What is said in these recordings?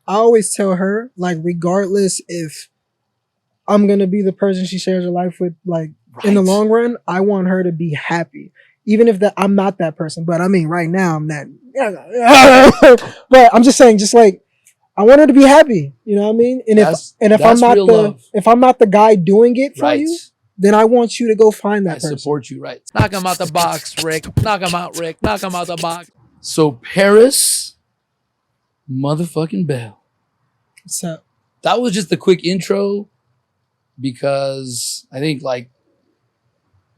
I always tell her, like, regardless if I'm going to be the person she shares her life with, like, in the long run, I want her to be happy. Even if I'm not that person. But I mean, right now, I'm not. But I'm just saying, just like, I want her to be happy. You know what I mean? And if I'm not the guy doing it for you, then I want you to go find that person. I support you, right? Knock him out the box, Rick. Knock him out, Rick. Knock him out the box. So Paris, motherfucking Bell. What's up? That was just a quick intro because I think like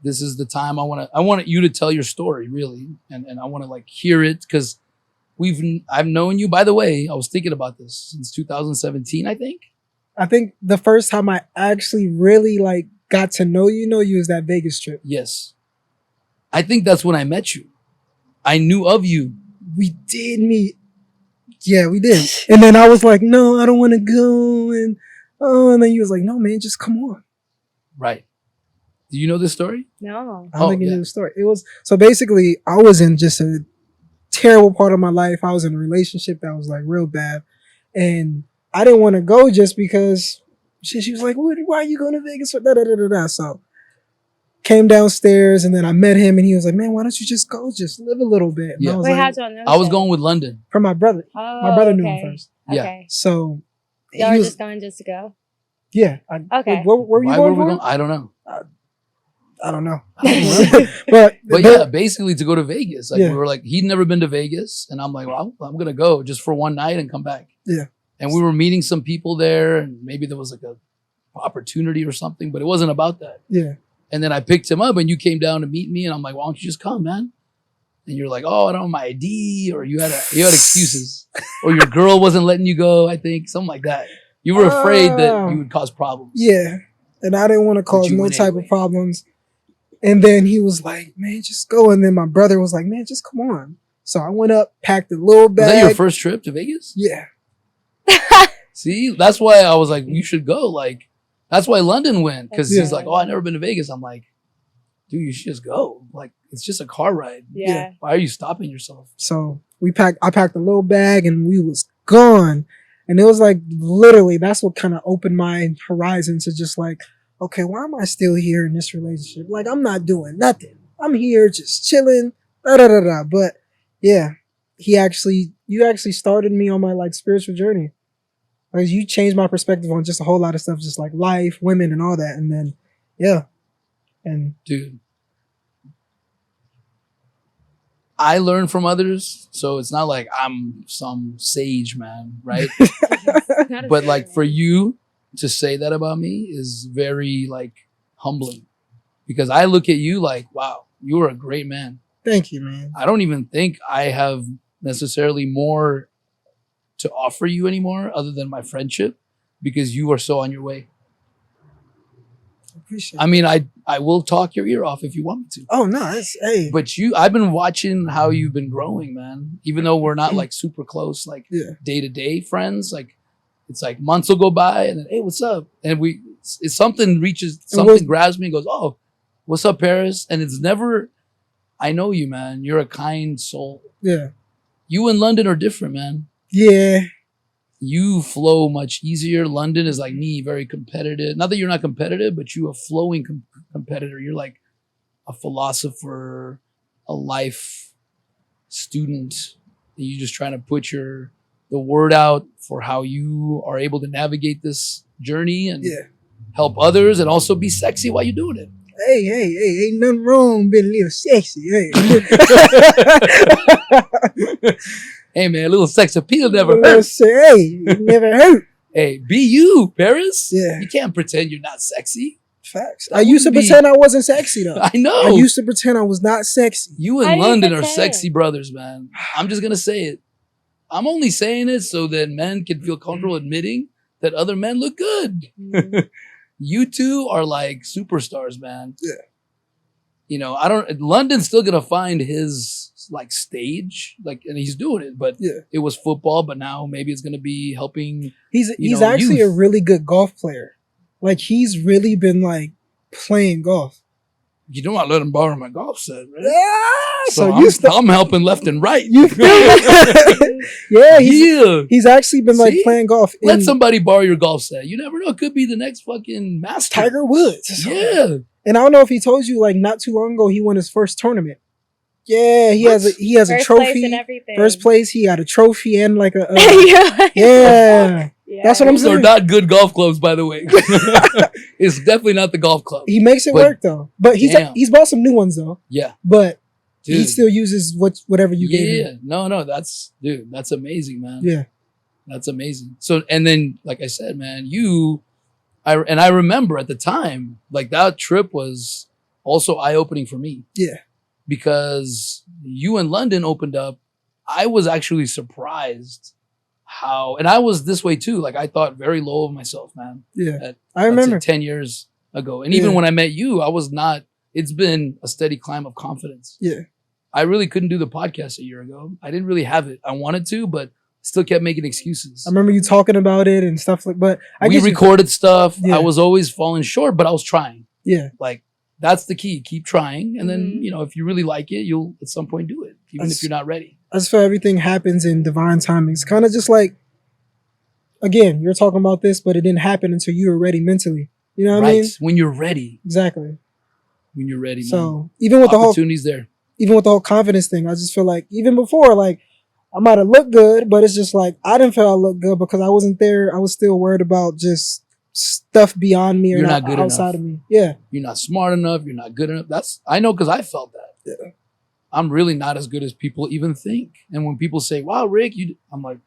this is the time I want you to tell your story really, and I want to like hear it because I've known you. By the way, I was thinking about this since 2017. I think the first time I actually really like got to know you was that Vegas trip. Yes. I think that's when I met you. I knew of you. We did meet. Yeah, we did. And then I was like, no, I don't want to go. And then you was like, no, man, just come on. Right. Do you know this story? No. I don't think you knew the story. It was, so basically, I was in just a terrible part of my life. I was in a relationship that was like real bad. And I didn't want to go just because she was like, why are you going to Vegas? So came downstairs and then I met him and he was like, man, why don't you just go? Just live a little bit. And yeah. I was Wait, like, how'd y'all know? I was going with London. From my brother. Oh, my brother knew him first. Okay. Yeah. So y'all were just going just to go? Yeah. Okay. Where were you going for? I don't know. I don't know. but yeah, basically to go to Vegas. Like yeah. we were like, he'd never been to Vegas. And I'm like, well, I'm going to go just for one night and come back. Yeah. And we were meeting some people there and maybe there was like a opportunity or something, but it wasn't about that. Yeah. And then I picked him up and you came down to meet me and I'm like, why don't you just come, man? And you're like, oh, I don't have my ID, or you had excuses, or your girl wasn't letting you go. I think something like that. You were afraid that you would cause problems. Yeah. And I didn't want to cause no type of problems. And then he was like, man, just go. And then my brother was like, man, just come on. So I went up, packed a little bag. Was that your first trip to Vegas? Yeah. See, that's why I was like, you should go. Like, that's why London went. Because he's like, oh, I've never been to Vegas. I'm like, dude, you should just go. Like, it's just a car ride. Yeah. Why are you stopping yourself? So I packed a little bag and we was gone. And it was like, literally, that's what kind of opened my horizon to just like, okay, why am I still here in this relationship? Like, I'm not doing nothing. I'm here just chilling, But yeah, you actually started me on my like spiritual journey. Like, you changed my perspective on just a whole lot of stuff, just like life, women, and all that. And then, yeah. And dude, I learn from others, so it's not like I'm some sage man, right? But like for you to say that about me is very like humbling, because I look at you like, wow, you are a great man. Thank you, man. I don't even think I have necessarily more to offer you anymore other than my friendship, because you are so on your way. I mean, I will talk your ear off if you want me to. Oh no, it's hey. But I've been watching how you've been growing, man. Even though we're not like super close, like day to day friends, like it's like months will go by and then, hey, what's up? And it's something grabs me and goes, oh, what's up, Paris? And it's never, I know you, man. You're a kind soul. Yeah. You in London are different, man. Yeah. You flow much easier. London is like me, very competitive. Not that you're not competitive, but you a flowing competitor. You're like a philosopher, a life student. You're just trying to put the word out for how you are able to navigate this journey and help others, and also be sexy while you're doing it. Hey, ain't nothing wrong being a little sexy. Hey. Hey, man, a little sex appeal never hurts. Hey, it never hurt. Hey, be you, Paris. Yeah. You can't pretend you're not sexy. Facts. I used to pretend I wasn't sexy, though. I know. I used to pretend I was not sexy. You and London are sexy brothers, man. I'm just going to say it. I'm only saying it so that men can feel comfortable admitting that other men look good. You two are like superstars, man. Yeah. You know, London's still going to find his like stage, like, and he's doing it, but it was football, but now maybe it's going to be helping. He's actually a really good golf player. Like, he's really been like playing golf. You know I let him borrow my golf set, right? Yeah. So I'm helping left and right. You feel me? Yeah. He's actually been like playing golf. Let somebody borrow your golf set. You never know. It could be the next fucking master. Tiger Woods. Yeah. And I don't know if he told you, like, not too long ago, he won his first tournament. Yeah, he has a first trophy. Place and everything. First place. He got a trophy and like a yeah. That's what I'm saying. Those are not good golf clubs, by the way. It's definitely not the golf club. He makes it work though. But he's bought some new ones though. Yeah. But he still uses whatever you gave him. No, that's amazing, man. Yeah. That's amazing. So, and then, like I said, man, I remember at the time, like that trip was also eye-opening for me. Yeah. Because you in London opened up, I was actually surprised how, and I was this way too. Like I thought very low of myself, man. Yeah. I remember 10 years ago. And even when I met you, I was not, it's been a steady climb of confidence. Yeah. I really couldn't do the podcast a year ago. I didn't really have it. I wanted to, but still kept making excuses. I remember you talking about it and stuff but we recorded stuff. Yeah. I was always falling short, but I was trying. Yeah. Like that's the key. Keep trying. And then, if you really like it, you'll at some point do it, even if you're not ready. I just feel everything happens in divine timing. It's kind of just like, again, you're talking about this, but it didn't happen until you were ready mentally. You know what I mean? When you're ready. Exactly. When you're ready, so, man. even with opportunities there. Even with the whole confidence thing, I just feel like even before, like I might have looked good, but it's just like I didn't feel I looked good because I wasn't there. I was still worried about just stuff beyond me or not good outside of me. Yeah. You're not smart enough. You're not good enough. I know because I felt that. Yeah. I'm really not as good as people even think. And when people say, wow, Rick, I'm like,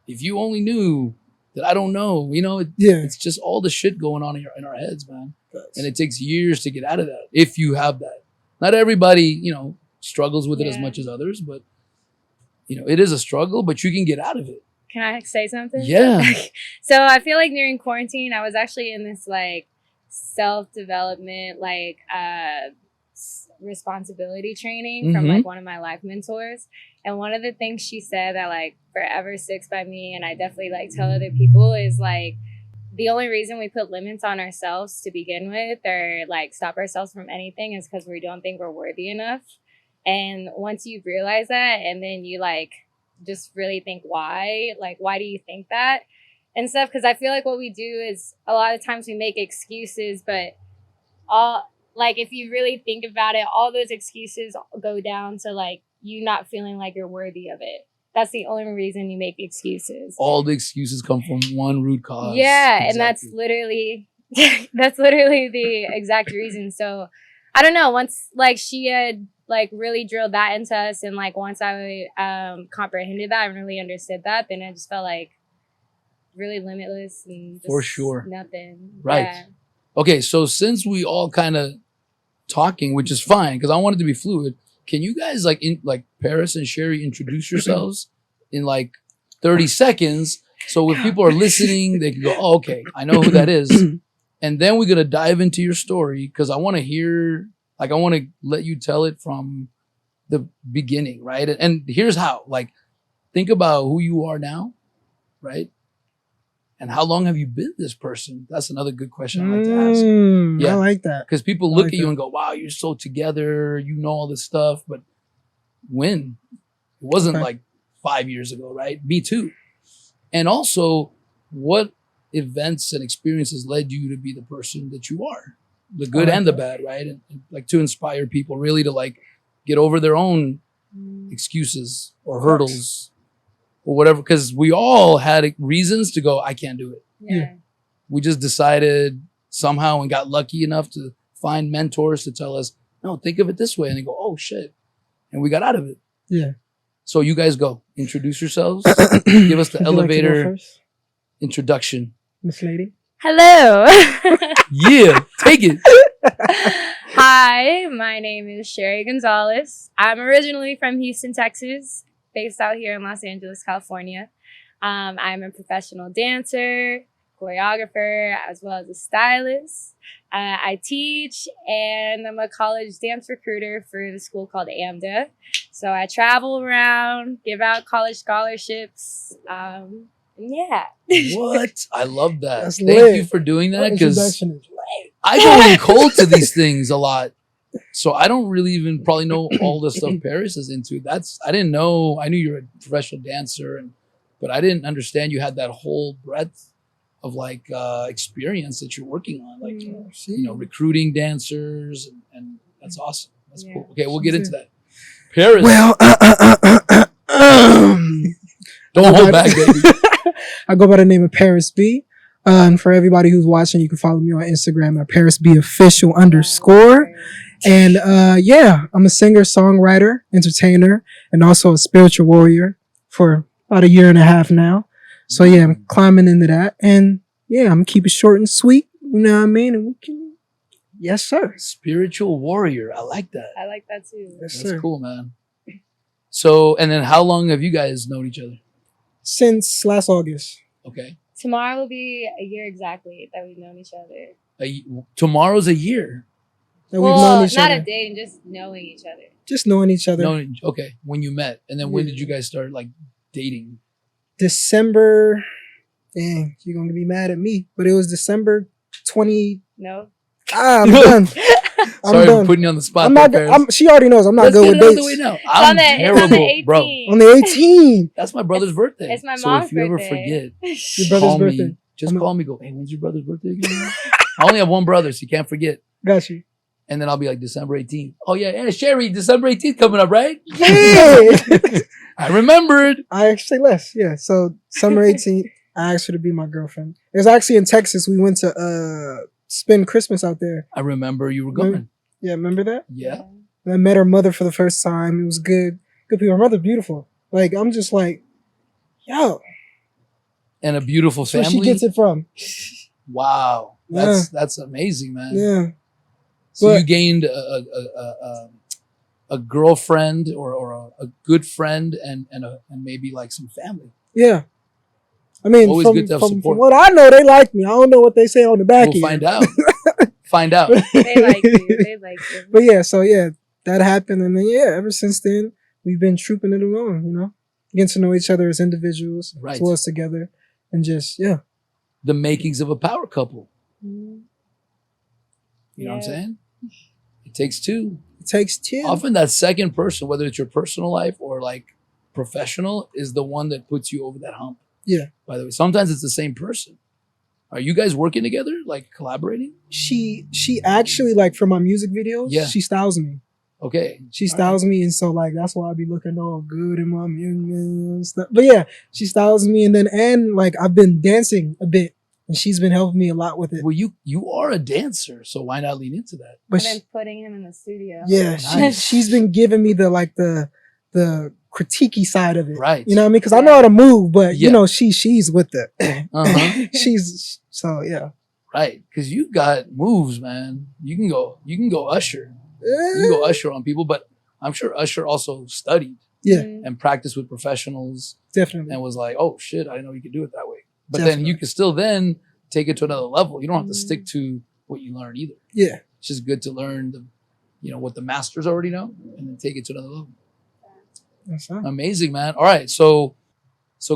if you only knew that I don't know, it's just all the shit going on in our heads, man. And it takes years to get out of that. If you have that. Not everybody, struggles with it as much as others, but it is a struggle, but you can get out of it. Can I say something? Yeah. So I feel like during quarantine, I was actually in this like self-development, like responsibility training from like one of my life mentors. And one of the things she said that like forever sticks by me, and I definitely like tell other people, is like the only reason we put limits on ourselves to begin with or like stop ourselves from anything is because we don't think we're worthy enough. And once you realize that, and then you like just really think why do you think that and stuff? Because I feel like what we do is a lot of times we make excuses, but if you really think about it, all those excuses go down to like you not feeling like you're worthy of it. That's the only reason you make excuses. All the excuses come from one root cause. Yeah, exactly. And that's literally the exact reason. So I don't know, once like she had like really drilled that into us, and like once I comprehended that and really understood that, then I just felt like really limitless and just for sure nothing. Right. Yeah. Okay, so since we all kind of talking, which is fine because I want it to be fluid, can you guys like Paris and Sherri introduce yourselves in like 30 seconds? So if people are listening, they can go, oh, okay, I know who that is. And then we're going to dive into your story because I want to hear, I want to let you tell it from the beginning, right? And here's how, think about who you are now, right? And how long have you been this person? That's another good question I like to ask. Yeah. I like that. Because people look at you and go, wow, you're so together. You know all this stuff. But when? It wasn't like 5 years ago, right? Me too. And also, what events and experiences led you to be the person that you are? The good and the bad, right? And like to inspire people really to get over their own excuses or hurdles or whatever. Because we all had reasons to go, I can't do it. Yeah. We just decided somehow and got lucky enough to find mentors to tell us, no, think of it this way. And they go, oh shit. And we got out of it. Yeah. So you guys go. Introduce yourselves. Give us the elevator introduction. Miss Lady. Hello. Yeah, take it. Hi, my name is Sherri Gonzalez. I'm originally from Houston, Texas, based out here in Los Angeles, California. I'm a professional dancer, choreographer, as well as a stylist. I teach, and I'm a college dance recruiter for the school called AMDA. So I travel around, give out college scholarships. Yeah. What? I love that. That's Thank lit. you for doing that, because introduction is I go in cold to these things a lot. So I don't really even probably know all the stuff Paris is into. I didn't know. I knew you're a professional dancer, but I didn't understand you had that whole breadth of like experience that you're working on, like recruiting dancers, and that's awesome. That's cool. Okay, we'll get into that. Paris. Well, don't hold back, baby. I go by the name of Paris B. And for everybody who's watching, you can follow me on Instagram at ParisBOfficial_. And yeah, I'm a singer, songwriter, entertainer, and also a spiritual warrior for about 1.5 years now. So yeah, I'm climbing into that. And yeah, I'm gonna keep it short and sweet. You know what I mean? And we can, yes, sir. Spiritual warrior. I like that. I like that too. Yes, That's sir. cool, man. So, and then how long have you guys known each other? Since last August. Okay. Tomorrow will be 1 year exactly that we've known each other. Tomorrow's a year. That we've known each not other. a date, just knowing each other. Just knowing each other. Okay, when you met, and then when did you guys start like dating? December. Dang, you're gonna be mad at me, but it was December 20. No. I'm done. Sorry done. for putting you on the spot. I'm not. She already knows I'm not Let's good get with it out of dates. the way now. It's I'm on the terrible, 18th. bro. On the 18th. That's my brother's birthday. It's my So mom's if you ever birthday. forget, Your brother's call birthday. me. Just call me. Go, hey, when's your brother's birthday again? I only have one brother, so you can't forget. Got you. And then I'll be like December 18th. Oh yeah, Sherry, December 18th coming up, right? Yeah. I remembered. I actually say less. Yeah. So summer 18th, I asked her to be my girlfriend. It was actually in Texas. We went to spend Christmas out there. I remember you were going. Yeah, remember that? Yeah. And I met her mother for the first time. It was good. Good people. Her mother beautiful. Like I'm just like, yo. And a beautiful That's where family. she gets it from. Wow. That's amazing, man. Yeah. So you gained a girlfriend or a good friend and maybe like some family. Yeah. I mean, Always good to have support. From what I know, they like me. I don't know what they say on the back We'll end. find out. Find out. They like you. They like you. But yeah, so yeah, that happened. And then yeah, ever since then, we've been trooping it along, you know? Getting to know each other as individuals Right. as well as together. And just, yeah. The makings of a power couple. Mhm. You know what I'm saying? It takes two. It takes two. Often that second person, whether it's your personal life or like professional, is the one that puts you over that hump. Yeah. By the way, sometimes it's the same person. Are you guys working together, like collaborating? She actually, like, for my music videos, Yeah. she styles me. Okay. She styles me, and so like that's why I be looking all good in my music and stuff. But yeah, she styles me, and like I've been dancing a bit, and she's been helping me a lot with it. Well, you are a dancer, so why not lean into that? But I've been putting him in the studio. yeah, Nice. she's been giving me the critiquey side of it, Right. You know what I mean? Because I know how to move, but Yeah. you know she's with the Uh-huh. she's so yeah. Right. Because you got moves, man. You can go Usher. You can go Usher on people, but I'm sure Usher also studied Yeah, Mhm. and practiced with professionals definitely. and was like, oh shit, I didn't know you could do it that way. But Definitely. then you can still then take it to another level. You don't have to stick to what you learned either. Yeah, It's just good to learn what the masters already know and then take it to another level. that's right. Amazing, man. All right. So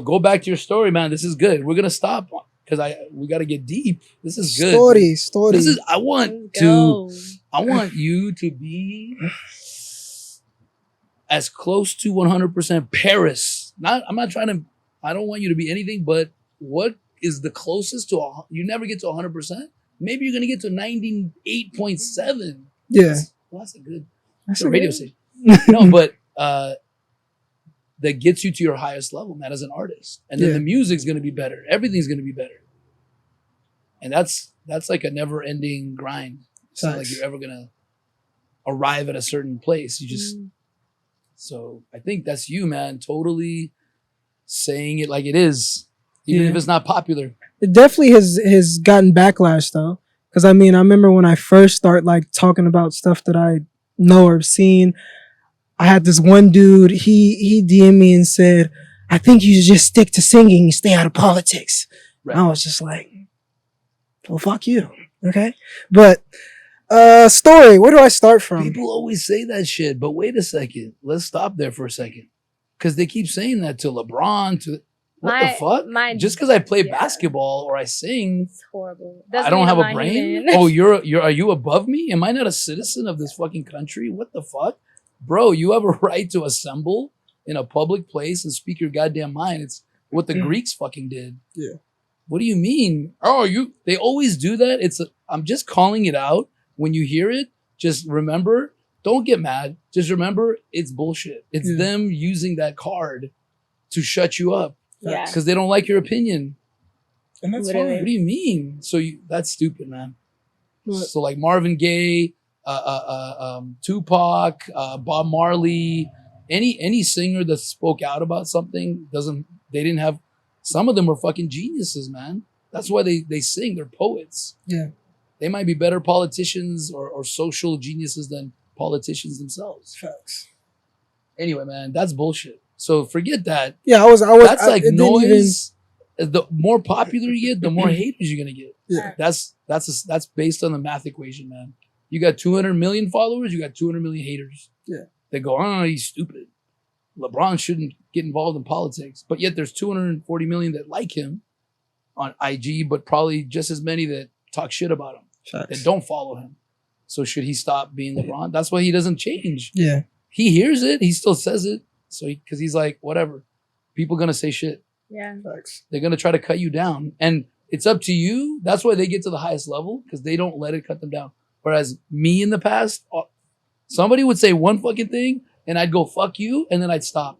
go back to your story, man. This is good. We're gonna stop because we gotta get deep. This is good. Story. This is I want Let's go. you to be as close to 100% Paris. I'm not trying to, I don't want you to be anything, but what is the closest to, you never get to 100%. Maybe you're going to get to 98.7. Yeah, That's a good, that's it's a radio station. No, but that gets you to your highest level, man, as an artist. And then Yeah. the music's going to be better. Everything's going to be better. And that's like a never ending grind. It's not like Facts. you're ever going to arrive at a certain place. You just, so I think that's you, man. Totally saying it like it is, even Yeah. if it's not popular. It definitely has gotten backlash though, because I mean I remember when I first start like talking about stuff that I know or seen. I had this one dude. He DM'd me and said, "I think you should just stick to singing and stay out of politics." Right. I was just like, "Well, fuck you." Okay, but story. Where do I start from? People always say that shit, but wait a second. Let's stop there for a second. Because they keep saying that to LeBron, What the fuck? Just because I play basketball or I sing, it's horrible. I don't have a brain. Oh, are you above me? Am I not a citizen of this fucking country? What the fuck, bro? You have a right to assemble in a public place and speak your goddamn mind. It's what the Greeks fucking did. Yeah. What do you mean? Oh, they always do that. I'm just calling it out. When you hear it, just remember, don't get mad. Just remember it's bullshit. It's them using that card to shut you up. Yeah. Because they don't like your opinion. And that's Literally. fine. What do you mean? So that's stupid, man. What? So like Marvin Gaye, Tupac, Bob Marley, any singer that spoke out about something they didn't have. Some of them were fucking geniuses, man. That's why they sing. They're poets. Yeah. They might be better politicians or social geniuses than politicians themselves. Facts. Anyway, man, that's bullshit. So forget that. Yeah, That's like noise. The more popular you get, the more haters you're gonna get. Yeah. That's based on the math equation, man. You got 200 million followers, you got 200 million haters. Yeah. They go, oh, he's stupid. LeBron shouldn't get involved in politics. But yet there's 240 million that like him on IG, but probably just as many that talk shit about him, that don't follow him. So should he stop being LeBron? That's why he doesn't change. Yeah. He hears it. He still says it. So because he's like, whatever. People going to say shit. Yeah. Facts. They're going to try to cut you down. And it's up to you. That's why they get to the highest level, because they don't let it cut them down. Whereas me in the past, somebody would say one fucking thing and I'd go, fuck you. And then I'd stop.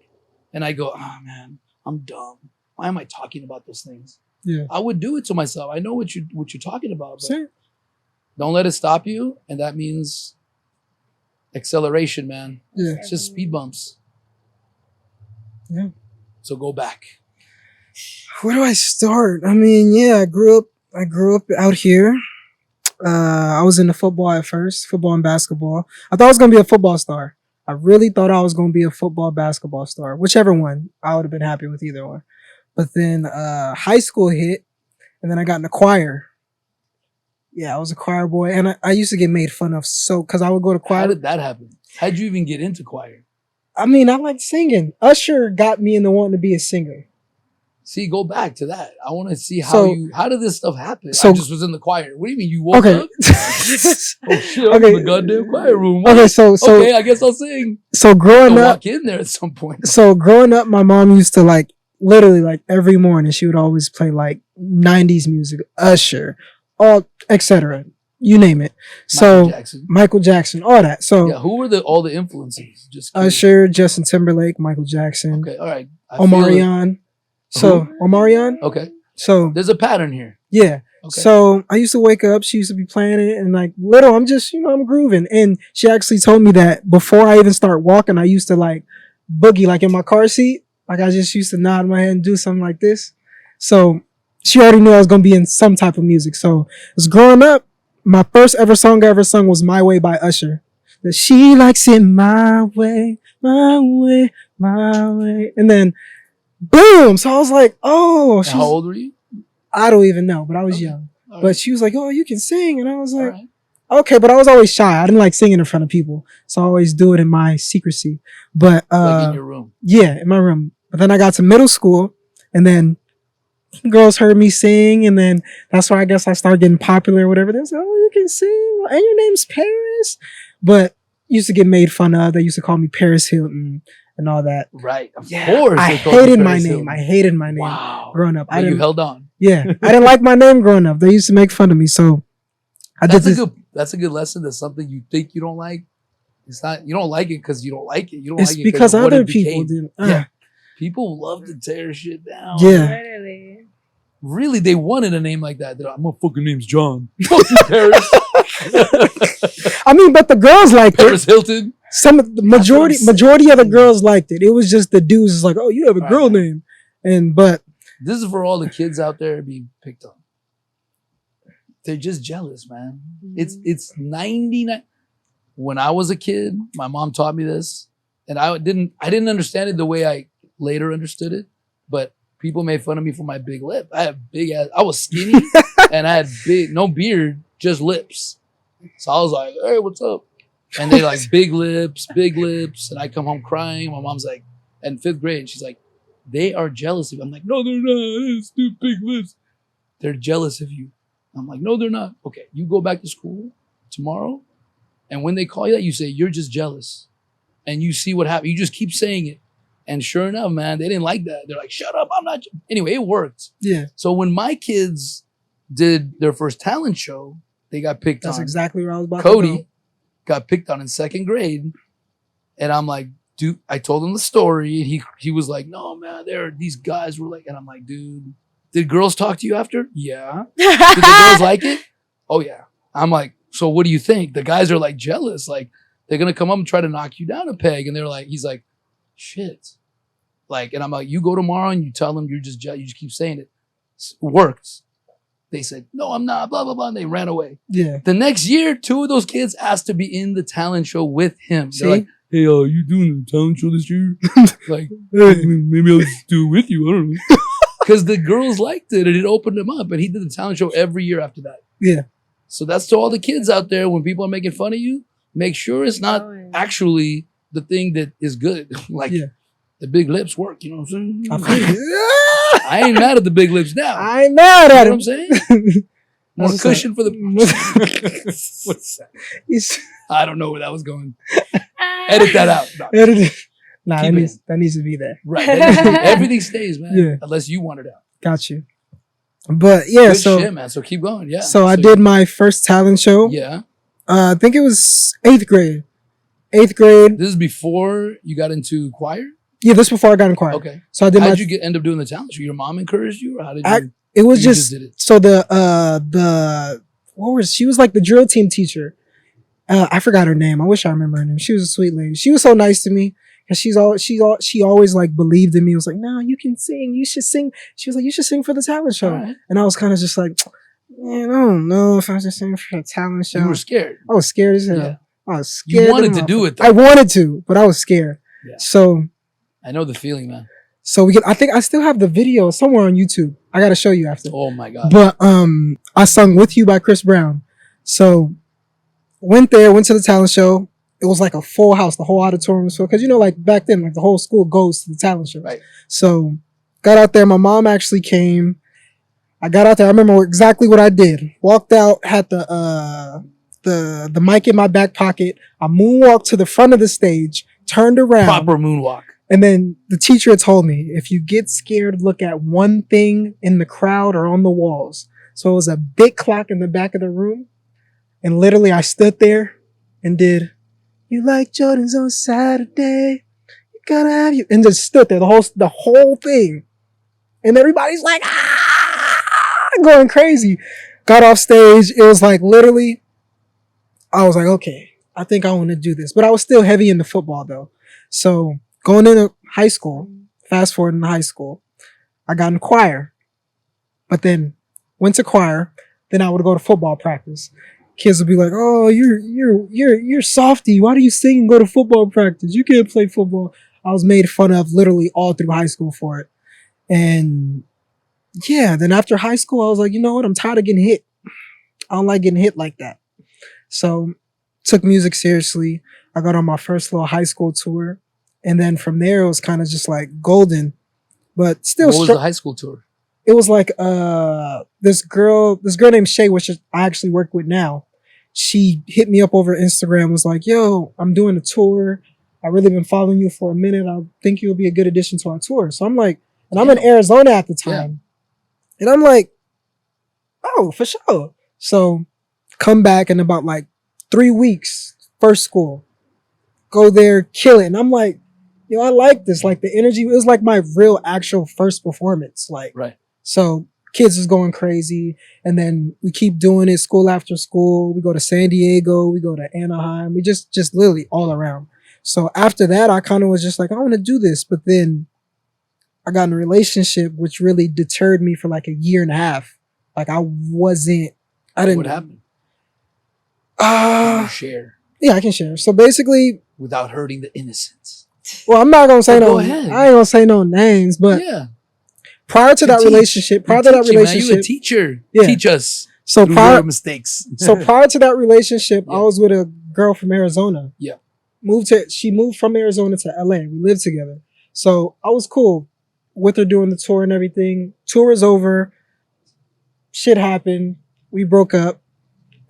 And I'd go, oh man, I'm dumb. Why am I talking about those things? Yeah. I would do it to myself. I know what you're talking about. But Same. don't let it stop you. And that means acceleration, man. Yeah. It's just speed bumps. Yeah. So go back. Where do I start? I mean, yeah, I grew up out here. I was into football at first, football and basketball. I thought I was going to be a football star. I really thought I was going to be a football, basketball star. Whichever one, I would have been happy with either one. But then high school hit, and then I got in the choir. Yeah, I was a choir boy, and I used to get made fun of because I would go to choir. How did that happen? How'd you even get into choir? I mean, I liked singing. Usher got me into wanting to be a singer. See, go back to that. I want to see how did this stuff happen? So, I just was in the choir. What do you mean you woke up? Oh shit, I'm in the goddamn choir room. What? Okay, so okay, I guess I'll sing. So growing up, walk in there at some point. So growing up, my mom used to literally every morning she would always play 90s music, Usher, all etc. You name it. So Michael Jackson, all that. So yeah, who were all the influences? Just Usher, Justin Timberlake, Michael Jackson. Okay, all right. Omarion. So Omarion. Okay. So there's a pattern here. Yeah. Okay. So I used to wake up, she used to be playing it, and little, I'm just, I'm grooving. And she actually told me that before I even start walking, I used to boogie in my car seat. I just used to nod my head and do something like this. So she already knew I was going to be in some type of music. So as growing up, my first ever song I ever sung was My Way by Usher. That she likes it my way, my way, my way. And then boom. So I was like, oh. How old were you? I don't even know, but I was young. All but right. she was like, oh, you can sing. And I was like, right. Okay. But I was always shy. I didn't like singing in front of people. So I always do it in my secrecy. But in your room. Yeah, in my room. But then I got to middle school, and then girls heard me sing, and then that's why I guess I started getting popular or whatever. They was like, oh, you can sing, and your name's Paris. But used to get made fun of. They used to call me Paris Hilton and all that. Right. Of course. I hated my name. I hated my name growing up. But you held on. Yeah. I didn't like my name growing up. They used to make fun of me. So that's a good lesson. That's something you think you don't like. It's not, you don't like it because you don't like it. You don't like it because other people didn't. Yeah. People love to tear shit down. Yeah. Literally. Really, they wanted a name like that. They're like, my fucking name's John. Fuck you, Paris. I mean, but the girls liked Paris Hilton. Some of the majority of the girls liked it. It was just the dudes was like, oh, you have a girl name. But this is for all the kids out there being picked on. They're just jealous, man. Mm-hmm. It's 99. When I was a kid, my mom taught me this, and I didn't understand it the way I later understood it, but people made fun of me for my big lip. I had big ass. I was skinny and I had no beard, just lips. So I was like, hey, what's up? And they big lips. And I come home crying. My mom's like, in 5th grade, she's like, They are jealous of you. I'm like, no, they're not. Stupid big lips. They're jealous of you. I'm like, no, they're not. Okay, you go back to school tomorrow, and when they call you that, you say, you're just jealous. And you see what happens. You just keep saying it. And sure enough, man, they didn't like that. They're like, shut up, I'm not. Anyway, it worked. Yeah. So when my kids did their first talent show, they got picked on. That's exactly where I was about Cody to go. got picked on in 2nd grade. And I'm like, dude, I told him the story. And he was like, no, man, these guys were like, and I'm like, dude, did girls talk to you after? Yeah. Did the girls like it? Oh, yeah. I'm like, so what do you think? The guys are like jealous. Like, they're going to come up and try to knock you down a peg. And they're like, he's like, shit. Like, and I'm like, you go tomorrow and you tell them you're just jealous. You just keep saying it. It worked. They said, no, I'm not, blah, blah, blah. And they ran away. Yeah. The next year, 2 of those kids asked to be in the talent show with him. See? They're like, hey, you doing the talent show this year? Like, maybe I'll just do it with you. I don't know. Because the girls liked it and it opened him up. And he did the talent show every year after that. Yeah. So that's to all the kids out there. When people are making fun of you, make sure it's not actually the thing that is good. Like, the big lips work. You know what I'm saying? I ain't mad at the big lips now. I ain't mad at him. You know what I'm saying? More cushion for the... What's that? I don't know where that was going. Edit that out. No. Edit it. Nah, that needs to be there. Right. Everything stays, man. Yeah. Unless you want it out. Got you. But yeah, good shit, man. So keep going. Yeah. So I did my first talent show. Yeah. I think it was 8th grade. 8th grade. This is before you got into choir? Yeah, this before I got in choir. Okay. So I did. How did you end up doing the talent show? Your mom encouraged you, or how did you? It was just did it? So she was like the drill team teacher. I forgot her name. I wish I remember her name. She was a sweet lady. She was so nice to me. Cause she always like believed in me. It was like, no, you can sing. You should sing. She was like, you should sing for the talent show. Right. And I was kind of just like, man, I don't know if I should sing for a talent show. You were scared. I was scared as hell. Yeah. I was scared. You wanted to do it though. I wanted to, but I was scared. Yeah. So I know the feeling, man. So I think I still have the video somewhere on YouTube. I got to show you after. Oh my God. But I sung With You by Chris Brown. So went to the talent show. It was like a full house. The whole auditorium was full. Because, like back then, like the whole school goes to the talent show. Right. So got out there. My mom actually came. I got out there. I remember exactly what I did. Walked out, had the mic in my back pocket. I moonwalked to the front of the stage, turned around. Proper moonwalk. And then the teacher had told me, if you get scared, look at one thing in the crowd or on the walls. So it was a big clock in the back of the room. And literally I stood there and did, you like Jordans on Saturday, you gotta have you. And just stood there, the whole thing. And everybody's like, going crazy. Got off stage. It was like literally, I was like, okay, I think I want to do this. But I was still heavy into football though. So going into high school, fast forward into high school, I got in choir. But then went to choir, then I would go to football practice. Kids would be like, oh, you're softy. Why do you sing and go to football practice? You can't play football. I was made fun of literally all through high school for it. And yeah, then after high school, I was like, you know what? I'm tired of getting hit. I don't like getting hit like that. So took music seriously. I got on my first little high school tour. And then from there, it was kind of just like golden, but still. What was the high school tour? It was like this girl named Shay, which I actually work with now. She hit me up over Instagram, was like, yo, I'm doing a tour. I've really been following you for a minute. I think you'll be a good addition to our tour. So I'm like, and I'm in Arizona at the time. Yeah. And I'm like, oh, for sure. So come back in about like 3 weeks, first school, go there, kill it. And I'm like, yo, I like this. Like the energy, it was like my real actual first performance. Like, right. So kids is going crazy. And then we keep doing it school after school. We go to San Diego. We go to Anaheim. We just literally all around. So after that, I kind of was just like, I want to do this. But then I got in a relationship, which really deterred me for like a year and a half. Like I didn't. What happened? Share. Yeah, I can share. So basically, without hurting the innocents. Well, I'm not gonna say Go ahead. I ain't gonna say no names, but yeah. Prior to that relationship, you a teacher. Yeah. Teach us. So prior mistakes. So prior to that relationship, I was with a girl from Arizona. Yeah. She moved from Arizona to LA. We lived together. So I was cool. with her doing the tour and everything. Tour is over. Shit happened. We broke up.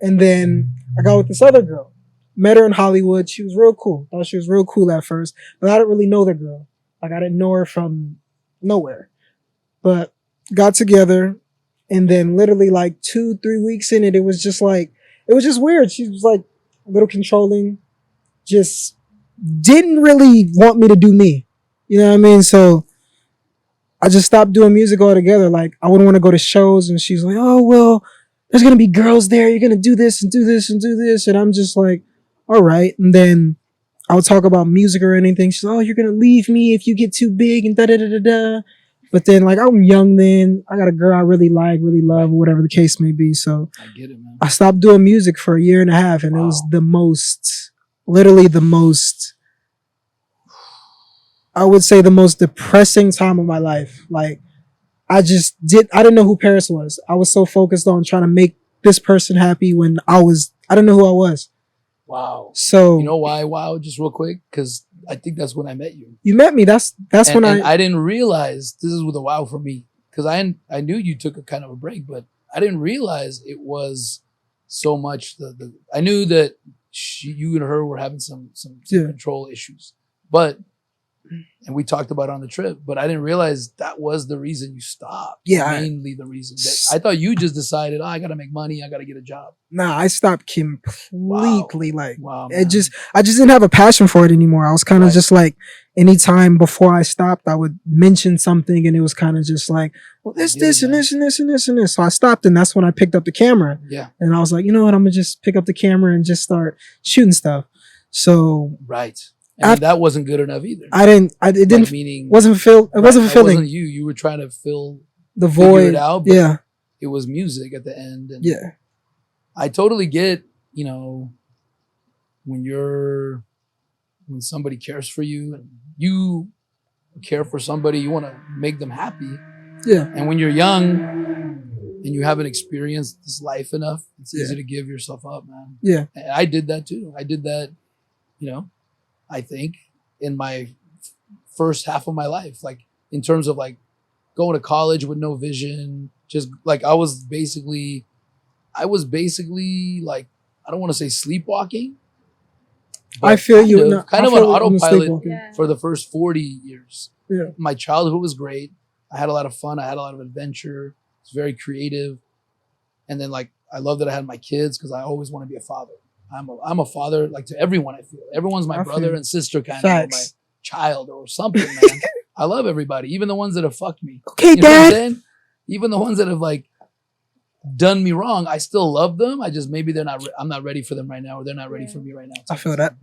And then I got with this other girl. Met her in Hollywood. She was real cool. Thought she was real cool at first. But I didn't really know the girl. Like, I didn't know her from nowhere. But got together. And then literally like 2-3 weeks in it, it was just weird. She was like a little controlling. Just didn't really want me to do me. You know what I mean? So I just stopped doing music altogether. Like, I wouldn't want to go to shows, and she's like, oh, well, there's going to be girls there. You're going to do this and do this and do this. And I'm just like, all right. And then I would talk about music or anything. She's like, oh, you're going to leave me if you get too big and da-da-da-da-da. But then, like, I'm young then. I got a girl I really like, really love, or whatever the case may be. So I get it, man. I stopped doing music for 1.5 years, and it was literally the most, I would say, the most depressing time of my life. Like, I didn't know who Paris was. I was so focused on trying to make this person happy when I didn't know who I was. Wow. So, you know why? Wow, just real quick, because I think that's when I met you. You met me. That's when I didn't realize this is with a wow for me, because I knew you took a kind of a break, but I didn't realize it was so much I knew that you and her were having some control issues, and we talked about it on the trip, but I didn't realize that was the reason you stopped. Yeah. Mainly the reason. I thought you just decided, I got to make money. I got to get a job. Nah, I stopped completely. Wow. Like, wow, I just didn't have a passion for it anymore. I was kind of just like, anytime before I stopped, I would mention something, and it was kind of just like, well, this, and this, and this, and this, and this. So I stopped, and that's when I picked up the camera. Yeah. And I was like, you know what? I'm going to just pick up the camera and just start shooting stuff. So. Right. And that wasn't good enough either. It wasn't fulfilling. You. You were trying to fill the void. It out, but it was music at the end. And yeah. I totally get, when somebody cares for you and you care for somebody, you want to make them happy. Yeah. And when you're young and you haven't experienced this life enough, it's easy to give yourself up, man. Yeah. And I did that too. I did that, I think in my first half of my life, like in terms of like going to college with no vision, just like I was basically like, I don't want to say sleepwalking. I feel kind of on autopilot for the first 40 years. Yeah. My childhood was great. I had a lot of fun. I had a lot of adventure. It's very creative. And then like, I love that I had my kids because I always want to be a father. I'm a father, like to everyone. I feel everyone's my brother and sister, kind of, or my child or something, man. I love everybody, even the ones that have fucked me. Okay, Dad. Even the ones that have like done me wrong, I still love them. I just maybe I'm not ready for them right now, or they're not ready for me right now. I feel that.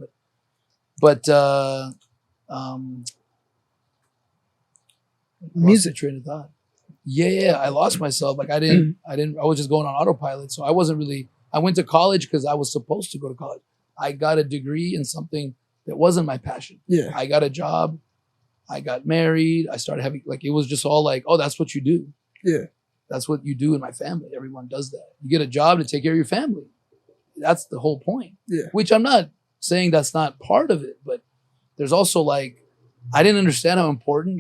But music train of thought. Yeah, I lost myself. Like I was just going on autopilot, so I wasn't really. I went to college because I was supposed to go to college. I got a degree in something that wasn't my passion. Yeah. I got a job. I got married. I started having, like, it was just all like, oh, that's what you do. Yeah. That's what you do in my family. Everyone does that. You get a job to take care of your family. That's the whole point. Yeah. Which I'm not saying that's not part of it, but there's also like, I didn't understand how important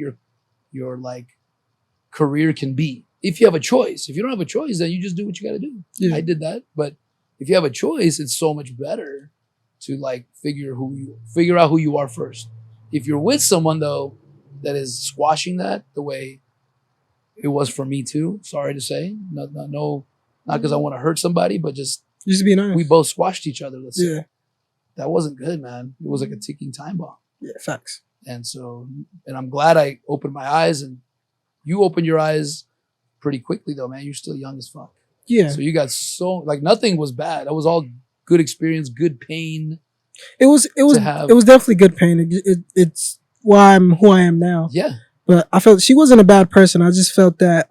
your like career can be. If you have a choice. If you don't have a choice, then you just do what you got to do. Yeah. I did that. But if you have a choice, it's so much better to like figure out who you are first. If you're with someone though that is squashing that the way it was for me too, sorry to say, not because I want to hurt somebody, but just being honest. We both squashed each other. Let's say. That wasn't good, man. It was like a ticking time bomb. Yeah, facts. And I'm glad I opened my eyes, and you opened your eyes pretty quickly though, man. You're still young as fuck. Yeah. So you got like nothing was bad. It was all good experience, good pain. It was definitely good pain. It's why I'm who I am now. Yeah. But I felt she wasn't a bad person. I just felt that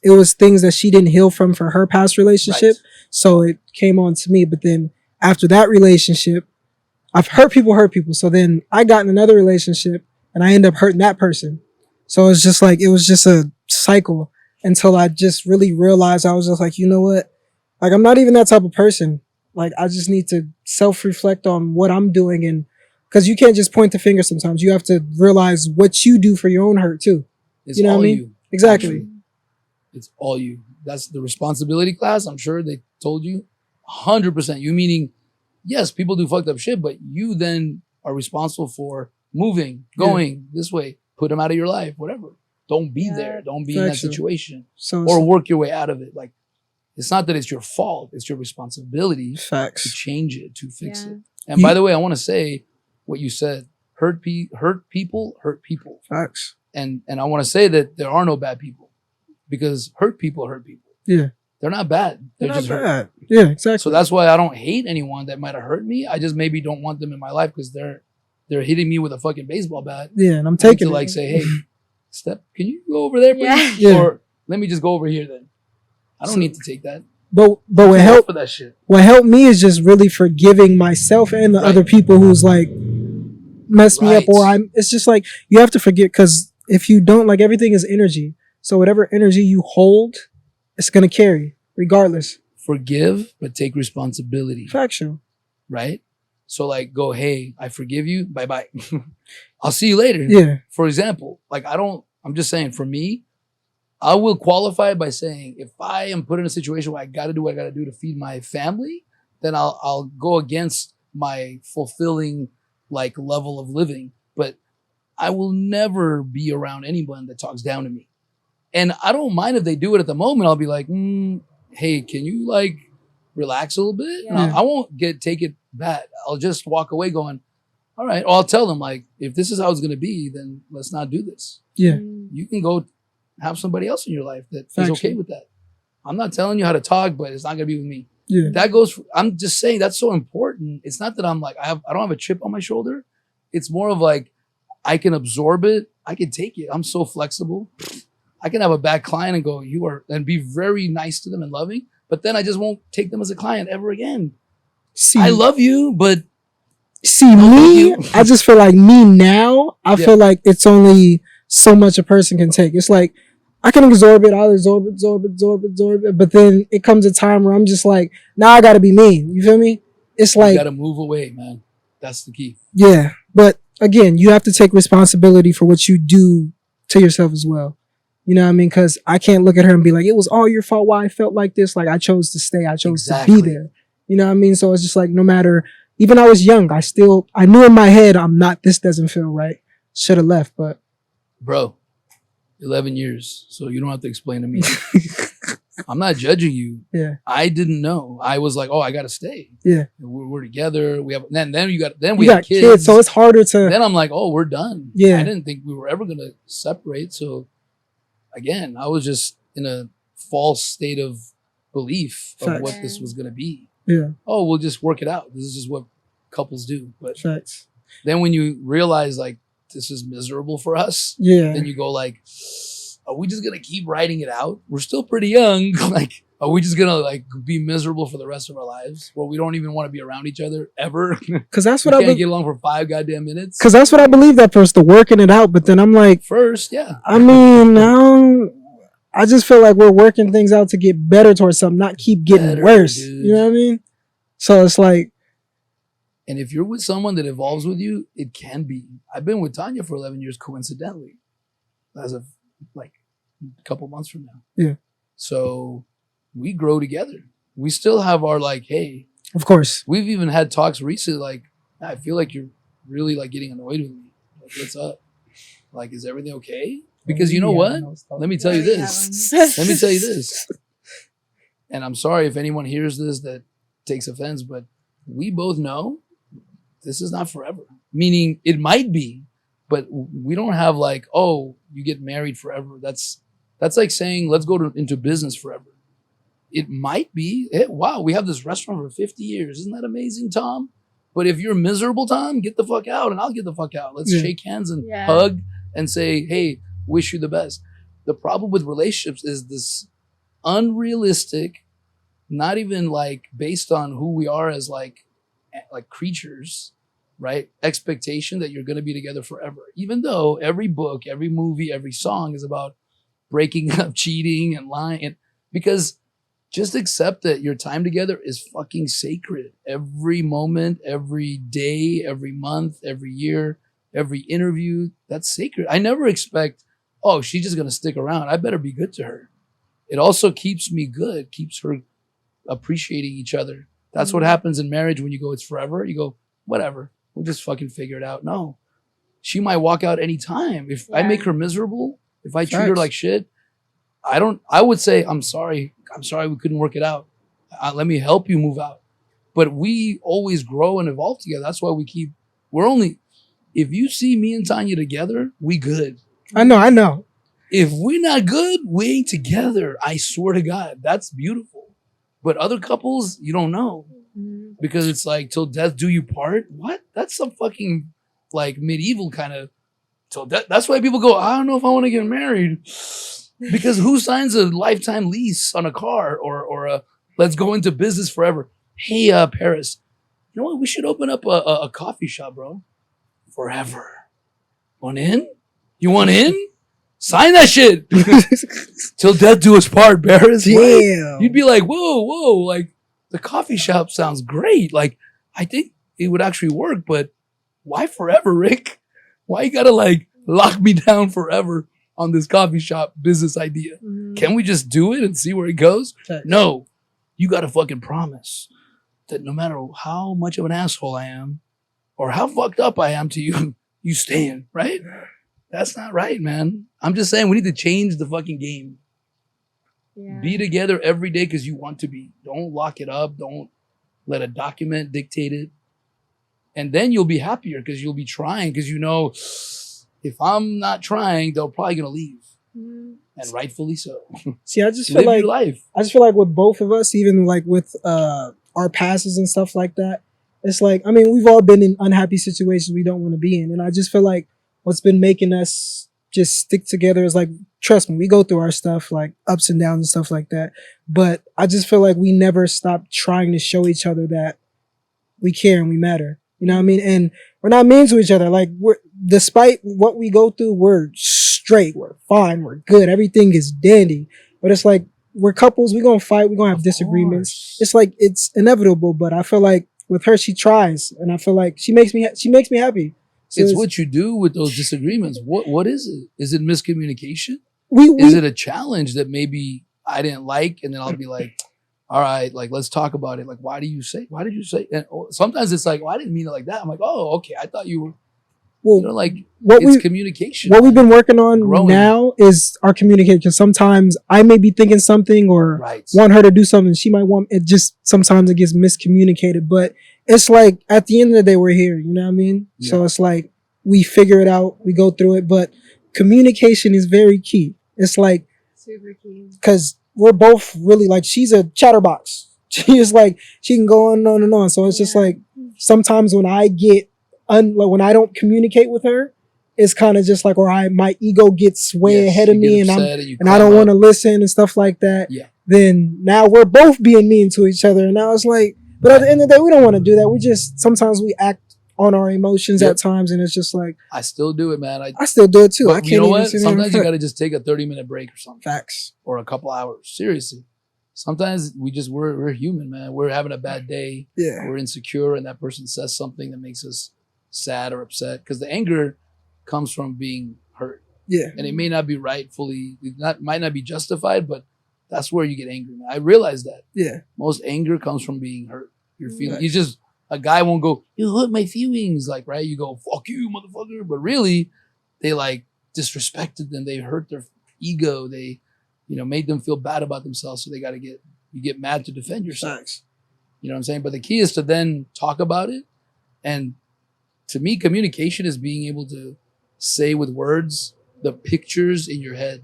it was things that she didn't heal from for her past relationship. Right. So it came on to me. But then after that relationship, I've hurt people. So then I got in another relationship and I ended up hurting that person. So it was just a cycle until I just really realized I was just like, you know what? Like, I'm not even that type of person. Like, I just need to self-reflect on what I'm doing. And because you can't just point the finger sometimes. You have to realize what you do for your own hurt too. It's You know all what I mean? you. Exactly. Actually. It's all you. That's the responsibility class. I'm sure they told you 100%. You meaning, yes, people do fucked up shit, but you then are responsible for moving, going this way, put them out of your life, whatever. Don't be there. Don't be in that Factual. situation. So Or work your way out of it. Like, it's not that it's your fault. It's your responsibility to facts. change it, to fix Yeah. it. And by the way, I want to say what you said. Hurt people hurt people. Facts. And I want to say that there are no bad people because hurt people hurt people. Yeah. They're not bad. They're Not just hurt. bad. Yeah, exactly. So that's why I don't hate anyone that might have hurt me. I just maybe don't want them in my life because they're hitting me with a fucking baseball bat. Yeah, and I'm I need taking to it. like say, hey, step, can you go over there, please? Yeah. Or let me just go over here then. I don't need to take that. But what Help helped for that shit. what helped me is just really forgiving myself and the other people who's like messed me up, or it's just like you have to forget, because if you don't, like, everything is energy. So whatever energy you hold, it's gonna carry regardless. Forgive, but take responsibility. Factual. Right? So like go, hey, I forgive you. Bye-bye. I'll see you later. Yeah. For example, like I'm just saying for me, I will qualify by saying if I am put in a situation where I got to do what I got to do to feed my family, then I'll go against my fulfilling like level of living. But I will never be around anyone that talks down to me. And I don't mind if they do it at the moment. I'll be like, hey, can you like relax a little bit? Yeah. And I won't take it bad. I'll just walk away going, all right. Or I'll tell them like, if this is how it's going to be, then let's not do this. Yeah. You can go have somebody else in your life that is Factual. okay with that. I'm not telling you how to talk, but it's not going to be with me. Yeah. That goes, I'm just saying that's so important. It's not that I'm like, I don't have a chip on my shoulder. It's more of like, I can absorb it. I can take it. I'm so flexible. I can have a bad client and go, and be very nice to them and loving, but then I just won't take them as a client ever again. See, I love you, but me, I just feel like me now, I feel like it's only so much a person can take. It's like, I can absorb it, I'll absorb it, but then it comes a time where I'm just like, now I gotta be mean. You feel me? It's like, you gotta move away, man. That's the key. Yeah. But again, you have to take responsibility for what you do to yourself as well. You know what I mean? Because I can't look at her and be like, it was all your fault why I felt like this. Like, I chose to stay. I chose to be there. You know what I mean? So it's just like, no matter, even I was young, I knew in my head, this doesn't feel right. Should have left, but. Bro, 11 years. So you don't have to explain to me. I'm not judging you. Yeah. I didn't know. I was like, oh, I got to stay. Yeah. We're together. We have, then we got kids. So it's harder to. Then I'm like, oh, we're done. Yeah. I didn't think we were ever going to separate. So again, I was just in a false state of belief of what this was going to be. Yeah. Oh, we'll just work it out. This is just what couples do. But Facts. Then when you realize like this is miserable for us, then you go like, are we just going to keep writing it out? We're still pretty young. Like, are we just going to like be miserable for the rest of our lives where we don't even want to be around each other ever? Because that's what I can't get along for 5 goddamn minutes. Because that's what I believe at first, the working it out. But then I'm like, I mean, I just feel like we're working things out to get better towards something, not keep getting worse. Dude. You know what I mean? So it's like. And if you're with someone that evolves with you, it can be. I've been with Tanya for 11 years coincidentally, as of like a couple months from now. Yeah. So we grow together. We still have our like, hey. Of course. We've even had talks recently like, I feel like you're really like getting annoyed with me. Like, what's up? Like, is everything okay? Because you know what? Let me tell you this. Let me tell you this. And I'm sorry if anyone hears this that takes offense, but we both know this is not forever. Meaning it might be, but we don't have like, oh, you get married forever. That's like saying, let's go into business forever. It might be, wow, we have this restaurant for 50 years. Isn't that amazing, Tom? But if you're miserable, Tom, get the fuck out and I'll get the fuck out. Let's shake hands and hug and say, hey, wish you the best. The problem with relationships is this unrealistic, not even like based on who we are as like creatures, right? Expectation that you're going to be together forever. Even though every book, every movie, every song is about breaking up, cheating and lying. Because just accept that your time together is fucking sacred. Every moment, every day, every month, every year, every interview, that's sacred. I never expect oh, she's just gonna stick around. I better be good to her. It also keeps me good, keeps her appreciating each other. That's what happens in marriage when you go, it's forever. You go, whatever, we'll just fucking figure it out. No, she might walk out anytime. If I make her miserable, if I treat her like shit, I would say, I'm sorry we couldn't work it out. Let me help you move out. But we always grow and evolve together. That's why if you see me and Tanya together, we good. I know. If we're not good, we ain't together. I swear to God, that's beautiful. But other couples, you don't know. Because it's like, till death do you part? What? That's some fucking like medieval kind of, that's why people go, I don't know if I want to get married. Because who signs a lifetime lease on a car or a let's go into business forever? Hey, Paris, you know what? We should open up a coffee shop, bro. Forever. Want in? You want in? Sign that shit. Till death do us part, Paris. Damn. Right? You'd be like, whoa. Like, the coffee shop sounds great. Like, I think it would actually work, but why forever, Rick? Why you gotta like lock me down forever on this coffee shop business idea? Can we just do it and see where it goes? No. You gotta fucking promise that no matter how much of an asshole I am or how fucked up I am to you, you stand, right? That's not right, man. I'm just saying we need to change the fucking game. Yeah. Be together every day because you want to be. Don't lock it up. Don't let a document dictate it. And then you'll be happier because you'll be trying because you know if I'm not trying, they're probably going to leave. And rightfully so. See, I just feel like life. I just feel like with both of us, even like with our passes and stuff like that, it's like, I mean, we've all been in unhappy situations we don't want to be in. And I just feel like what's been making us just stick together is like, trust me, we go through our stuff, like ups and downs and stuff like that. But I just feel like we never stop trying to show each other that we care and we matter. You know what I mean? And we're not mean to each other. Like, despite what we go through, we're straight, we're fine, we're good. Everything is dandy. But it's like, we're couples, we're going to fight, we're going to have disagreements. It's like, it's inevitable. But I feel like with her, she tries. And I feel like she makes me happy. So it's what you do with those disagreements. What is it? Is it miscommunication? Is it a challenge that maybe I didn't like? And then I'll be like, all right, like, let's talk about it. Like, why did you say? And sometimes it's like, well, I didn't mean it like that. I'm like, oh, okay. I thought you were, like, it's communication. What we've been working on now is our communication. Sometimes I may be thinking something or want her to do something. She might want it. Just sometimes it gets miscommunicated, but it's like at the end of the day, we're here. You know what I mean? Yeah. So it's like we figure it out, we go through it, but communication is very key. It's like super key because we're both really like, she's a chatterbox. She is like, she can go on and on and on. So it's just like sometimes when I get when I don't communicate with her, it's kind of just like, or my ego gets way ahead of me and I don't want to listen and stuff like that. Yeah. Then now we're both being mean to each other. And now it's like, but at the end of the day, we don't want to do that. We just, sometimes we act on our emotions at times. And it's just like, I still do it, man. I still do it too. I can't you know what? Sometimes you got to just take a 30-minute break or something. Facts. Or a couple hours. Seriously. Sometimes we're human, man. We're having a bad day. Yeah. We're insecure and that person says something that makes us sad or upset. Because the anger comes from being hurt. Yeah. And it may not be rightfully, might not be justified, but that's where you get angry, man. I realize that. Yeah. Most anger comes from being hurt. You're feeling, a guy won't go, you hurt my feelings. Like, right? You go, fuck you, motherfucker. But really, they like disrespected them. They hurt their ego. They, made them feel bad about themselves. So you get mad to defend yourself. Facts. You know what I'm saying? But the key is to then talk about it. And to me, communication is being able to say with words the pictures in your head.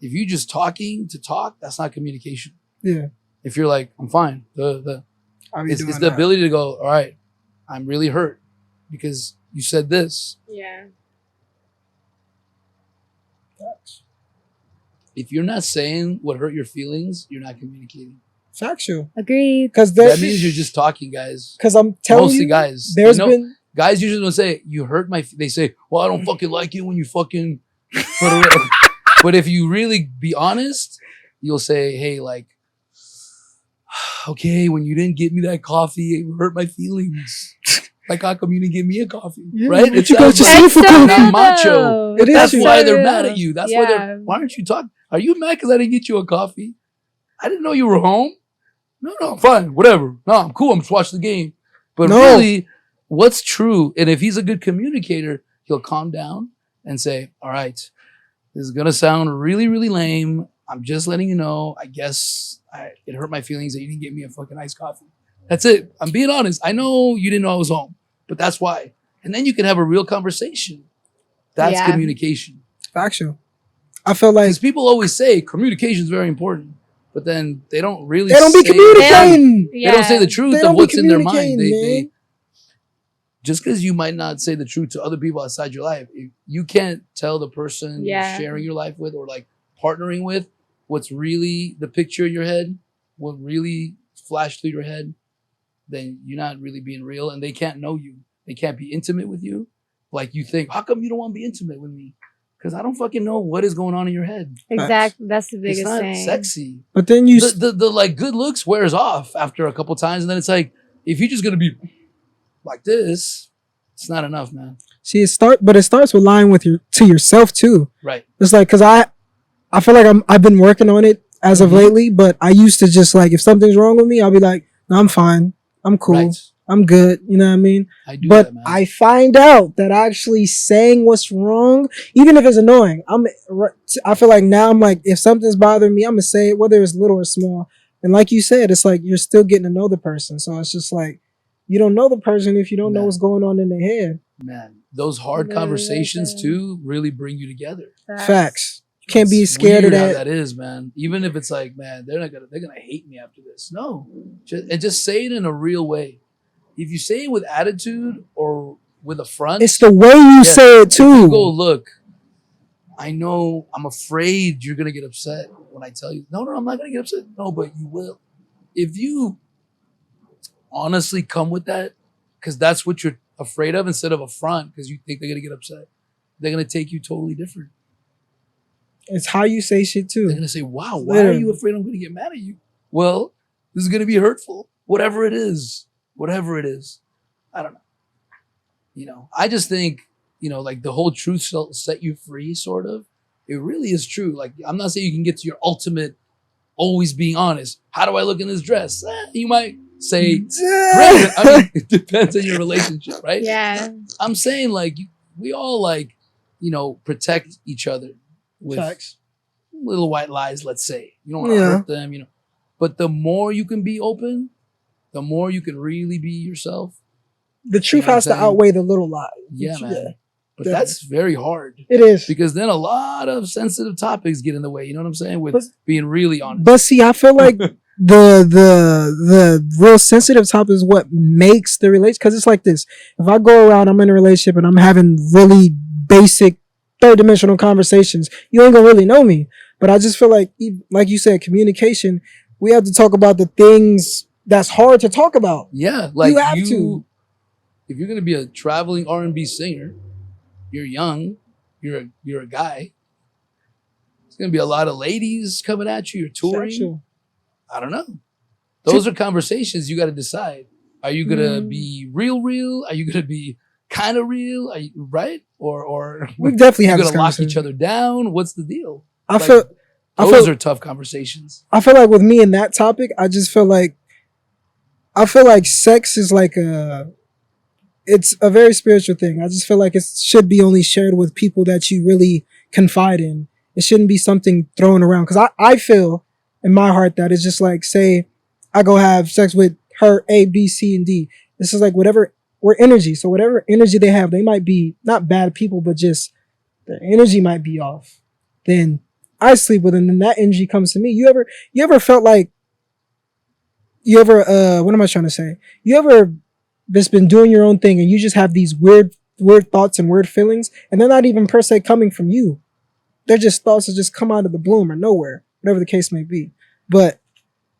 If you just talking to talk, that's not communication. Yeah. If you're like, I'm fine. It's the ability to go, all right, I'm really hurt because you said this. Yeah. If you're not saying what hurt your feelings, you're not communicating. Factual. Agreed. Because that means you're just talking, guys. Because I'm telling Mostly you, guys. Guys usually don't say, you hurt my, they say, well, I don't fucking like you when you fucking, but if you really be honest, you'll say, hey, like, okay, when you didn't get me that coffee, it hurt my feelings. Like, how come you didn't give me a coffee? Yeah, right? what It you got sounds to like see for so I'm real, macho. though. It is That's so why they're real. mad at you. That's why Yeah. why aren't you talking? Are you mad because I didn't get you a coffee? I didn't know you were home. No, fine, whatever. No, I'm cool. I'm just watching the game. But No. really, what's true? And if he's a good communicator, he'll calm down and say, all right, this is going to sound really, really lame. I'm just letting you know. I guess it hurt my feelings that you didn't get me a fucking iced coffee. That's it. I'm being honest. I know you didn't know I was home, but that's why. And then you can have a real conversation. That's Yeah. communication. Factual. I feel like Because people always say communication is very important, but then they don't really they don't be say- communicating. They don't say the truth They of don't be what's in their mind. communicating, They man. just because you might not say the truth to other people outside your life, you can't tell the person Yeah. you're sharing your life with or like partnering with what's really the picture in your head, what really flashed through your head, then you're not really being real and they can't know you. They can't be intimate with you. Like you think, how come you don't want to be intimate with me? Because I don't fucking know what is going on in your head. Exactly. That's the It's biggest not thing. sexy. But then you The like good looks wears off after a couple times, and then it's like if you're just gonna be like this, it's not enough, man. see it starts with lying with yourself too. Right. It's like, cause I feel like I've been working on it as of Mhm. lately, but I used to just like, if something's wrong with me, I'll be like, no, I'm fine. I'm cool. Right. I'm good. You know what I mean? I do But that, man. I find out that actually saying what's wrong, even if it's annoying, I feel like now I'm like, if something's bothering me, I'm gonna say it, whether it's little or small. And like you said, it's like you're still getting to know the person. So it's just like you don't know the person if you don't know Man. what's going on in their head. Man, those hard Literally, conversations man. too really bring you together. Facts. You can't be It's scared of weird how that. that is, man. Even if it's like, man, they're gonna hate me after this. No, just say it in a real way. If you say it with attitude or with a front, It's the way you Yeah. say it if you go, too. look, I know I'm afraid you're gonna get upset when I tell you. No, I'm not gonna get upset. No, but you will. If you honestly come with that, because that's what you're afraid of instead of a front, because you think they're gonna get upset, they're gonna take you totally different. It's how you say shit They're too. gonna say, "Wow, why are you afraid I'm gonna get mad at you?" Well, this is gonna be hurtful. Whatever it is, I don't know. I just think like the whole truth shall set you free, sort of. It really is true. Like I'm not saying you can get to your ultimate, always being honest. How do I look in this dress? You might say, great. I mean, it depends on your relationship, right? Yeah. I'm saying like we all like, protect each other with Facts. little white lies, let's say. You don't want to Yeah. hurt them, But the more you can be open, the more you can really be yourself. The truth what I'm has to saying? outweigh the little lie. Yeah, man. But definitely. that's very hard It is. because then a lot of sensitive topics get in the way. You know what I'm saying? With But- being really honest. But see, I feel like the real sensitive topic is what makes the relationship. Because it's like this: if I go around, I'm in a relationship, and I'm having really basic, third-dimensional conversations, you ain't gonna really know me. But I just feel like you said, communication. We have to talk about the things that's hard to talk about. Yeah, like You have to. If you're gonna be a traveling R&B singer, you're young, you're a guy. There's gonna be a lot of ladies coming at you. You're touring. Sexual. I don't know. Those are conversations you got to decide. Are you gonna be real? Are you gonna be kind of real? Are you right? Or We definitely you're have gonna this lock each conversation. other down? What's the deal? I feel Those are tough conversations. I feel like with me and that topic, I feel like sex is like it's a very spiritual thing. I just feel like it should be only shared with people that you really confide in. It shouldn't be something thrown around. Cause I feel in my heart that it's just like, say I go have sex with her A, B, C, and D. This is like we're energy. So whatever energy they have, they might be not bad people, but just their energy might be off. Then I sleep with them, and that energy comes to me. You ever felt like what am I trying to say? You ever just been doing your own thing and you just have these weird thoughts and weird feelings, and they're not even per se coming from you. They're just thoughts that just come out of the bloom or nowhere, whatever the case may be. But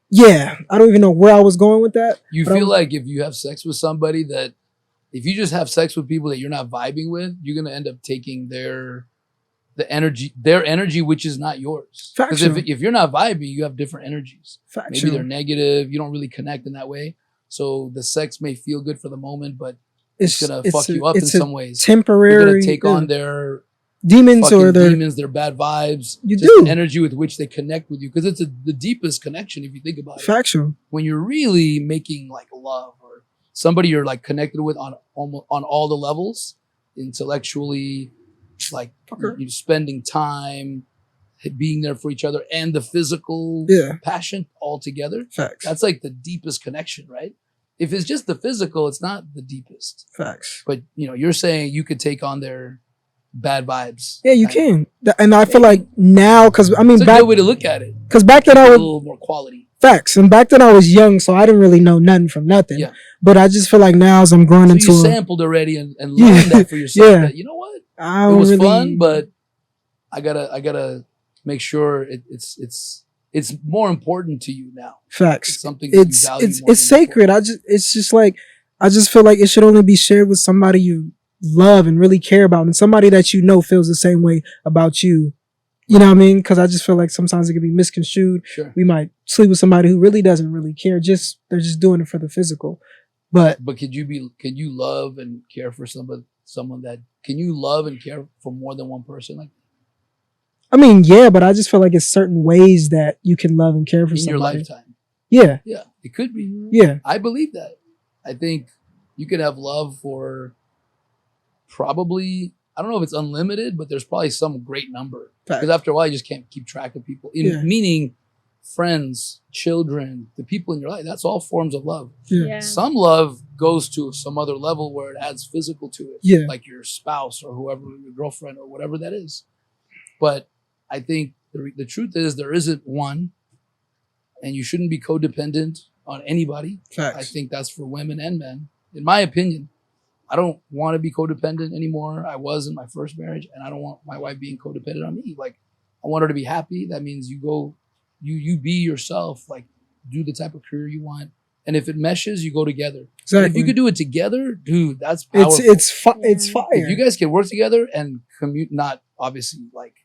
yeah, I don't even know where I was going with that. You but feel like if you have sex with somebody that, if you just have sex with people that you're not vibing with, you're gonna end up taking their energy, which is not yours. Because Factual. if you're not vibing, you have different energies. Maybe Factual. they're negative. You don't really connect in that way. So the sex may feel good for the moment, but It's gonna fuck you up in some ways. Temporary. You're gonna take on their demons or their demons, their bad vibes. You just do. the energy with which they connect with you, because it's the deepest connection if you think about it. Factual. When you're really making like love or somebody you're like connected with on all the levels, intellectually, like you're spending time, being there for each other, and the physical passion all together. Facts. That's like the deepest connection, right? If it's just the physical, it's not the deepest. Facts. But you're saying you could take on their bad vibes. Yeah, you can. And I feel like now, because I mean, it's a good way to look at it. Because back then I was a little more quality. Facts. And back then I was young, so I didn't really know nothing from nothing. Yeah. But I just feel like now as I'm growing into you sampled already and learned that for yourself. Yeah. That, you know what? It was fun, but I gotta make sure it's more important to you now. Facts. It's something that you value more it's sacred. I just feel like it should only be shared with somebody you love and really care about, and somebody that you know feels the same way about you. You know what I mean? Because I just feel like sometimes it can be misconstrued. Sure. We might sleep with somebody who really doesn't really care. They're just doing it for the physical. But could you love and care for someone that can you love and care for more than one person? Like, I mean, yeah, but I just feel like it's certain ways that you can love and care for somebody. In your lifetime. Yeah. Yeah, it could be. Yeah. I believe that. I think you could have love for probably, I don't know if it's unlimited, but there's probably some great number. Because after a while, you just can't keep track of people. Meaning friends, children, the people in your life. That's all forms of love. Yeah. Some love goes to some other level where it adds physical to it. Yeah. Like your spouse or whoever, your girlfriend or whatever that is. But I think the truth is there isn't one, and you shouldn't be codependent on anybody. Facts. I think that's for women and men. In my opinion, I don't want to be codependent anymore. I was in my first marriage, and I don't want my wife being codependent on me. Like, I want her to be happy. That means you be yourself. Like, do the type of career you want. And if it meshes, you go together. Exactly. And if you could do it together, dude, that's powerful. It's fire. If you guys can work together and commute, not obviously like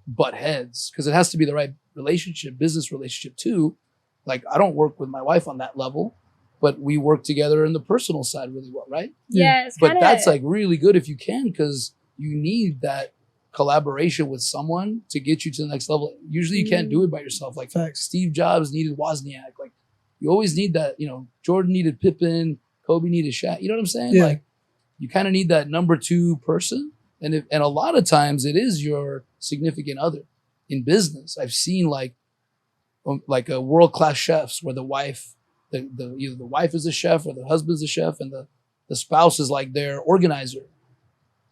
butt heads, because it has to be the right relationship, business relationship too. Like, I don't work with my wife on that level, but we work together in the personal side really well, right? Yeah. But that's like really good if you can, because you need that collaboration with someone to get you to the next level. Usually you can't do it by yourself. Like Steve Jobs needed Wozniak. Like, you always need that, Jordan needed Pippen, Kobe needed Shaq. You know what I'm saying? Yeah. Like, you kind of need that number two person. And a lot of times it is your significant other. In business, I've seen like a world-class chefs where the wife, either the wife is a chef or the husband's a chef, and the spouse is like their organizer.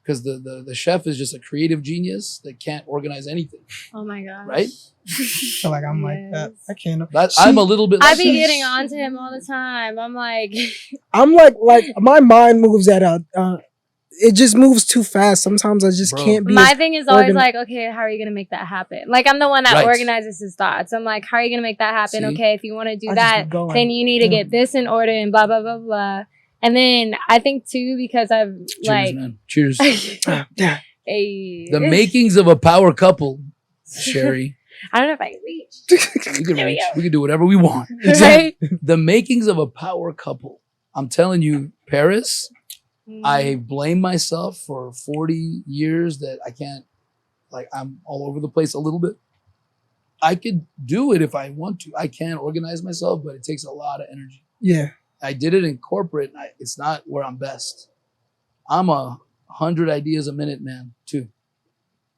Because the chef is just a creative genius that can't organize anything. Oh my gosh. Right? I feel like I'm like that. I can't. I'm a little bit. I be getting on to him all the time. I'm like my mind moves at it just moves too fast. Sometimes I just can't be. My thing is always like, okay, how are you gonna make that happen? Like, I'm the one that organizes his thoughts. I'm like, how are you gonna make that happen? See? Okay, if you want to do that, then you need to get this in order and blah blah blah blah. And then I think too, because I've Cheers. Hey. The makings of a power couple, Sherri. I don't know if I can reach. We can reach. We can do whatever we want. Right? The makings of a power couple. I'm telling you, Paris. I blame myself for 40 years that I can't, like, I'm all over the place a little bit. I could do it if I want to. I can organize myself, but it takes a lot of energy. Yeah. I did it in corporate. And it's not where I'm best. I'm 100 ideas a minute, man, too.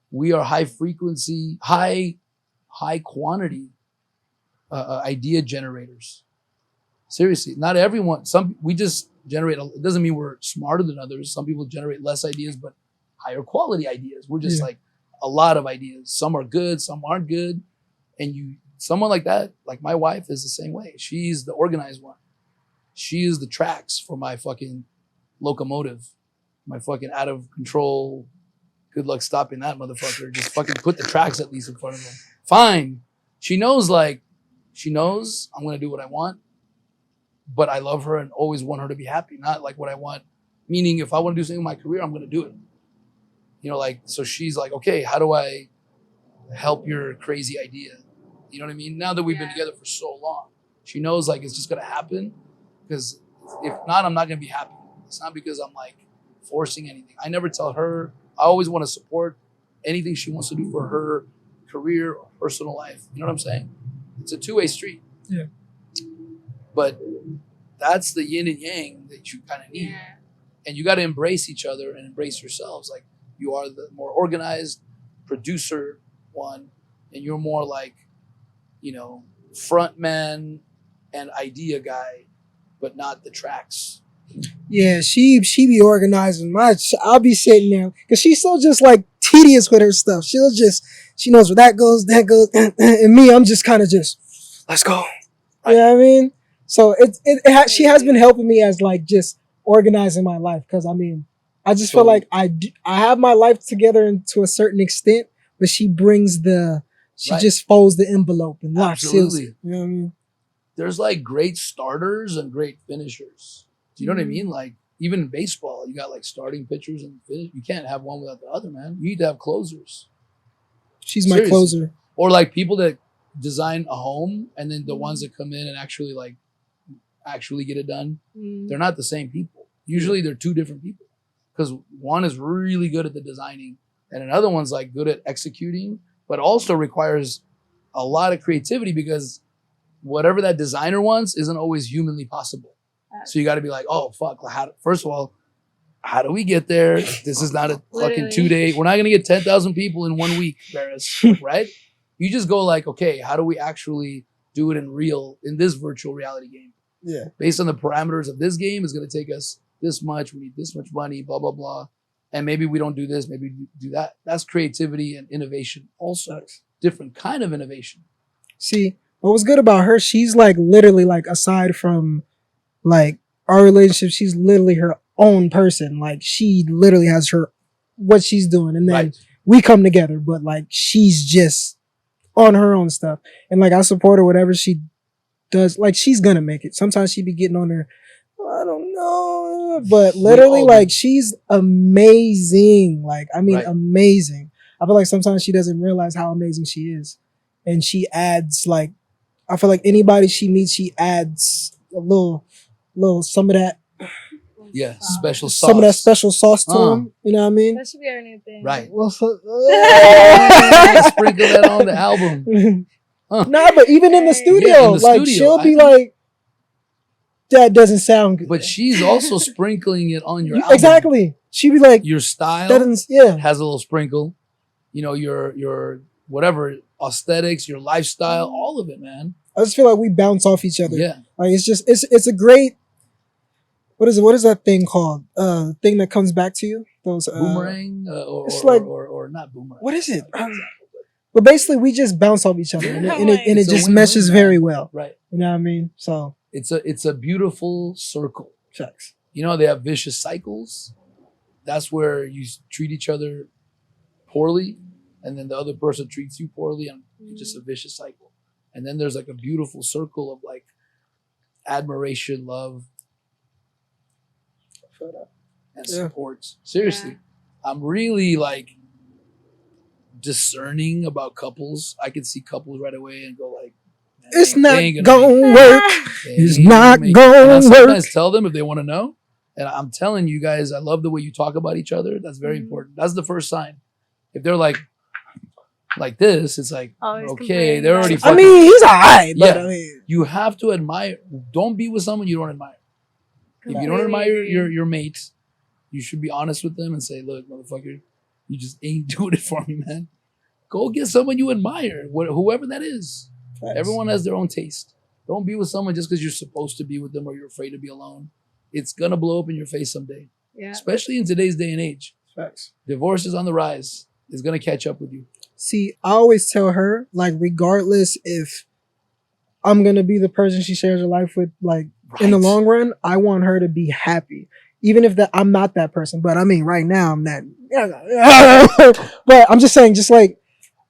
We are high frequency, high quantity idea generators. Seriously, not everyone. We just generate. It doesn't mean we're smarter than others. Some people generate less ideas, but higher quality ideas. We're just like a lot of ideas. Some are good, some aren't good. And someone like that, like my wife, is the same way. She's the organized one. She is the tracks for my fucking locomotive, my fucking out of control. Good luck stopping that motherfucker. Just fucking put the tracks at least in front of him. Fine. She knows I'm gonna do what I want. But I love her and always want her to be happy, not like what I want. Meaning, if I want to do something in my career, I'm going to do it. So she's like, okay, how do I help your crazy idea? You know what I mean? Now that we've been together for so long, she knows like it's just going to happen, because if not, I'm not going to be happy. It's not because I'm like forcing anything. I never tell her. I always want to support anything she wants to do for her career or personal life. You know what I'm saying? It's a two-way street. Yeah. But that's the yin and yang that you kind of need. Yeah. And you got to embrace each other and embrace yourselves. Like, you are the more organized producer one, and you're more like, you know, front man and idea guy, but not the tracks. Yeah, she be organizing I'll be sitting there because she's so just like tedious with her stuff. She knows where that goes, and me, I'm just kind of just, let's go. Right. You know what I mean? So she has been helping me as like just organizing my life, because I mean, I just feel like I have my life together to a certain extent, but she brings she just folds the envelope and locks seals it. You know what I mean? There's like great starters and great finishers. Do you know what I mean? Like, even in baseball, you got like starting pitchers and finish. You can't have one without the other, man. You need to have closers. She's my closer. Or like people that design a home, and then the ones that come in and actually get it done. They're not the same people. Usually they're two different people, because one is really good at the designing and another one's like good at executing, but also requires a lot of creativity, because whatever that designer wants isn't always humanly possible. So you got to be like, oh, fuck. First of all, how do we get there? This is not a fucking 2-day. We're not going to get 10,000 people in 1 week, Barris, right? You just go like, okay, how do we actually do it in this virtual reality game? Yeah. Based on the parameters of this game, it's going to take us this much. We need this much money, blah, blah, blah. And maybe we don't do this, maybe we do that. That's creativity and innovation. Also, different kind of innovation. See, what was good about her, she's like literally like, aside from like our relationship, she's literally her own person. Like, she literally has what she's doing, and then we come together, but like she's just on her own stuff. And like, I support her whatever she does. Like, she's gonna make it. Sometimes she be getting on her, I don't know, but literally like she's amazing. Like, I mean, amazing. I feel like sometimes she doesn't realize how amazing she is, and she adds like, I feel like anybody she meets, she adds a little some of that. Yeah, special sauce. Some of that special sauce to them. You know what I mean? That should be our new thing. Right. Well, Sprinkle that on the album. Nah, but even in the studio, she'll be like, that doesn't sound good. But she's also sprinkling it on your album. Exactly. She'd be like, your style has a little sprinkle. You know, your whatever aesthetics, your lifestyle, all of it, man. I just feel like we bounce off each other. Yeah. Like, it's a great, what is it? What is that thing called? Thing that comes back to you? Those boomerang, or not boomerang. What is it? But basically, we just bounce off each other, and it just meshes very well. Right. You know what I mean? So it's a beautiful circle. Checks. You know, they have vicious cycles. That's where you treat each other poorly, and then the other person treats you poorly, and it's just a vicious cycle. And then there's like a beautiful circle of like admiration, love, and support. Seriously, I'm really like discerning about couples. I can see couples right away and go like, it's not gonna work. It's not gonna work. Sometimes tell them if they want to know. And I'm telling you guys, I love the way you talk about each other. That's very important. That's the first sign. If they're like this, it's like, okay, they're already fucking. I mean, he's alright, but I mean, you have to admire. Don't be with someone you don't admire. If you don't admire your mates, you should be honest with them and say, look, motherfucker, you just ain't doing it for me, man. Go get someone you admire, whoever that is. Facts. Everyone has their own taste. Don't be with someone just because you're supposed to be with them or you're afraid to be alone. It's going to blow up in your face someday. Yeah. Especially in today's day and age. Facts. Divorce is on the rise. It's going to catch up with you. See, I always tell her, like, regardless if I'm going to be the person she shares her life with, like, in the long run, I want her to be happy. Even if I'm not that person. But I mean, right now, I'm that. But I'm just saying, just like,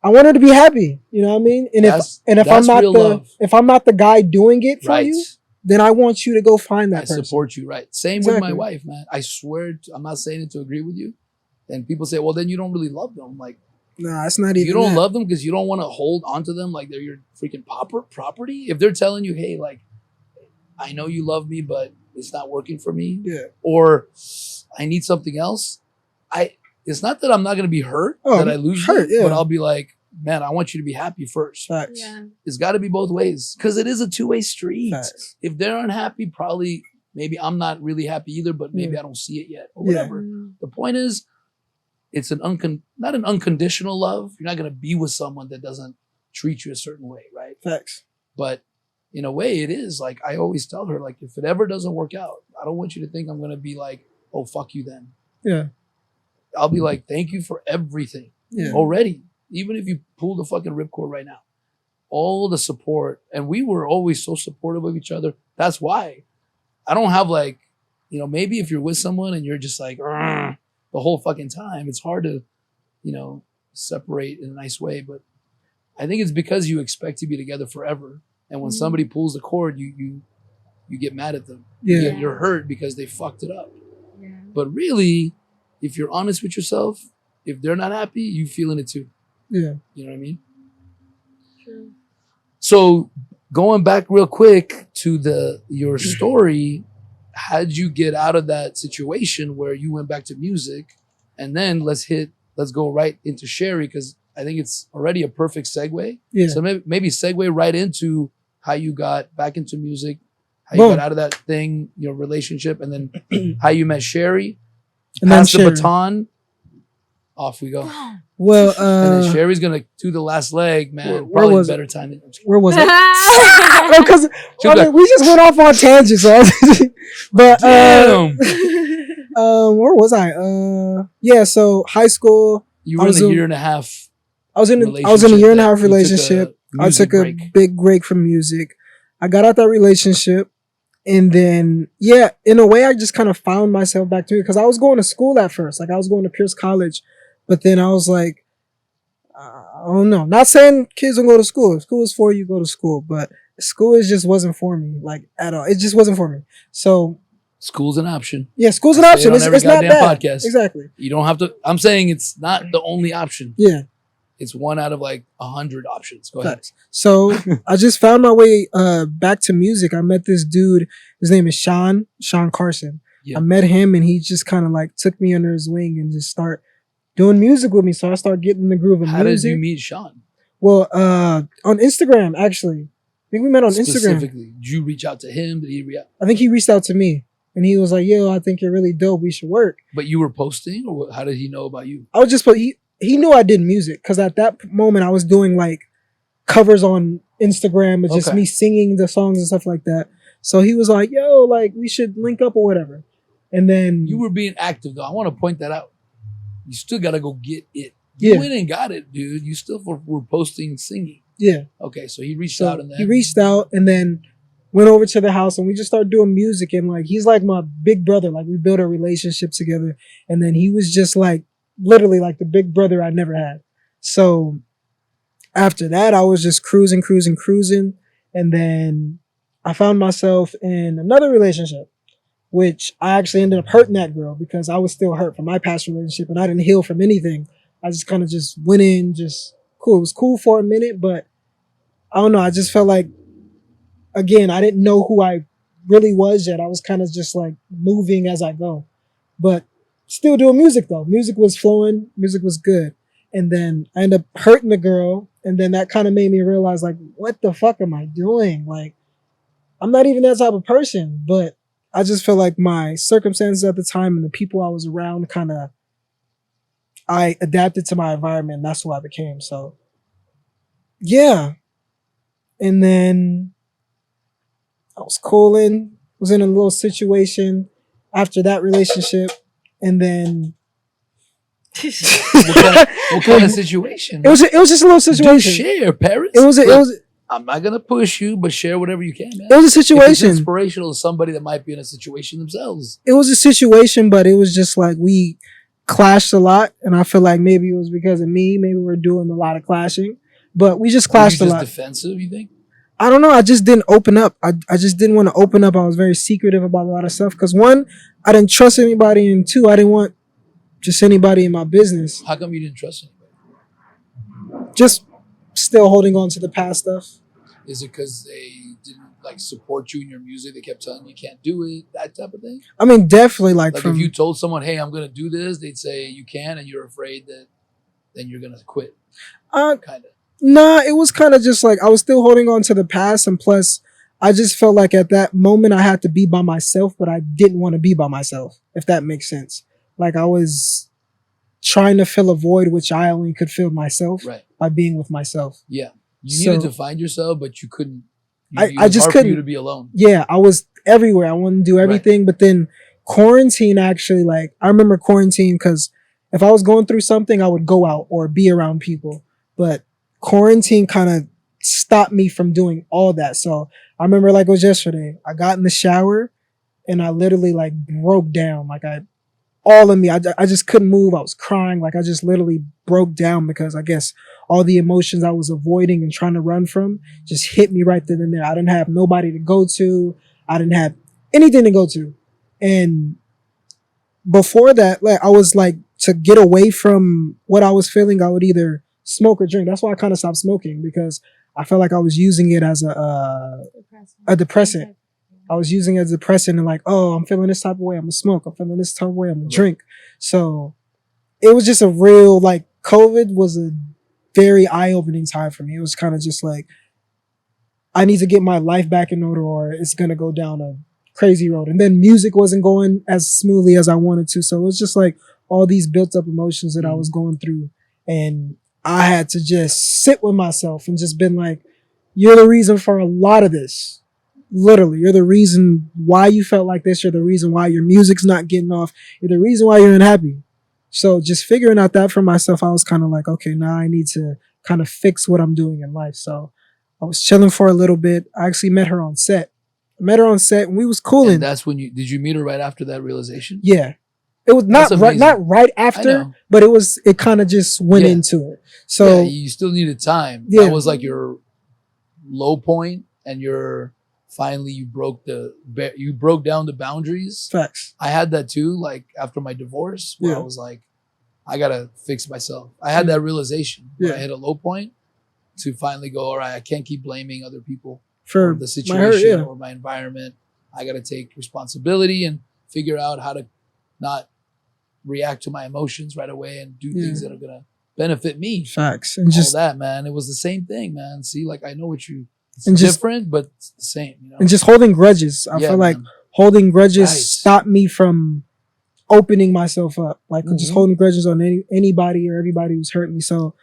I want her to be happy. You know what I mean? And if I'm not the guy doing it for you, then I want you to go find that person. I support you, right? Same with my wife, man. I swear, I'm not saying it to agree with you. And people say, well, then you don't really love them. Like, nah, it's not even. You don't love them because you don't want to hold onto them like they're your freaking property. If they're telling you, hey, like, I know you love me, but it's not working for me, Yeah. or I need something else, it's not that I'm not gonna be hurt that I lose hurt, them, but I'll be like, man, I want you to be happy first. Facts. Yeah. It's got to be both ways because it is a two-way street. Facts. If they're unhappy, probably maybe I'm not really happy either, but maybe I don't see it yet or whatever. The point is, it's an not an unconditional love. You're not gonna be with someone that doesn't treat you a certain way, right? Facts. But in a way, it is like I always tell her, like if it ever doesn't work out, I don't want you to think I'm gonna be like, oh fuck you then. Yeah. I'll be like, thank you for everything already. Even if you pull the fucking ripcord right now, all the support, and we were always so supportive of each other. That's why I don't have like, maybe if you're with someone and you're just like the whole fucking time, it's hard to, separate in a nice way. But I think it's because you expect to be together forever, and when somebody pulls the cord, you get mad at them. Yeah. You're hurt because they fucked it up. Yeah. But really, if you're honest with yourself, if they're not happy, you feeling it too. Yeah. You know what I mean? True. So going back real quick to your story, how'd you get out of that situation where you went back to music? And then let's go right into Sherri, because I think it's already a perfect segue. Yeah. So maybe segue right into how you got back into music, how you got out of that thing, your relationship, and then how you met Sherri. And Pass the Sherri. baton. Off we go. Well, and then Sherri's gonna do the last leg, man. Where Probably was better time. where was it? Because we just went off on tangents, but Damn. where was I? Yeah. So high school. You were in a year and a half. I was in a year and a half relationship. I took a big break from music. I got out that relationship. And then, yeah, in a way, I just kind of found myself back to it because I was going to school at first. Like, I was going to Pierce College. But then I was like, I don't know. Not saying kids don't go to school. If school is for you, go to school. But school just wasn't for me, like, at all. It just wasn't for me. So. School's an option. Yeah, school's an option. It's not bad. Podcast. Exactly. You don't have to. I'm saying it's not the only option. Yeah. It's one out of like 100 options. Go ahead. So I just found my way back to music. I met this dude. His name is Sean Carson. Yeah. I met him and he just kind of like took me under his wing and just start doing music with me. So I started getting in the groove of music. How did you meet Sean? Well, on Instagram, actually. I think we met on Instagram. Did you reach out to him? Did he reach out? I think he reached out to me. And he was like, yo, I think you're really dope. We should work. But you were posting? Or how did he know about you? I was just he knew I did music because at that moment I was doing like covers on Instagram with just me singing the songs and stuff like that. So he was like, yo, like we should link up or whatever. And then you were being active though. I want to point that out. You still got to go get it. Yeah. You went and got it, dude. You still were posting and singing. Yeah. Okay. So he reached out and then. He reached out and then went over to the house and we just started doing music. And like, he's like my big brother. Like we built a relationship together. And then he was just like, literally like the big brother I never had. So after that, I was just cruising. And then I found myself in another relationship, which I actually ended up hurting that girl because I was still hurt from my past relationship and I didn't heal from anything. I just kind of just went in, just cool. It was cool for a minute, but I don't know. I just felt like, again, I didn't know who I really was yet. I was kind of just like moving as I go, but still doing music though. Music was flowing. Music was good. And then I ended up hurting the girl. And then that kind of made me realize like, what the fuck am I doing? Like, I'm not even that type of person, but I just felt like my circumstances at the time and the people I was around I adapted to my environment. And that's who I became. So yeah. And then I was cooling, was in a little situation after that relationship. And then what kind of situation? It was just a little situation. Do share, Paris. It was. I'm not gonna push you, but share whatever you can, man. It was a situation. If it's inspirational to somebody that might be in a situation themselves. It was a situation, but it was just like we clashed a lot, and I feel like maybe it was because of me. Maybe we're doing a lot of clashing, but we just clashed a lot. Defensive, you think? I don't know. I just didn't open up. I just didn't want to open up. I was very secretive about a lot of stuff. Because one, I didn't trust anybody. And two, I didn't want just anybody in my business. How come you didn't trust anybody? Just still holding on to the past stuff. Is it because they didn't like support you in your music? They kept telling you can't do it, that type of thing. I mean, definitely like Like from if you told someone, "Hey, I'm gonna do this," they'd say you can, and you're afraid that then you're gonna quit. Kind of. nah, it was kind of just like I was still holding on to the past, and plus, I just felt like at that moment I had to be by myself, but I didn't want to be by myself, if that makes sense. Like I was trying to fill a void which I only could fill myself Right. by being with myself. Yeah. You So- needed to find yourself, but you couldn't. I It was just hard for you couldn't- to be alone. Yeah, I was everywhere. I wanted to do everything, but then quarantine actually, like, I remember quarantine because if I was going through something, I would go out or be around people. But quarantine kind of stopped me from doing all that. So I remember like it was yesterday. I got in the shower and I literally like broke down. Like all of me, I just couldn't move. I was crying. Like I just literally broke down because I guess all the emotions I was avoiding and trying to run from just hit me right then and there. I didn't have nobody to go to. I didn't have anything to go to. And before that, like I was like to get away from what I was feeling, I would either smoke or drink. That's why I kind of stopped smoking because I felt like I was using it as a depressant. I was using it as a depressant and like, oh, I'm feeling this type of way, I'm gonna smoke. I'm feeling this type of way, I'm gonna drink. So it was just a real like COVID was a very eye-opening time for me. It was kind of just like I need to get my life back in order or it's gonna go down a crazy road. And then music wasn't going as smoothly as I wanted to. So it was just like all these built up emotions that I was going through. And I had to just sit with myself and just been like, you're the reason for a lot of this. Literally, you're the reason why you felt like this. You're the reason why your music's not getting off. You're the reason why you're unhappy. So just figuring out that for myself, I was kind of like, okay, now I need to kind of fix what I'm doing in life. So I was chilling for a little bit. I actually met her on set. I met her on set and we was cooling. And that's when did you meet her right after that realization? Yeah. It was not right after, but it kind of just went into it. So yeah, you still needed time. Yeah. That was like your low point and finally you broke down the boundaries. Facts. I had that too, like after my divorce, where I was like, I gotta fix myself. I had that realization where I hit a low point to finally go, all right, I can't keep blaming other people for the situation or my environment. I gotta take responsibility and figure out how to not react to my emotions right away and do things that are gonna benefit me. Facts. And just that, man. It was the same thing, man. See, like I know what you it's and just, different, but it's the same, you know. And just holding grudges. I feel like holding grudges stopped me from opening myself up. Like just holding grudges on anybody or everybody who's hurt me. So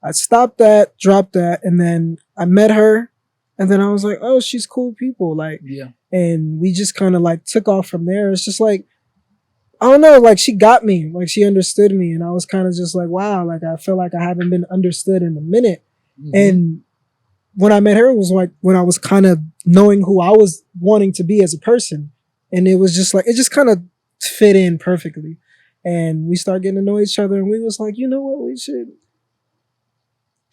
I stopped that, dropped that, and then I met her, and then I was like, oh, she's cool people. Like, and we just kind of like took off from there. It's just like, I don't know, like she got me, like she understood me, and I was kind of just like, wow, like I feel like I haven't been understood in a minute. And when I met her, it was like when I was kind of knowing who I was wanting to be as a person, and it was just like it just kind of fit in perfectly, and we started getting to know each other, and we was like, you know what, we should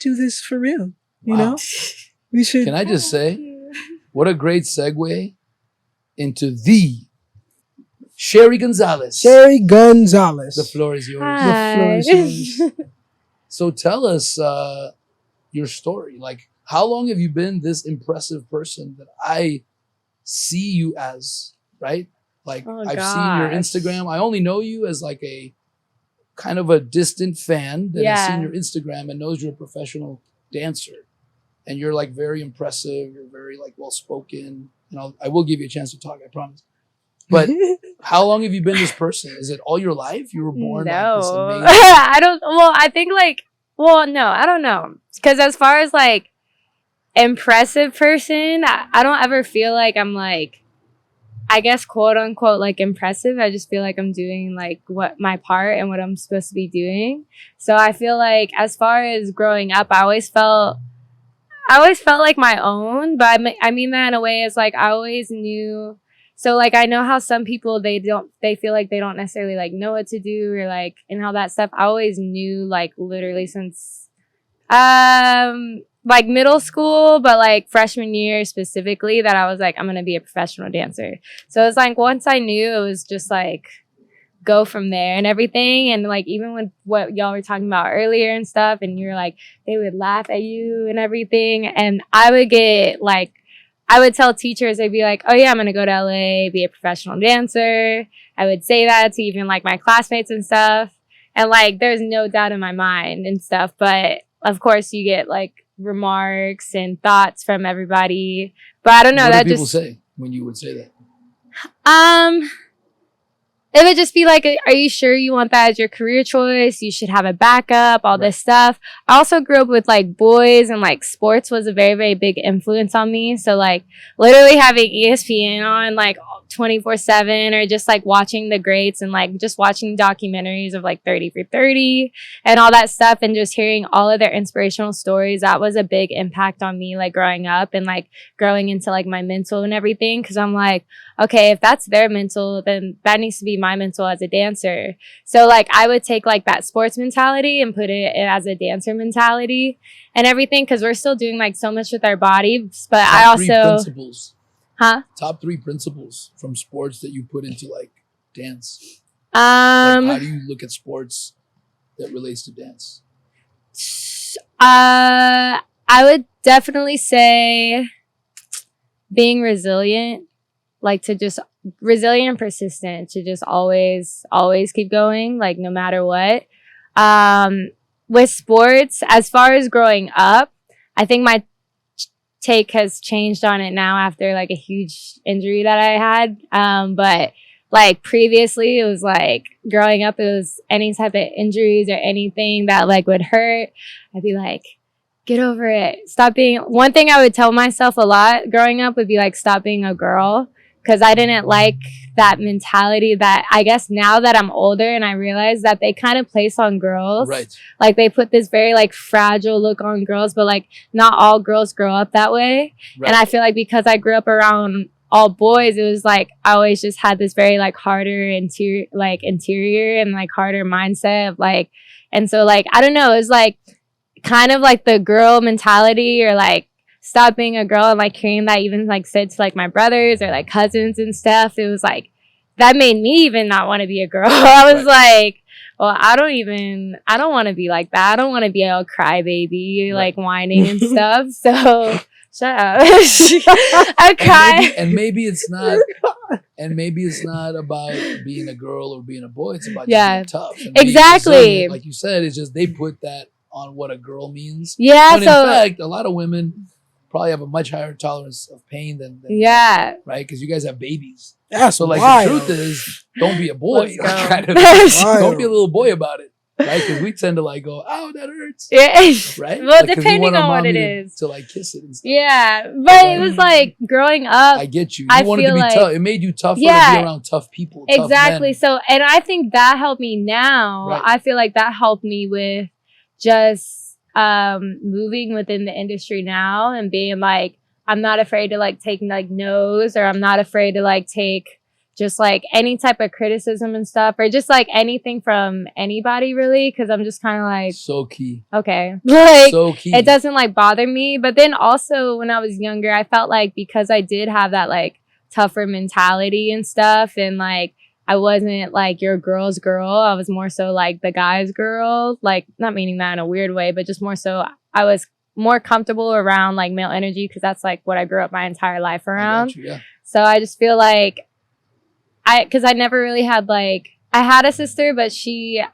do this for real, you know? We should. Can I just say, what a great segue into the Sherri Gonzalez. Sherri Gonzalez. The floor is yours. Hi. The floor is yours. So tell us your story. Like, how long have you been this impressive person that I see you as, right? Like, I've seen your Instagram. I only know you as like a kind of a distant fan that has seen your Instagram and knows you're a professional dancer. And you're like very impressive. You're very like well-spoken. And I will give you a chance to talk, I promise. But how long have you been this person? Is it all your life? You were born like this amazing... I don't know. Because as far as like impressive person, I don't ever feel like I'm like, I guess quote unquote like impressive. I just feel like I'm doing like what my part and what I'm supposed to be doing. So I feel like as far as growing up, I always felt like my own, but I mean that in a way as like I always knew. So like I know how some people they feel like they don't necessarily like know what to do or like and how that stuff. I always knew like literally since like middle school, but like freshman year specifically that I was like I'm gonna be a professional dancer. So it's like once I knew, it was just like go from there and everything. And like even with what y'all were talking about earlier and stuff, and you're like they would laugh at you and everything, and I would get like I would tell teachers, they'd be like, oh yeah, I'm going to go to LA, be a professional dancer. I would say that to even like my classmates and stuff. And like, there's no doubt in my mind and stuff. But of course you get like remarks and thoughts from everybody. But I don't know. What that do people just say when you would say that? It would just be like, are you sure you want that as your career choice? You should have a backup, all this stuff. I also grew up with like boys, and like sports was a very, very big influence on me. So like literally having ESPN on like 24/7, or just like watching the greats and like just watching documentaries of like 30 for 30 and all that stuff, and just hearing all of their inspirational stories. That was a big impact on me, like growing up and like growing into like my mental and everything. Cause I'm like, okay, if that's their mental, then that needs to be my mental as a dancer. So like I would take like that sports mentality and put it as a dancer mentality and everything. Cause we're still doing like so much with our bodies, but I also, principles. huh? Top 3 principles from sports that you put into like dance. Like, how do you look at sports that relates to dance? I would definitely say being resilient, like to just resilient and persistent, to just always keep going, like no matter what. With sports, as far as growing up, I think my take has changed on it now after like a huge injury that I had. But like previously it was like growing up, it was any type of injuries or anything that like would hurt, I'd be like, get over it. Stop being, one thing I would tell myself a lot growing up would be like, stop being a girl. Cause I didn't like that mentality that I guess now that I'm older and I realize that they kind of place on girls. Right. Like they put this very like fragile look on girls, but like not all girls grow up that way. Right. And I feel like because I grew up around all boys, it was like I always just had this very like harder interior and like harder mindset of like, and so like I don't know, it was like kind of like the girl mentality, or like stop being a girl, and like hearing that even like said to like my brothers or like cousins and stuff, it was like that made me even not want to be a girl. I was like, well, I don't want to be like that. I don't want to be a crybaby, like whining and stuff. So shut up. I cry. And maybe it's not. And maybe it's not about being a girl or being a boy. It's about just being tough. And exactly. Like you said, it's just they put that on what a girl means. Yeah. When in fact, a lot of women probably have a much higher tolerance of pain than right, because you guys have babies. Yeah, so like wild. The truth is, don't be a boy. Kind of, don't be a little boy about it, right? Because we tend to like go, oh, that hurts. Yeah, right. Well, like, depending on what it is, to like kiss it and stuff. Yeah, but it was like growing up. I get you. You wanted to be like, tough. It made you tougher to be around tough people. Exactly. Tough men. So, and I think that helped me now. Right. I feel like that helped me with just moving within the industry now and being like, I'm not afraid to like take like no's, or I'm not afraid to like take just like any type of criticism and stuff, or just like anything from anybody really. Cause I'm just kind of like, so key. Okay. Like so key. It doesn't like bother me. But then also when I was younger, I felt like because I did have that like tougher mentality and stuff, and like I wasn't like your girl's girl. I was more so like the guy's girl, like not meaning that in a weird way, but just more so I was more comfortable around like male energy, because that's like what I grew up my entire life around. So I just feel like because I never really had like, I had a sister, but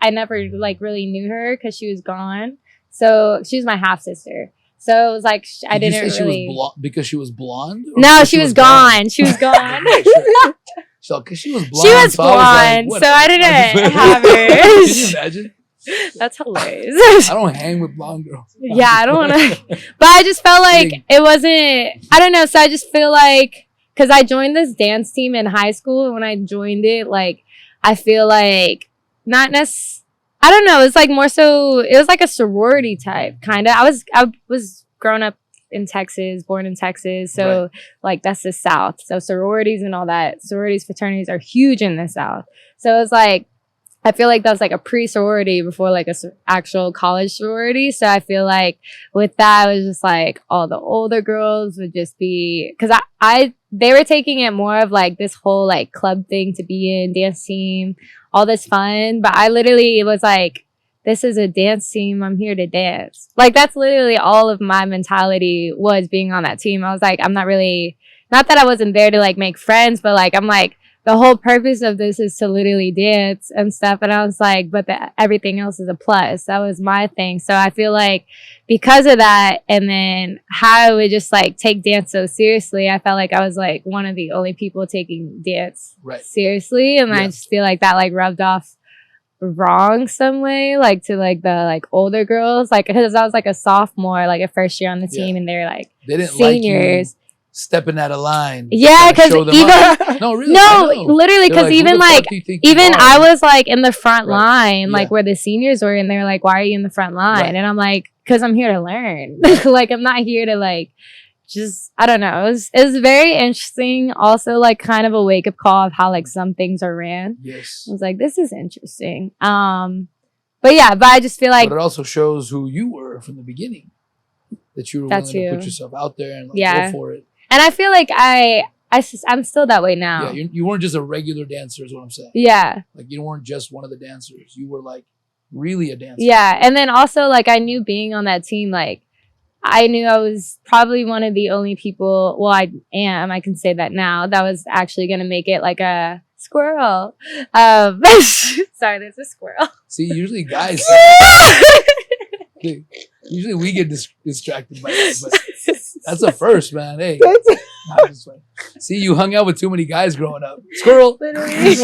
I never like really knew her because she was gone. So she was my half sister. So it was like I didn't really. She was because she was blonde? No, she was gone. She was gone. So because she was blonde. She was blonde, so I didn't have her. Can you imagine? That's hilarious. I don't hang with blonde girls. Yeah, I don't want to. But I just felt like it wasn't, I don't know. So I just feel like, because I joined this dance team in high school. And when I joined it, like, I feel like not necessarily, I don't know. It's like more so, it was like a sorority type, kind of. I was grown up in Texas, born in Texas. So like that's the South. So sororities and all that, sororities, fraternities are huge in the South. So it's like, I feel like that was like a pre-sorority before like a actual college sorority. So I feel like with that, it was just like all the older girls would just be, because they were taking it more of like this whole like club thing to be in, dance team, all this fun. But I literally, it was like, this is a dance team. I'm here to dance. Like that's literally all of my mentality was being on that team. I was like, I'm not really not that I wasn't there to like make friends, but like I'm like, the whole purpose of this is to literally dance and stuff. And I was like, but everything else is a plus. That was my thing. So I feel like because of that, and then how I would just like take dance so seriously, I felt like I was like one of the only people taking dance seriously. And I just feel like that like rubbed off wrong some way, like to like the like older girls, like because I was like a sophomore, like a first year on the team, and they're like they didn't seniors. Like stepping out of line. Yeah, because even no, really, no, literally, because even like even I was like in the front line, like where the seniors were, and they're like, "Why are you in the front line?" And I'm like, "Because I'm here to learn. Like I'm not here to like just I don't know." It was very interesting. Also, like kind of a wake up call of how like some things are ran. Yes, I was like, "This is interesting." But yeah, but I just feel like but it also shows who you were from the beginning. That you were willing to put yourself out there and like, go for it. And I feel like I'm still that way now. Yeah, you weren't just a regular dancer is what I'm saying. Yeah. Like you weren't just one of the dancers. You were like really a dancer. Yeah. And then also like I knew being on that team, like I knew I was probably one of the only people, well I can say that now, that was actually going to make it like a squirrel. Sorry, there's a squirrel. See, usually guys... Usually we get distracted by that, but that's a first, man. Hey, see, you hung out with too many guys growing up. Squirrel. That's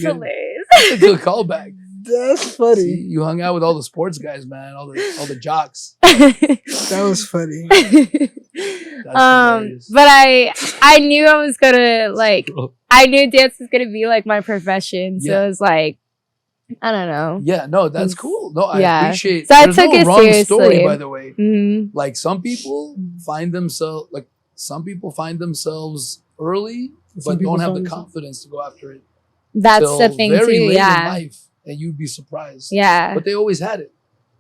hilarious. That's a good callback. That's funny. See, you hung out with all the sports guys, man. All the jocks. That was funny. But I knew I was gonna like. I knew dance was gonna be like my profession, so it was like. I don't know. Yeah, no, that's cool. No, I appreciate. So I took it wrong seriously. Story, by the way. Mm-hmm. Like some people find themselves early, but don't have the confidence to go after it. That's the thing very too. Late Yeah, in life, and you'd be surprised. Yeah, but they always had it,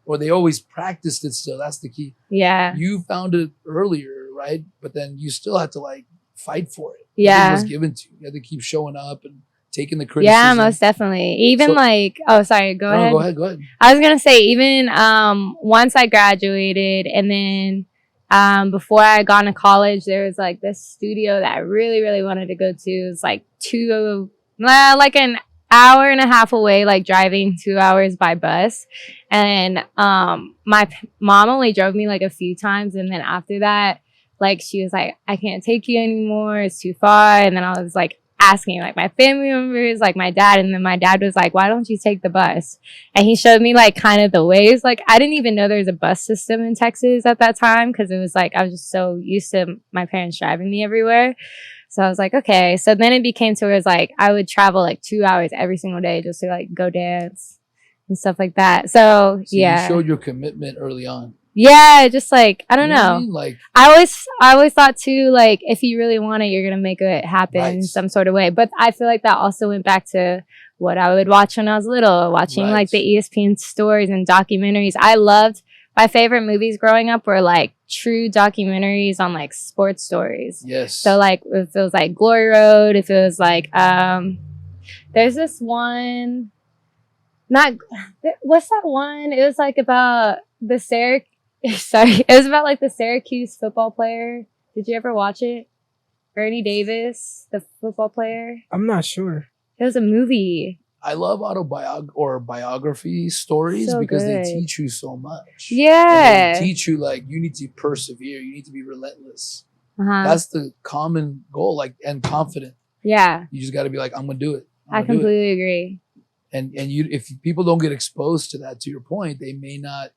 or they always practiced it. Still, that's the key. Yeah, you found it earlier, right? But then you still had to like fight for it. Yeah, it was given to you. You had to keep showing up and taking the criticism. Yeah, most definitely. Even like, oh, sorry, go ahead. Go ahead. I was gonna say even once I graduated, and then before I had gone to college, there was like this studio that I really, really wanted to go to. It was like like an hour and a half away, like driving 2 hours by bus. And my mom only drove me like a few times, and then after that, like she was like, "I can't take you anymore. It's too far." And then I was like asking like my family members, like my dad, and then my dad was like, "Why don't you take the bus?" And he showed me like kind of the ways. Like I didn't even know there was a bus system in Texas at that time, because it was like I was just so used to my parents driving me everywhere. So I was like, okay. So then it became to where it's like I would travel like 2 hours every single day just to like go dance and stuff like that. So yeah, you showed your commitment early on. Yeah, just like I don't know. I mean? Like I always thought too, like if you really want it, you're gonna make it happen in some sort of way. But I feel like that also went back to what I would watch when I was little, watching like the ESPN stories and documentaries. I loved my favorite movies growing up were like true documentaries on like sports stories. Yes. So like if it was like Glory Road, if it was like there's this one, what's that one? It was like about the it was about like the Syracuse football player. Did you ever watch it? Ernie Davis, the football player. I'm not sure. It was a movie. I love biography stories because they teach you so much. Yeah. And they teach you like you need to persevere. You need to be relentless. That's the common goal, like, and confident. Yeah. You just got to be like, I'm gonna do it. I completely agree. And you, if people don't get exposed to that, to your point, they may not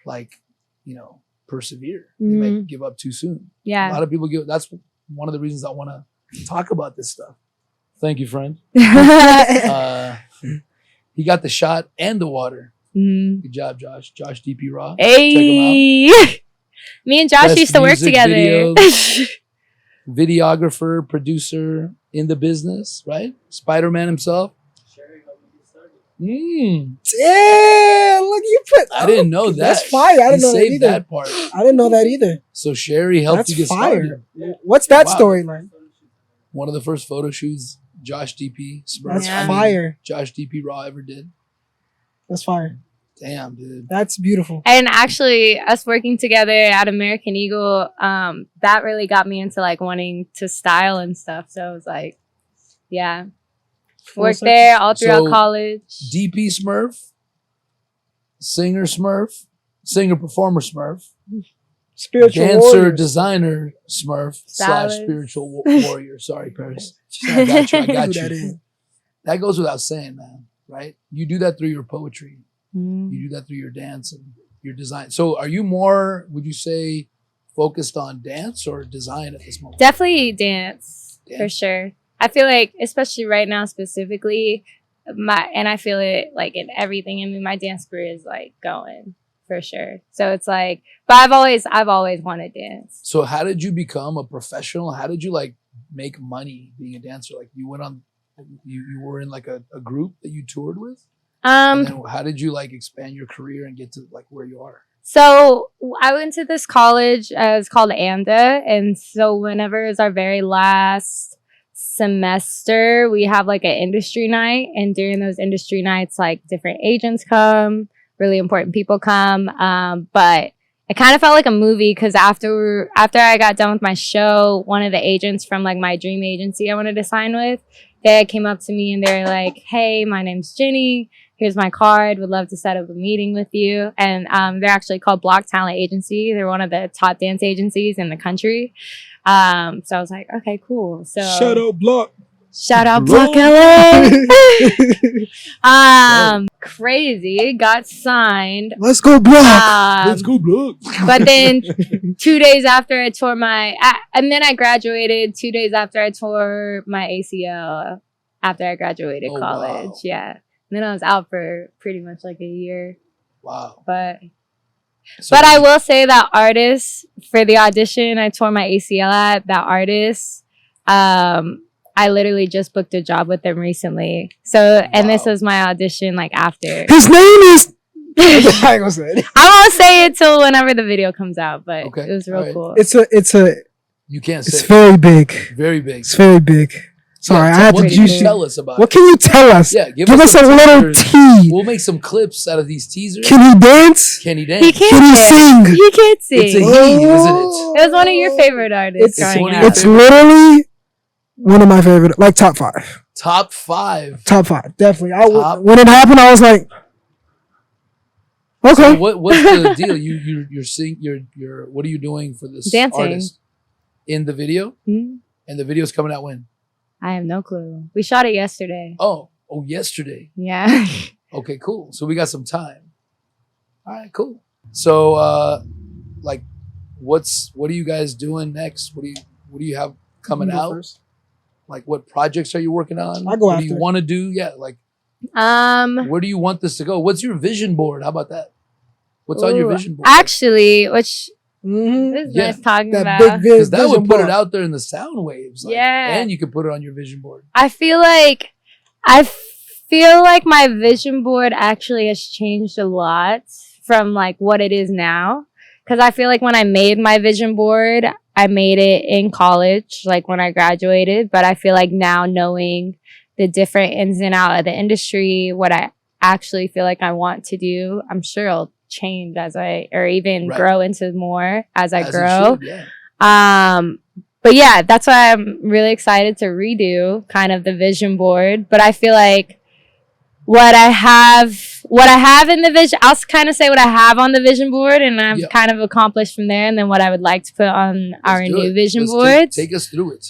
like, persevere. Mm-hmm. They might give up too soon. Yeah. A lot of people that's one of the reasons I want to talk about this stuff. Thank you, friend. He got the shot and the water. Mm-hmm. Good job, Josh. JoshDPRaw. Hey. Check him out. Me and Josh used to work together. Videographer, producer in the business, right? Spider-Man himself. Sherri, help me get started. Damn, look, you put. I didn't know that. That's fire. I didn't know that either. That part. I didn't know that either. So Sherri helped you get started. What's that storyline? One of the first photo shoots JoshDP. That's fire. JoshDPRaw ever did. That's fire. Damn, dude. That's beautiful. And actually, us working together at American Eagle, that really got me into like wanting to style and stuff. So it was like, yeah, worked there all throughout college. DP Smurf, singer Smurf, singer performer Smurf, Spiritual dancer warrior. designer Smurf Salad. / spiritual warrior. Sorry, Paris. I got you. I got Who that you. is. That goes without saying, man. Right? You do that through your poetry. Mm. You do that through your dance and your design. So are you more, would you say, focused on dance or design at this moment? Definitely dance, for Dance. sure. I feel like, especially right now specifically, I feel it like in everything in me, my dance career is like going for sure. So it's like, but I've always wanted to dance. So how did you become a professional? How did you like make money being a dancer? Like you went on, you were in like a group that you toured with? And then how did you like expand your career and get to like where you are? So I went to this college, it's called AMDA. And so whenever it's our very last semester, we have like an industry night. And during those industry nights, like different agents come, really important people come. But it kind of felt like a movie because after I got done with my show, one of the agents from like my dream agency I wanted to sign with, they came up to me and they're like, "Hey, my name's Jenny. Here's my card. Would love to set up a meeting with you." And they're actually called Block Talent Agency. They're one of the top dance agencies in the country. So I was like, okay, cool. So Shout out Block. Shout out Block LA. Crazy. Got signed. Let's go Block. Let's go, Block. But then 2 days after I tore and then I graduated 2 days after I tore my ACL after I graduated college. Wow. Yeah. And then I was out for pretty much like a year. Wow. But So I will say that artist, for the audition I tore my ACL at, that artist, I literally just booked a job with them recently. So, and this was my audition like after. His name is. I ain't gonna say it. I won't say it till whenever the video comes out, but Okay. it was real Alright. cool. It's you can't say it's very big. very big. It's very big. Sorry, Yeah, I had what to can you juice. tell us about What it? can you tell us? Yeah, give us a some little teasers. tea. We'll make some clips out of these teasers. Can he dance? Can he dance? He Can he can't sing? You can't It's a sing. he, isn't it? It was one of your favorite artists It's growing one of up. your It's literally one of my favorite, like top 5. Top 5. Top 5, definitely. Top- When it happened, I was like, okay. So what's the deal? You're sing you're what are you doing for this Dancing. artist in the video? Hmm? And the video's coming out when? I have no clue. We shot it yesterday. Oh, yesterday. Yeah. Okay, cool. So we got some time. All right, cool. So like what are you guys doing next? What do you have coming You go out? first. Like what projects are you working on? I'll go what do you after. want to do? Yeah, like where do you want this to go? What's your vision board? How about that? What's on your Ooh, vision board? actually, which Mhm. this is Yeah. nice talking That about. big Because that vision would put it board. out there in the sound waves. Like, Yeah. And you can put it on your vision board. I feel like my vision board actually has changed a lot from like what it is now. Because I feel like when I made my vision board, I made it in college, like when I graduated. But I feel like now, knowing the different ins and outs of the industry, what I actually feel like I want to do, I'm sure it'll change or even Right. grow into more as I As it grow. should, yeah. But yeah, that's why I'm really excited to redo kind of the vision board. But I feel like what I have in the vision, I'll kind of say what I have on the vision board, and I've Yeah. kind of accomplished from there, and then what I would like to put on our Let's do new it. vision Let's boards. Take us through it.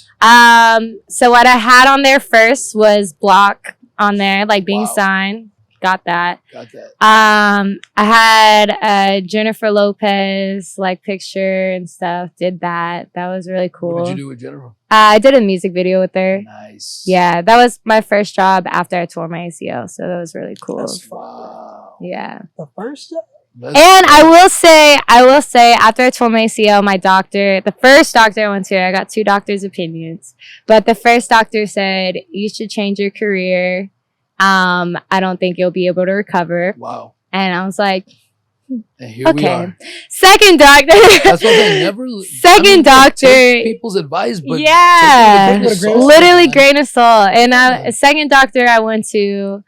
So what I had on there first was Block on there, like being Wow. signed. Got that. Got that. I had a Jennifer Lopez like picture and stuff. Did that. That was really cool. What did you do with Jennifer? I did a music video with her. Nice. Yeah, that was my first job after I tore my ACL, so that was really cool. Wow. Yeah. The first job? And I will say, after I tore my ACL, my doctor, the first doctor I went to, I got 2 doctors' opinions, but the first doctor said, you should change your career. I don't think you'll be able to recover. Wow. And I was like, And here we okay. are. Second doctor. That's what they never. Second doctor. Take people's advice, but Yeah. take it with a grain of salt, Literally man. grain of salt. And Yeah. second doctor I went to,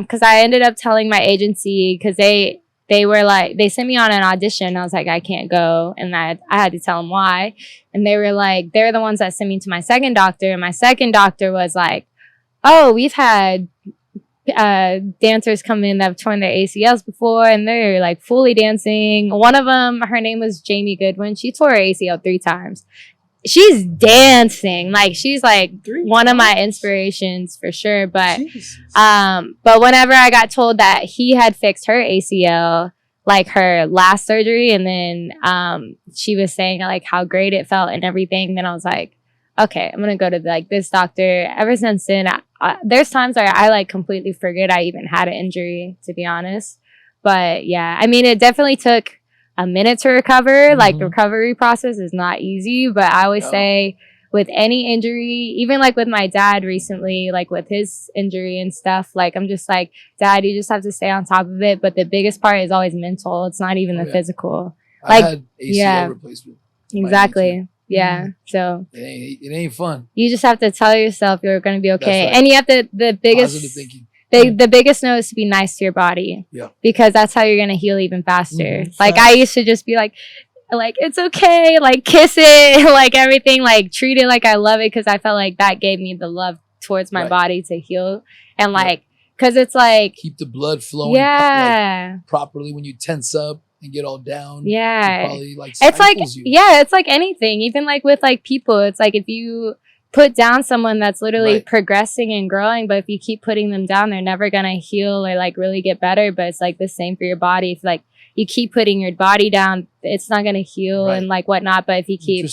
because I ended up telling my agency, because they were like, they sent me on an audition. I was like, I can't go. And I had to tell them why. And they were like, they're the ones that sent me to my second doctor. And my second doctor was like, oh, we've had dancers come in that have torn their ACLs before, and they're like fully dancing. One of them, her name was Jamie Goodwin. She tore her ACL 3 times. She's dancing. Like, she's like one of my inspirations for sure. But but whenever I got told that he had fixed her ACL, like her last surgery, and then she was saying like how great it felt and everything, then I was like, okay, I'm gonna go to like this doctor. Ever since then, there's times where I like completely forget I even had an injury, to be honest. But yeah, I mean, it definitely took a minute to recover. Like, the recovery process is not easy, but I always say with any injury, even like with my dad recently, like with his injury and stuff, like I'm just like, Dad, you just have to stay on top of it. But the biggest part is always mental. It's not even the physical. I had ACL replacement. Exactly. Yeah. So it ain't fun. You just have to tell yourself you're going to be okay. Right. And you have to, the biggest, positive thinking. The biggest note is to be nice to your body. Yeah. Because that's how you're going to heal even faster. Like, I used to just be like, it's okay. Like, kiss it. Like, everything. Like, treat it like I love it. Because I felt like that gave me the love towards my body to heal. And like, because it's like, keep the blood flowing like, properly when you tense up and get all down. Yeah. It probably, like, it's like, you. yeah, it's like anything. Even like with like people, it's like if you put down someone that's literally progressing and growing, but if you keep putting them down, they're never gonna heal or like really get better. But it's like the same for your body. If like you keep putting your body down, it's not gonna heal and like whatnot. But if you keep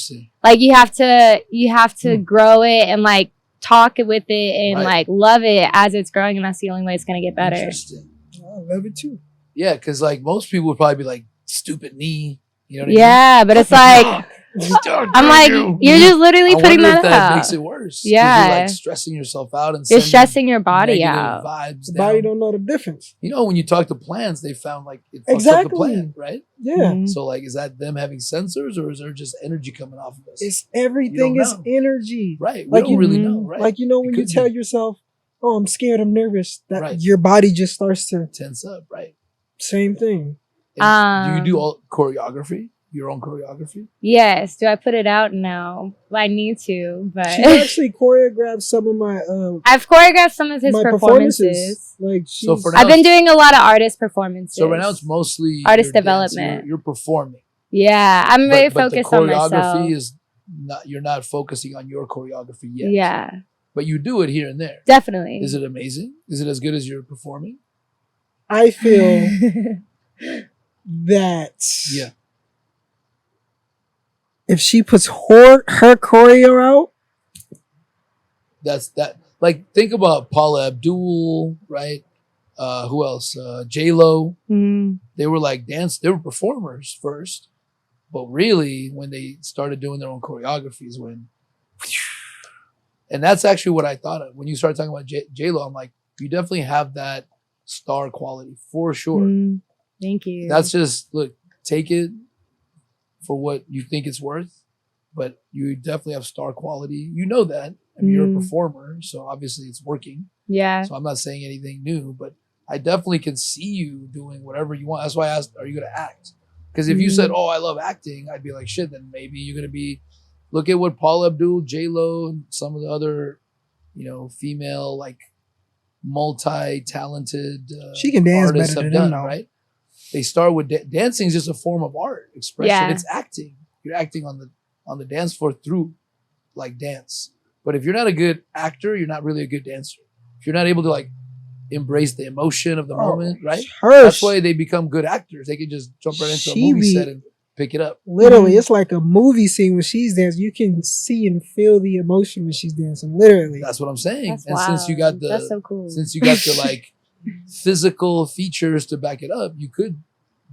like, you have to grow it and like talk with it and like love it as it's growing, and that's the only way it's gonna get better. I love it too. Yeah, because like most people would probably be like, stupid knee. You know what I mean? Yeah, but it's like, I'm like, you're just literally putting that out. Makes it worse. Yeah. You're like stressing yourself out and you're stressing your body out. Vibes the body don't know the difference. You know, when you talk to plants, they found like it fucks up the plant, right? Yeah. So like, is that them having sensors, or is there just energy coming off of us? It's everything is energy. Right. We don't really know, right? Like, you know, when you tell yourself, oh, I'm scared, I'm nervous, that your body just starts to tense up, right? Same thing. Do you do all choreography? Your own choreography? Yes. Do I put it out? No. I need to, but she actually choreographed some of my I've choreographed some of his performances. Like, so for now, I've been doing a lot of artist performances. So right now it's mostly artist development. You're performing. Yeah, I'm very focused on myself. The choreography is not, you're not focusing on your choreography yet. Yeah. But you do it here and there. Definitely. Is it amazing? Is it as good as you're performing? I feel that if she puts her choreo out, that's that. Like, think about Paula Abdul, right? Who else? J-Lo. They were like they were performers first, but really when they started doing their own choreographies, and that's actually what I thought of when you started talking about J-Lo. I'm like, you definitely have that star quality for sure. Thank you. That's just, look, take it for what you think it's worth, but you definitely have star quality. You know that. I mean, you're a performer, so obviously it's working. Yeah. So I'm not saying anything new, but I definitely can see you doing whatever you want. That's why I asked, are you going to act? Because if you said, oh, I love acting, I'd be like, shit, then maybe you're going to be, look at what Paula Abdul, J-Lo, and some of the other, you know, female, like, multi-talented she can dance artists better have than done, right? They start with dancing is just a form of art expression. Yeah. It's acting. You're acting on the dance floor through like dance. But if you're not a good actor, you're not really a good dancer. If you're not able to like embrace the emotion of the moment, right? That's why they become good actors. They can just jump right into a movie set and pick it up. Literally, it's like a movie scene when she's dancing. You can see and feel the emotion when she's dancing. Literally, that's what I'm saying. That's and wild. Since you got that's so cool. Since you got the like physical features to back it up, you could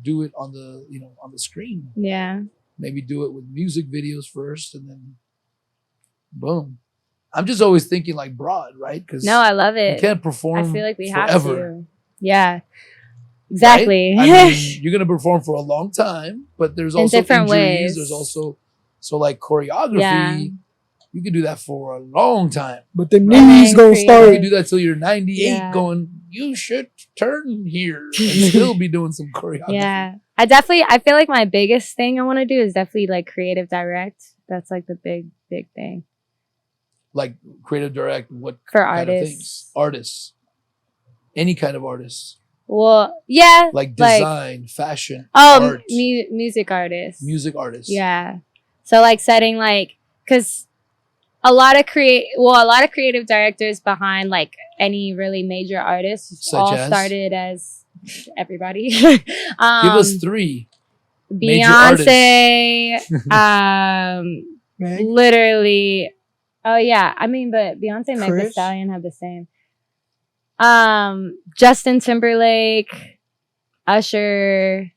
do it on the on the screen. Yeah. Maybe do it with music videos first, and then boom. I'm just always thinking like broad, right? Because no, I love it. You can't perform. I feel like we forever, have to. Yeah. Exactly. Right? I mean, you're gonna perform for a long time, but there's also different injuries. ways. There's also like choreography. You can do that for a long time. But the knees gonna start. You can do that till you're 98, going you should turn here and still be doing some choreography. Yeah. I feel like my biggest thing I want to do is definitely like creative direct. That's like the big thing. Like creative direct, what For kind of artists. things? Artists. Any kind of artists. Well, yeah. Like design, fashion, Oh, art. music artists. Music artists. Yeah. So like setting like, cause a lot of creative directors behind like any really major artists Such all as? started as everybody. Give us 3. major Beyonce, Meg? literally. Oh yeah, I mean, but Beyonce, Meg Thee Chris? Stallion have the same. Justin Timberlake, Usher.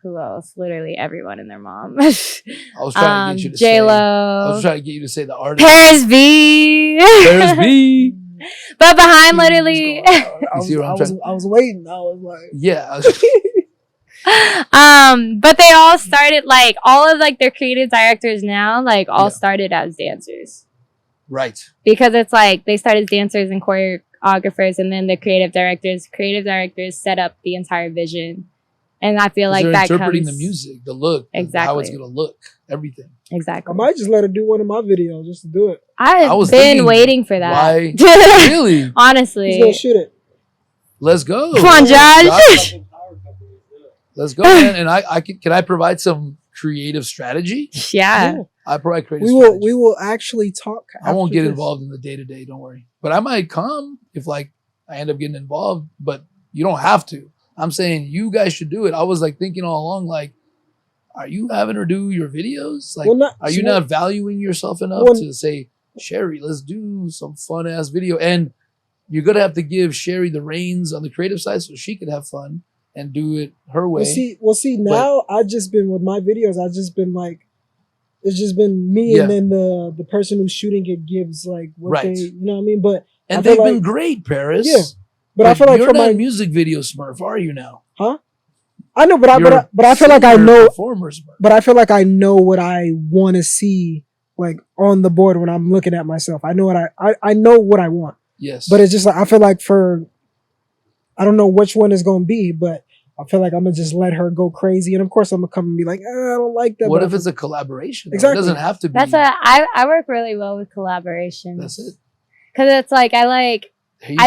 Who else? Literally everyone and their mom. I was trying to get you to J-Lo. say. I was trying to get you to say the artist. Paris B. Paris B. But behind literally, You see what I'm trying? I was waiting. I was like, Yeah. but they all started like all of like their creative directors now like all started as dancers. Right. Because it's like they started as dancers and choreographers, and then the creative directors set up the entire vision. And I feel like they're that interpreting comes the music, the look, how Exactly. it's gonna look, everything. exactly. I might just let her do one of my videos just to do it. I I've was been thinking, waiting for that. Why? Really? He's Honestly. gonna shoot it. Let's go. Come on, Josh. Let's go, man. And I can I provide some creative strategy? Yeah. I provide creative We strategy. will actually talk. I won't after get this. involved in the day to day. Don't worry. But I might come if like I end up getting involved. But you don't have to. I'm saying you guys should do it. I was like thinking all along, like, are you having her do your videos? Like, are you not valuing yourself enough to say, Sherri, let's do some fun ass video? And you're gonna have to give Sherri the reins on the creative side so she can have fun and do it her way. Well, see. Now I've just been with my videos. I've just been like, it's just been me, and then the person who's shooting it gives like what they, you know what I mean. But and they've been great, Paris. Yeah, but I feel like you're for not my music video smurf, are you now? Huh? I know, but I feel like I know. But I feel like I know what I want to see, like on the board when I'm looking at myself. I know what I know what I want. Yes. But it's just like I feel like I don't know which one is going to be, but I feel like I'm gonna just let her go crazy, and of course I'm gonna come and be like, I don't like that. What if it's a collaboration? Exactly. It doesn't have to be. I work really well with collaborations. That's it. Because it's like I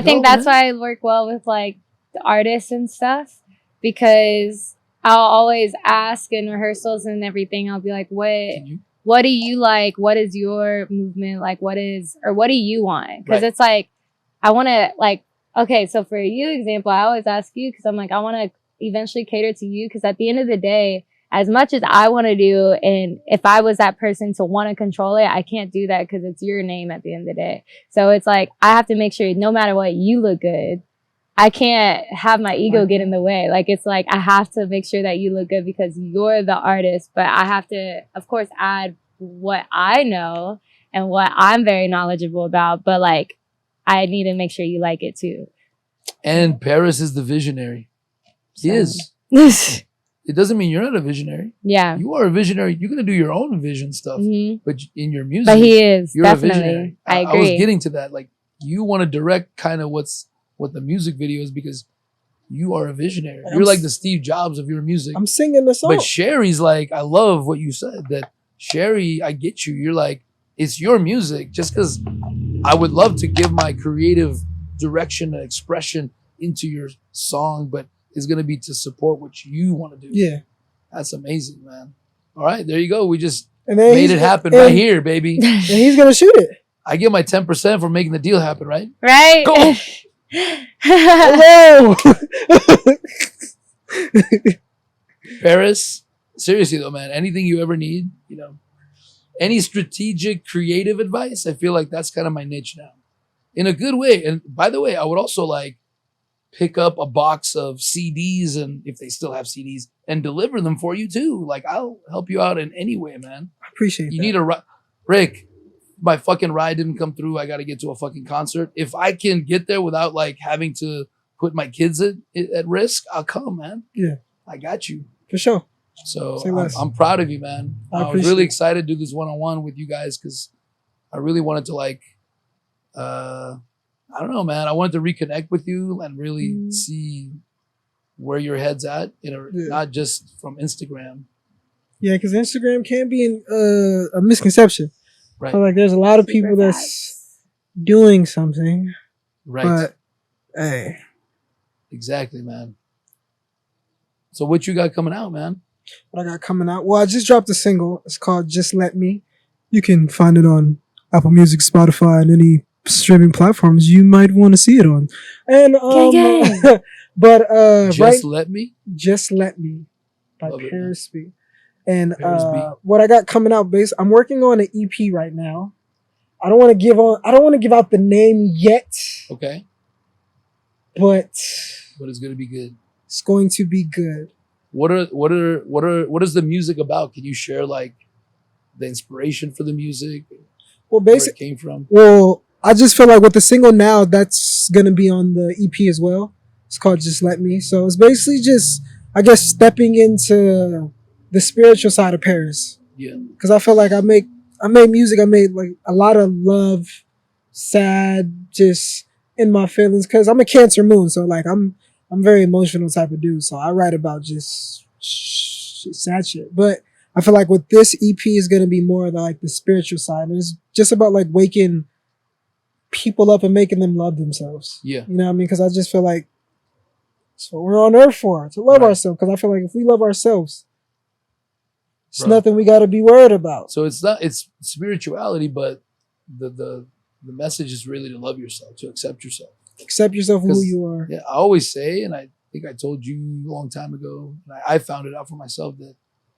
think that's why I work well with like the artists and stuff, because I'll always ask in rehearsals and everything. I'll be like, what do you like? What is your movement like? What do you want? Because it's like I want to like, okay, so for you example, I always ask you because I'm like, I want to eventually cater to you, because at the end of the day, as much as I want to do, and if I was that person to want to control it, I can't do that because it's your name at the end of the day. So it's like I have to make sure no matter what, you look good. I can't have my ego get in the way. Like, it's like I have to make sure that you look good because you're the artist, but I have to, of course, add what I know and what I'm very knowledgeable about, but like I need to make sure you like it too. And Paris is the visionary. He is. It doesn't mean you're not a visionary. Yeah. You are a visionary. You're going to do your own vision stuff, but in your music, but he is, you're definitely. a visionary. I agree. I was getting to that. Like, you want to direct kind of what the music video is because you are a visionary. You're like the Steve Jobs of your music. I'm singing the song. But Sherri's like, I love what you said, that Sherri, I get you. You're like, it's your music. Just because I would love to give my creative direction and expression into your song, but it's going to be to support what you want to do. Yeah. That's amazing, man. All right, there you go. We just made it happen right here, baby. And he's going to shoot it. I get my 10% for making the deal happen, right? Right? Go. Hello. Paris, seriously though, man, anything you ever need, any strategic, creative advice, I feel like that's kind of my niche now. In a good way. And by the way, I would also like pick up a box of CDs, and if they still have CDs, and deliver them for you too. Like, I'll help you out in any way, man. I appreciate that. You need a Rick, my fucking ride didn't come through. I got to get to a fucking concert. If I can get there without like having to put my kids at risk, I'll come, man. Yeah. I got you. For sure. So I'm proud of you, man. I was really excited to do this one-on-one with you guys because I really wanted to like, I I don't know, man. I wanted to reconnect with you and really see where your head's at, not just from Instagram. Yeah, because Instagram can be a misconception. Right. I feel like there's a lot of people that's doing something. Right. But, hey. Exactly, man. So what you got coming out, man? What I got coming out? Well, I just dropped a single. It's called Just Let Me. You can find it on Apple Music, Spotify, and any streaming platforms you might want to see it on. And but Just Let Me? Just Let Me by Love Paris B. And Paris B. what I got coming out, I'm working on an EP right now. I don't want to give out the name yet. Okay. But it's going to be good. It's going to be good. What is the music about? Can you share like the inspiration for the music? Well, basically, where it came from? Well, I just feel like with the single now, that's gonna be on the EP as well. It's called Just Let Me. So it's basically just, I guess, stepping into the spiritual side of Paris. Yeah. Because I feel like I made music. I made like a lot of love, sad, just in my feelings. Because I'm a Cancer moon, so like I'm very emotional type of dude. So I write about just sad shit. But I feel like with this EP is gonna be more of the spiritual side. And it's just about like waking people up and making them love themselves. Yeah. You know what I mean? Because I just feel like that's what we're on earth for, to love ourselves. Because I feel like if we love ourselves, it's nothing we got to be worried about. So it's spirituality, but the message is really to love yourself, to accept yourself. Accept yourself who you are. Yeah, I always say, and I think I told you a long time ago, and I found it out for myself, that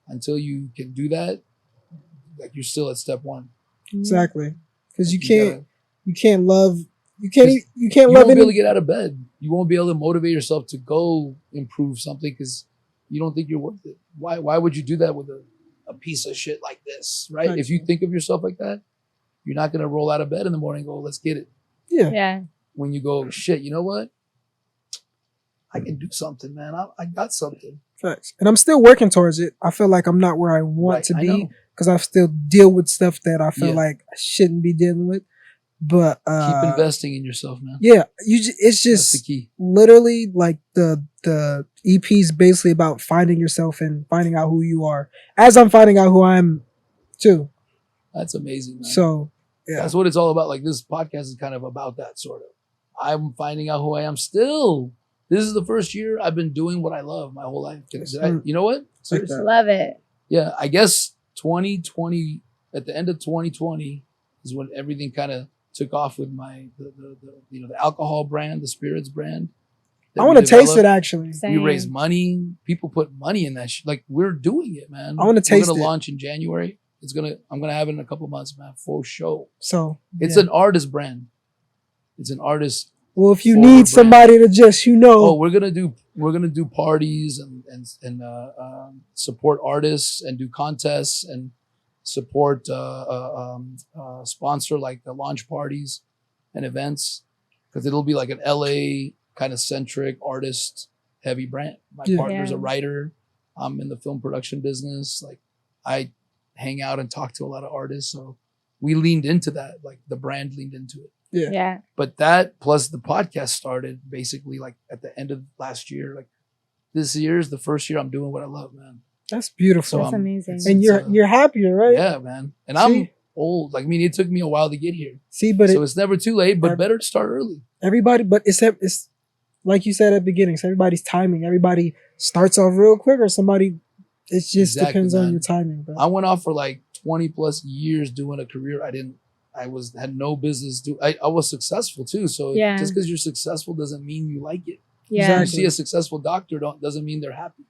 until you can do that, like you're still at step one. Exactly. Because you can't love. You won't be able to get out of bed. You won't be able to motivate yourself to go improve something because you don't think you're worth it. Why would you do that with a piece of shit like this, right? Gotcha. If you think of yourself like that, you're not going to roll out of bed in the morning and go, let's get it. Yeah. When you go, shit, you know what? I can do something, man. I got something. Facts. And I'm still working towards it. I feel like I'm not where I want to be because I still deal with stuff that I feel like I shouldn't be dealing with. But keep investing in yourself, man. Yeah, it's just that's the key. Literally like the EP is basically about finding yourself and finding out who you are. As I'm finding out who I am too. That's amazing, man. So yeah, that's what it's all about. Like this podcast is kind of about that sort of. I'm finding out who I am still. This is the first year I've been doing what I love my whole life. You know what? Seriously. Love it. Yeah, I guess 2020, at the end of 2020 is when everything kind of took off with the alcohol brand, the spirits brand. I want to taste it actually. We raise money. People put money in that shit. Like we're doing it, man. I want to taste it. We're gonna launch in January. I'm gonna have it in a couple of months, man. Full show. So it's an artist brand. It's an artist. Well, if you need somebody to just, we're gonna do parties and support artists and do contests and support sponsor like the launch parties and events, because it'll be like an LA kind of centric artist heavy brand. My partner's a writer. I'm in the film production business. Like I hang out and talk to a lot of artists, so we leaned into that. Like the brand leaned into it. Yeah. But that plus the podcast started basically like at the end of last year. Like this year is the first year I'm doing what I love, man. That's beautiful. So that's amazing. And you're happier, right? Yeah, man. And I'm old. Like, I mean, it took me a while to get here. But it's never too late, but better to start early. Everybody, but it's like you said at the beginning, so everybody's timing. Everybody starts off real quick or somebody, it just depends on your timing. Bro. I went off for like 20 plus years doing a career had no business do. I was successful too. So just because you're successful doesn't mean you like it. Yeah. You see a successful doctor doesn't mean they're happy.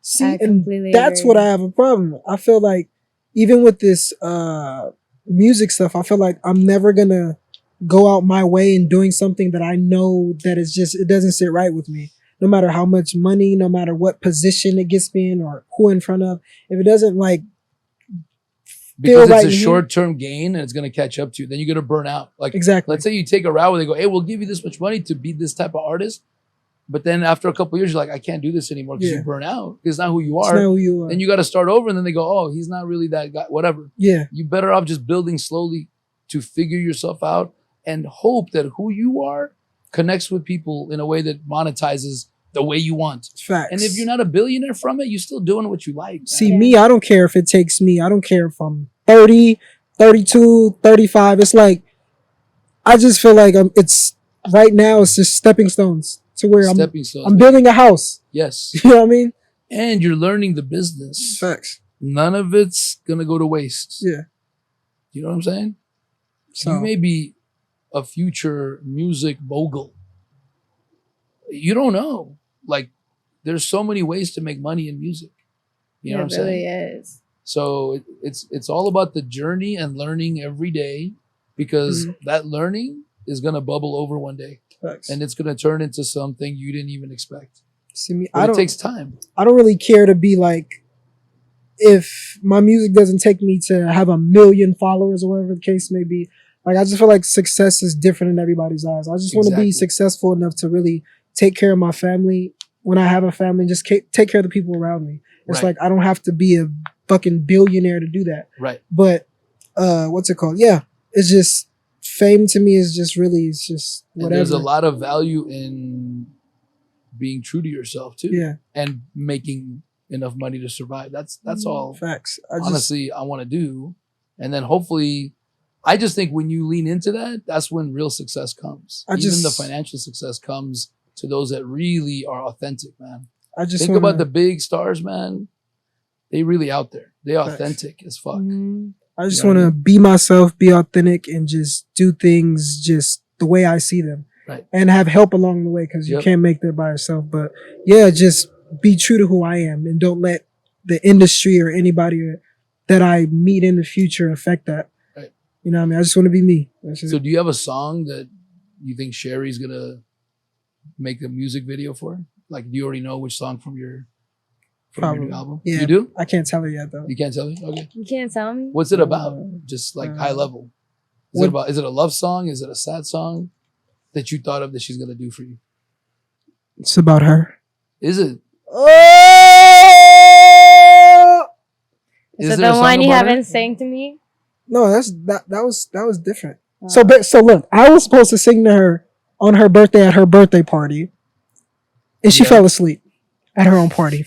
See, and that's what I have a problem with. I feel like even with this music stuff, I feel like I'm never gonna go out my way in doing something that I know that is just, it doesn't sit right with me. No matter how much money, no matter what position it gets me in or who in front of, if it doesn't like because it's a short-term gain and it's going to catch up to you. Then you're going to burn out. Like, exactly. Let's say you take a route where they go, hey, we'll give you this much money to be this type of artist. But then after a couple of years, you're like, I can't do this anymore because you burn out. Because it's not who you are. It's not who you are. Then you got to start over. And then they go, oh, he's not really that guy, whatever. Yeah. You better off just building slowly to figure yourself out and hope that who you are connects with people in a way that monetizes the way you want. Facts. And if you're not a billionaire from it, you're still doing what you like. See, Yeah. me, I don't care if it takes me. I don't care if I'm 30, 32, 35. It's like, I just feel like it's right now, it's just stepping stones to where Stepping stones. I'm building a house. Yes. You know what I mean? And you're learning the business. Facts. None of it's going to go to waste. Yeah. You know what I'm saying? So You may be a future music mogul. You don't know. Like, there's so many ways to make money in music. You know what I'm It really saying? is. So it's all about the journey and learning every day, because that learning is going to bubble over one day, facts. and it's going to turn into something you didn't even expect. See me, But it takes time. I don't really care to be like, if my music doesn't take me to have 1 million followers or whatever the case may be. Like, I just feel like success is different in everybody's eyes. I just want to be Exactly. successful enough to really take care of my family when I have a family, and just take care of the people around me. It's Right. like, I don't have to be a fucking billionaire to do that. Right. But what's it called? Yeah, it's just, fame to me is just really, it's just And whatever. there's a lot of value in being true to yourself too, Yeah, and making enough money to survive. That's all. facts. Honestly, I want to do, and then hopefully, I just think when you lean into that, that's when real success comes. Even the financial success comes to those that really are authentic, man. I just Think about the big stars, man. They really out there. They Facts. authentic as fuck. I just You know want what I to be myself, be authentic, and just do things just the way I see them. Right. And have help along the way, because you Yep. can't make that by yourself. But yeah, just be true to who I am, and don't let the industry or anybody that I meet in the future affect that. Right. You know what I mean? I just want to be me. That's just So do you have a song that you think Sherri's gonna make a music video for? Like, do you already know which song from your Probably. new album? Yeah. You do? I can't tell her yet though. You can't tell me? Okay. You can't tell me. What's it about? Just like high level. Is it a love song? Is it a sad song that you thought of that she's gonna do for you? It's about her. Is it? Oh! Is Is it there a the song one you about her? haven't sang to me? No, that was different. Oh. So look, I was supposed to sing to her on her birthday at her birthday party, and she Yeah. fell asleep at her own party.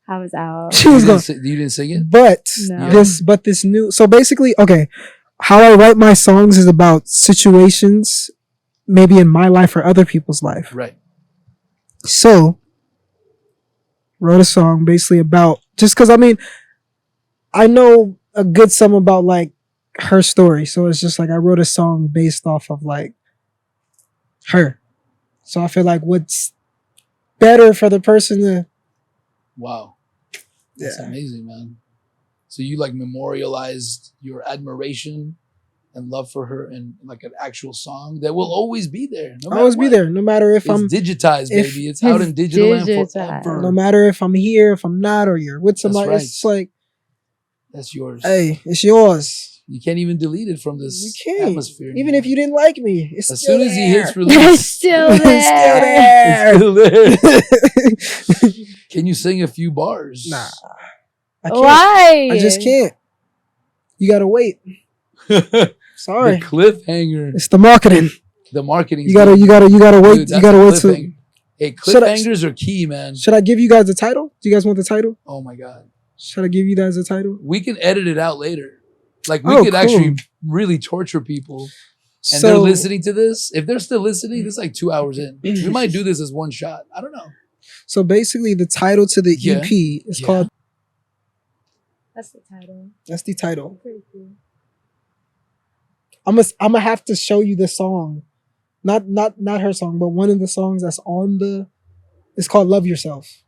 I was out. She was going, You didn't sing it? but No. this new. So basically, okay, how I write my songs is about situations, maybe in my life or other people's life. Right. So, wrote a song basically about, just because I mean, I know a good sum about like her story. So it's just like I wrote a song based off of like her. So I feel like what's better for the person to, Wow. That's yeah. amazing, man. So you like memorialized your admiration and love for her in like an actual song that will always be there. No I'll always be what. there, no matter if It's I'm, digitized, if- baby. It's out in digital land digitized. forever. no matter if I'm here, if I'm not, or you're with somebody. right. It's like, That's yours. hey, it's yours. You can't even delete it from this You can't. atmosphere. Even if you didn't like me, it's as still soon as he there. hits It's release, still It's there. still there. it's still there. Can you sing a few bars? Nah. I can't. Why? I just can't. You gotta wait. The Sorry. cliffhanger. It's the marketing. The marketing. You gotta wait. Dude, You that's gotta a wait till. cliffhanger. Hey, Should I- cliffhangers are key, man. Should I give you guys the title? Do you guys want the title? Oh my God. Should I give you guys the title? We can edit it out later. Like we Oh, could cool. actually really torture people. And they're listening to this. If they're still listening, this is like 2 hours in. We might do this as one shot. I don't know. So basically, the title to the Yeah. EP is Yeah. called. That's the title. That's the title. Pretty cool. I'm gonna have to show you the song, not her song, but one of the songs that's on the. It's called "Love Yourself."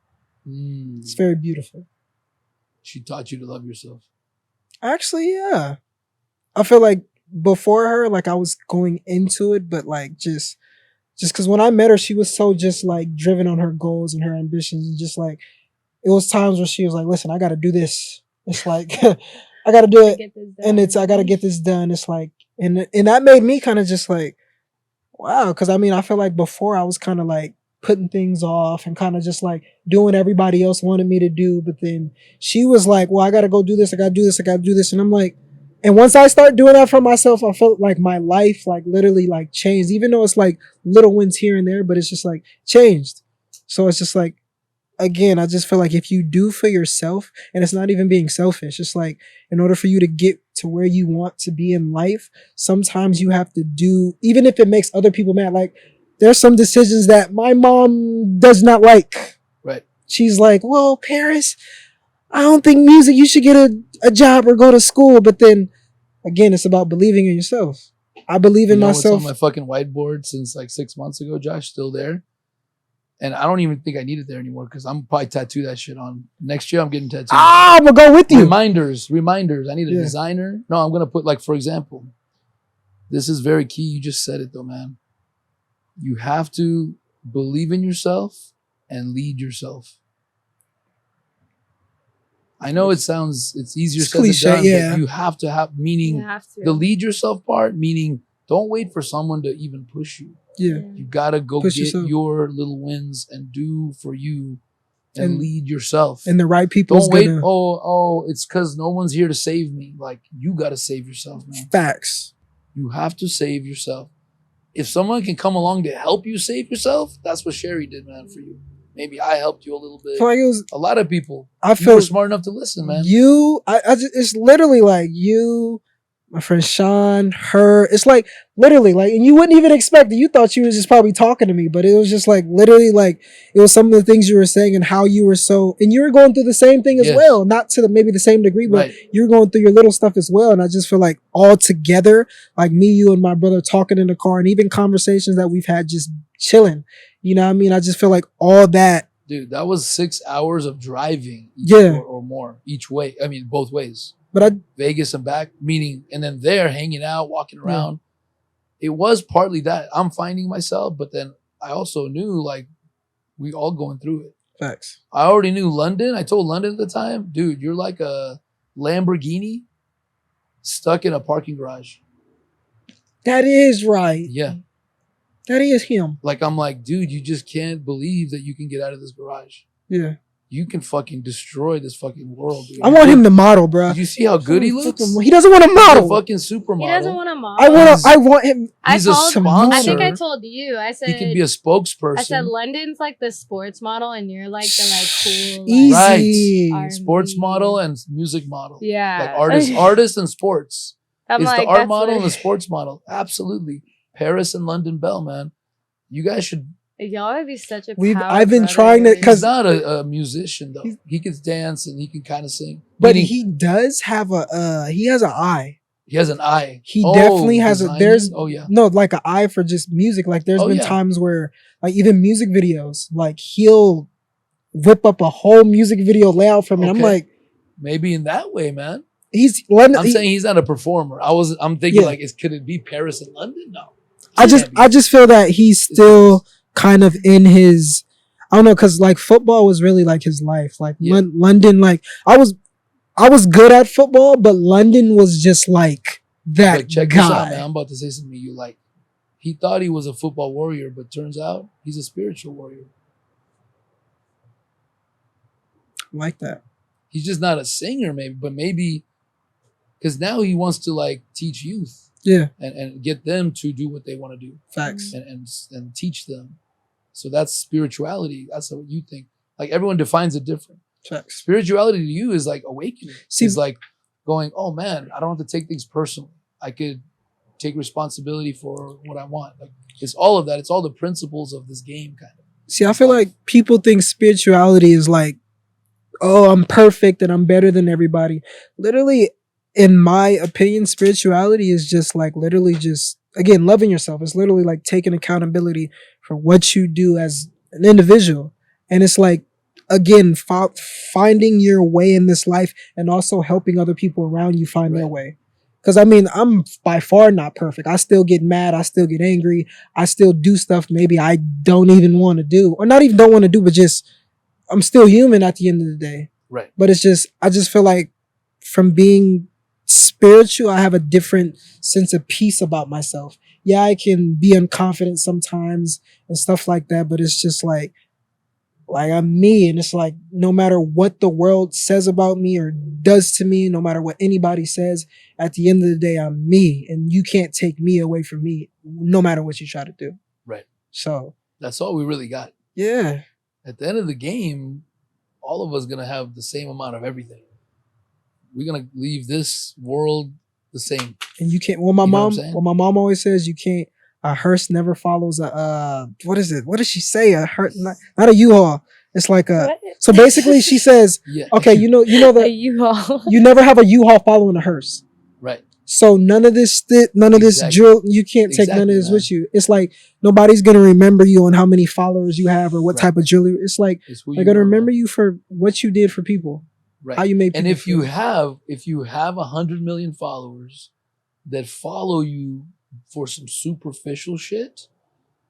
Mm. It's very beautiful. She taught you to love yourself. Actually, yeah. I feel like before her, like I was going into it, but like just because when I met her, she was so just like driven on her goals and her ambitions, and just like it was times where she was like, "Listen, I got to do this." It's like I got to do it, Get this and it's I got to get this done. It's like, and that made me kind of just like, wow, because I mean, I feel like before I was kind of like putting things off and kind of just like doing everybody else wanted me to do, but then she was like, well, I got to go do this, I got to do this, I got to do this, and I'm like, And once I start doing that for myself, I felt like my life like literally like changed, even though it's like little wins here and there, but it's just like changed. So it's just like, again, I just feel like if you do for yourself, and it's not even being selfish, it's like in order for you to get to where you want to be in life, sometimes you have to do, even if it makes other people mad. Like there's some decisions that my mom does not like. Right. She's like, well, Paris, I don't think music, you should get a job or go to school. But then again, it's about believing in yourself. I believe in myself. What's on my fucking whiteboard since like 6 months ago, Josh, still there. And I don't even think I need it there anymore because I'm probably tattoo that shit on. Next year I'm getting tattooed. I'm gonna go with you. Reminders. I need a designer. No, I'm gonna put, like, for example, this is very key. You just said it though, man. You have to believe in yourself and lead yourself. I know it's easier said than done, but you have to have, meaning the lead yourself part, meaning don't wait for someone to even push you. Yeah. You gotta go get your little wins and do for you and lead yourself. And the right people. Don't wait. It's because no one's here to save me. Like, you gotta save yourself, man. Facts. You have to save yourself. If someone can come along to help you save yourself, that's what Sherri did, man, for you. Maybe I helped you a little bit. Like a lot of people. I feel you were smart enough to listen, man. It's literally like you, my friend Sean, her. It's like literally like, and you wouldn't even expect it. You thought you was just probably talking to me, but it was just like literally like it was some of the things you were saying and how you were and you were going through the same thing as well, not to maybe the same degree, but you were going through your little stuff as well. And I just feel like all together, like me, you, and my brother talking in the car, and even conversations that we've had just chilling. You know what I mean? I just feel like all that. Dude, that was 6 hours of driving or more each way. I mean, both ways. But Vegas and back, meaning, and then there hanging out, walking around. It was partly that I'm finding myself, but then I also knew like we all going through it. Facts. I already knew London. I told London at the time, dude, you're like a Lamborghini stuck in a parking garage. That is right. Yeah. That is him. Like, I'm like, dude, you just can't believe that you can get out of this garage. Yeah. You can fucking destroy this fucking world, dude. I want him to model, bro. Did you see how good he looks? He doesn't want to model. He's a fucking supermodel. He doesn't want to model. I want him. He's a sponsor. I think I told you. I said he could be a spokesperson. I said London's like the sports model, and you're like the cool, easy right? Sports model and music model. Yeah, like artist and sports. I'm it's like, the art model and the sports model. Absolutely, Paris and London Bell, man. You guys should. Y'all would be such a. I've been trying to, because he's not a musician though. He can dance and he can kind of sing. But he does have he has an eye. He has an eye. He definitely has like an eye for just music. Like there's been times where like even music videos, like he'll whip up a whole music video layout for me. I'm like, maybe in that way, man. I'm saying he's not a performer. I'm thinking like, could it be Paris and London? No. I just feel that he's still kind of in his, I don't know, because like football was really like his life. Like London, like I was good at football, but London was just like that check guy. This out, man. I'm about to say something you like. He thought he was a football warrior, but turns out he's a spiritual warrior. Like that. He's just not a singer, maybe, but maybe because now he wants to like teach youth. Yeah. And get them to do what they want to do. Facts. And teach them. So that's spirituality. That's what you think. Like everyone defines it different. Facts. Spirituality to you is like awakening. It's like going, oh man, I don't have to take things personally. I could take responsibility for what I want. Like it's all of that. It's all the principles of this game kind of. See, I feel like people think spirituality is like, oh, I'm perfect and I'm better than everybody. Literally, in my opinion, spirituality is just like literally just, again, loving yourself. It's literally like taking accountability for what you do as an individual. And it's like, again, finding your way in this life and also helping other people around you find their way. Because I mean, I'm by far not perfect. I still get mad. I still get angry. I still do stuff maybe I don't even want to do, or not even don't want to do, but just I'm still human at the end of the day. Right. But it's just, I just feel like from being spiritual, I have a different sense of peace about myself. Yeah, I can be unconfident sometimes and stuff like that, but it's just like, Like I'm me, and it's like no matter what the world says about me or does to me, no matter what anybody says, at the end of the day, I'm me, and you can't take me away from me, no matter what you try to do. Right. So that's all we really got. Yeah. At the end of the game, all of us gonna have the same amount of everything. We're gonna leave this world the same. And you can't. Well, my mom always says you can't. A hearse never follows a what is it? What does she say? A hearse, not a U-Haul. It's like a. What? So basically, she says, okay, you know the a U-Haul. You never have a U-Haul following a hearse. Right. So none of this drill. You can't take none of this with you. It's like nobody's gonna remember you on how many followers you have or what type of jewelry. It's like they're gonna remember you for what you did for people. Right. How you made people and if feel. if you have 100 million followers that follow you for some superficial shit,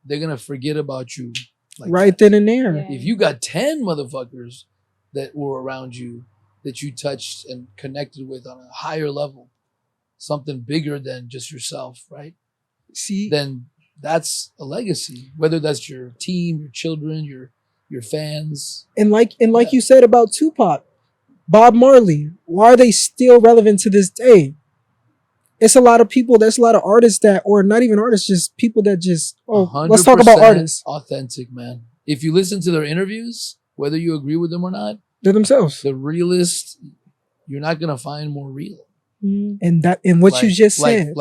they're gonna forget about you then and there. Yeah. If you got 10 motherfuckers that were around you that you touched and connected with on a higher level, something bigger than just yourself, right? See, then that's a legacy. Whether that's your team, your children, your fans, and like you said about Tupac, Bob Marley, why are they still relevant to this day? It's a lot of people. There's a lot of artists that, or not even artists, just people that just. Oh, let's talk about artists. Authentic, man. If you listen to their interviews, whether you agree with them or not, they're themselves. The realist, you're not gonna find more real. And what you just said,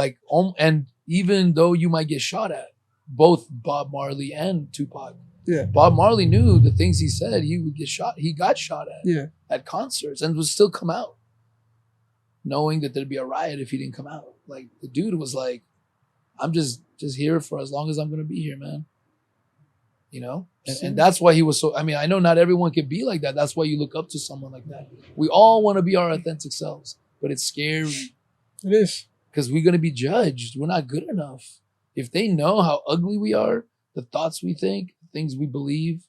and even though you might get shot at, both Bob Marley and Tupac. Yeah. Bob Marley knew the things he said he would get shot. He got shot at. At concerts and would still come out, knowing that there'd be a riot if he didn't come out. Like the dude was like, "I'm just here for as long as I'm gonna be here, man." You know, and that's why he was so. I mean, I know not everyone can be like that. That's why you look up to someone like that. We all want to be our authentic selves, but it's scary. It is because we're gonna be judged. We're not good enough. If they know how ugly we are, the thoughts we think, things we believe,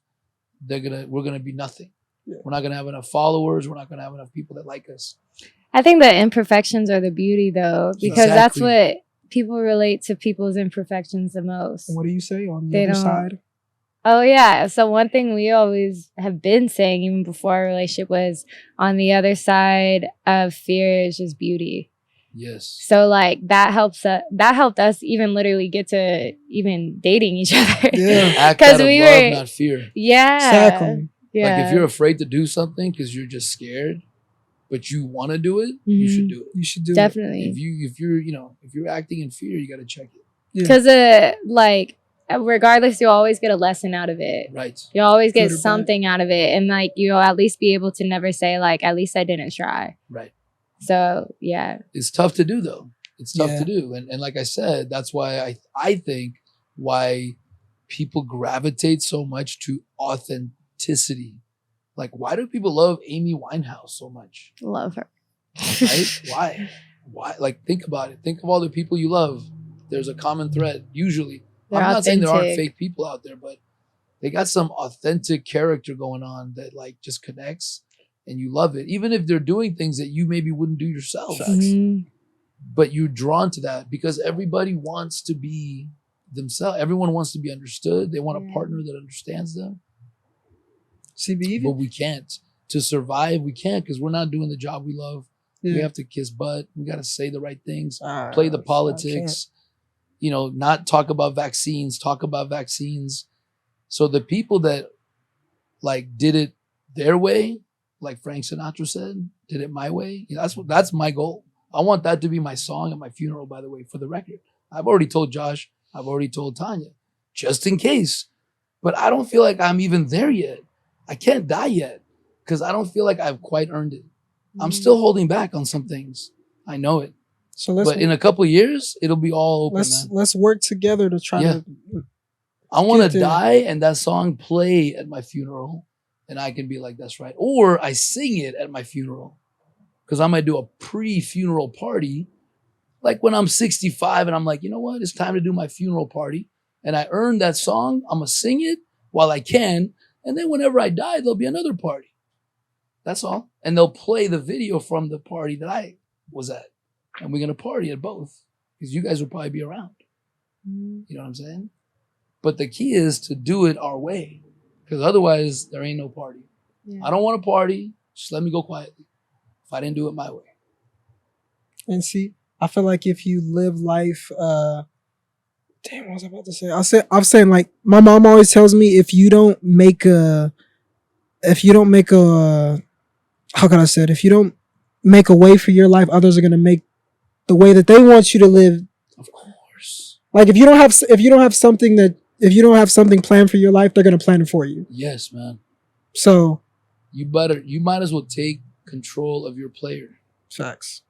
we're gonna be nothing. Yeah. We're not gonna have enough followers. We're not gonna have enough people that like us. I think the imperfections are the beauty, though, because that's what people relate to people's imperfections the most. What do you say on the other side? Oh, yeah. So one thing we always have been saying, even before our relationship, was on the other side of fear is just beauty. Yes. So like that helped us even literally get to even dating each other. Yeah. Act out of love, not fear. Yeah. Exactly. Yeah. Like if you're afraid to do something because you're just scared, but you want to do it, you should do it. You should do Definitely. it. If you're acting in fear, you got to check it. Because regardless, you'll always get a lesson out of it. Right. You'll always get something out of it, and like you'll at least be able to never say like, at least I didn't try. Right. So yeah. It's tough to do though. It's tough to do, and like I said, that's why I think why people gravitate so much to authenticity. Like, why do people love Amy Winehouse so much? Love her. Right? Why? Like, think about it. Think of all the people you love. There's a common thread, usually. I'm not saying there aren't fake people out there, but they got some authentic character going on that, like, just connects and you love it. Even if they're doing things that you maybe wouldn't do yourself. But you're drawn to that because everybody wants to be themselves. Everyone wants to be understood. They want a partner that understands them. But we can't. To survive, we can't because we're not doing the job we love. Yeah. We have to kiss butt. We got to say the right things, play the politics, not talk about vaccines, talk about vaccines. So the people that like did it their way, like Frank Sinatra said, did it my way. That's my goal. I want that to be my song at my funeral, by the way, for the record. I've already told Josh, I've already told Tanya, just in case. But I don't feel like I'm even there yet. I can't die yet because I don't feel like I've quite earned it. I'm still holding back on some things. I know it. But in a couple of years, it'll be all open. Let's work together to try to. I want to die and that song play at my funeral, and I can be like, "That's right," or I sing it at my funeral because I might do a pre-funeral party, like when I'm 65 and I'm like, you know what, it's time to do my funeral party, and I earned that song. I'm gonna sing it while I can. And then whenever I die, there'll be another party. That's all. And they'll play the video from the party that I was at. And we're going to party at both because you guys will probably be around. You know what I'm saying? But the key is to do it our way. Because otherwise, there ain't no party. Yeah. I don't want to party. Just let me go quietly. If I didn't do it my way. And see, I feel like if you live life, damn, what was I about to say? I'm saying like my mom always tells me if you don't make a, how can I say it? If you don't make a way for your life, others are gonna make the way that they want you to live. Of course. Like if you don't have something planned for your life, they're gonna plan it for you. Yes, man. So You might as well take control of your player. facts.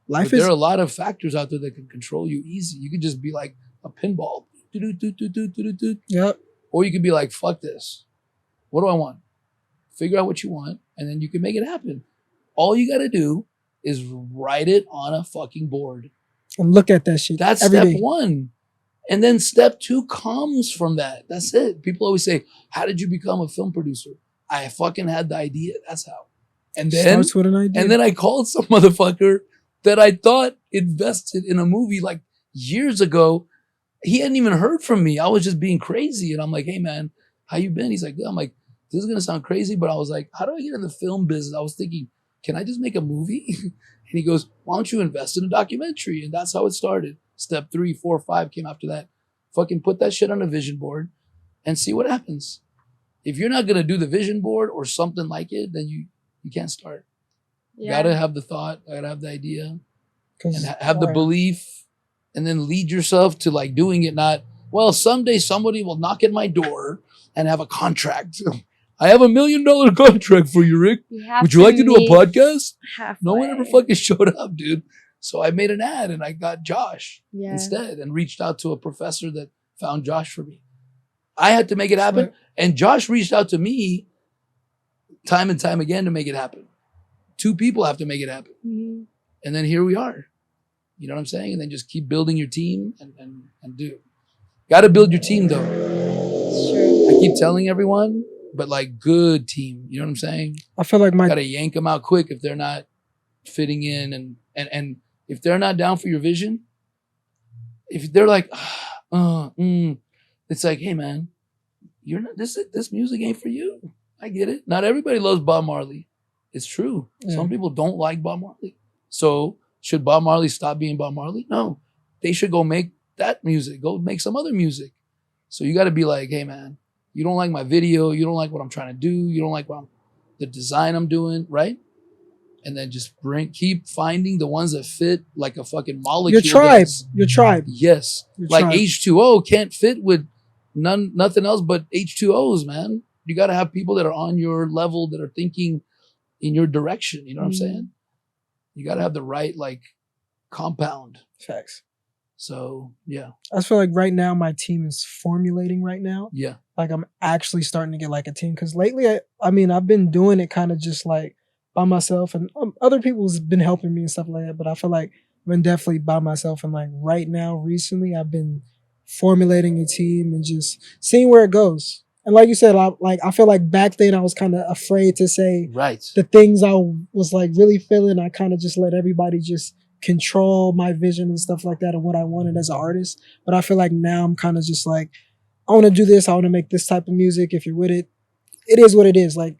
But there are a lot of factors out there that can control you easy. You could just be like a pinball. Yep. Or you could be like, fuck this. What do I want? Figure out what you want, and then you can make it happen. All you got to do is write it on a fucking board. And look at that shit. That's every step day. 1. And then step 2 comes from that. That's it. People always say, how did you become a film producer? I fucking had the idea. That's how. And then, starts with an idea. and then I called some motherfucker that I thought invested in a movie like years ago. He hadn't even heard from me. I was just being crazy. And I'm like, hey man, how you been? He's like, I'm like, this is going to sound crazy, but I was like, how do I get in the film business? I was thinking, can I just make a movie? And he goes, why don't you invest in a documentary? And that's how it started. Step 3, 4, 5 came after that. Fucking put that shit on a vision board and see what happens. If you're not going to do the vision board or something like it, then you can't start. You got to have the thought, got to have the idea, and have the belief, and then lead yourself to like doing it. Not, well, someday somebody will knock at my door and have a contract. I have $1 million contract for you, Rick. Would you like to do a podcast? Halfway. No one ever fucking showed up, dude. So I made an ad and I got Josh instead and reached out to a professor that found Josh for me. I had to make it happen. And Josh reached out to me time and time again to make it happen. 2 people have to make it happen. Mm-hmm. And then here we are. You know what I'm saying? And then just keep building your team and do. Got to build your team though. Sure. I keep telling everyone, but like good team. You know what I'm saying? I feel like Got to yank them out quick if they're not fitting in and if they're not down for your vision. If they're like, it's like, hey man, you're not this music ain't for you. I get it. Not everybody loves Bob Marley. It's true. Yeah. Some people don't like Bob Marley. So should Bob Marley stop being Bob Marley? No. They should go make that music. Go make some other music. So you got to be like, hey man, you don't like my video. You don't like what I'm trying to do. You don't like the design I'm doing, right? And then just keep finding the ones that fit like a fucking molecule. Your tribe. Yes. Your like tribe. H2O can't fit with nothing else but H2Os, man. You got to have people that are on your level that are thinking in your direction. You know what I'm saying? You got to have the right like compound. Facts. So yeah. I feel like right now my team is formulating right now. Yeah. Like I'm actually starting to get like a team because lately, I mean, I've been doing it kind of just like by myself and other people's been helping me and stuff like that. But I feel like I've been definitely by myself. And like right now, recently, I've been formulating a team and just seeing where it goes. And like you said, I feel like back then I was kind of afraid to say the things I was like really feeling. I kind of just let everybody just control my vision and stuff like that and what I wanted as an artist. But I feel like now I'm kind of just like, I want to do this. I want to make this type of music. If you're with it, it is what it is. Like,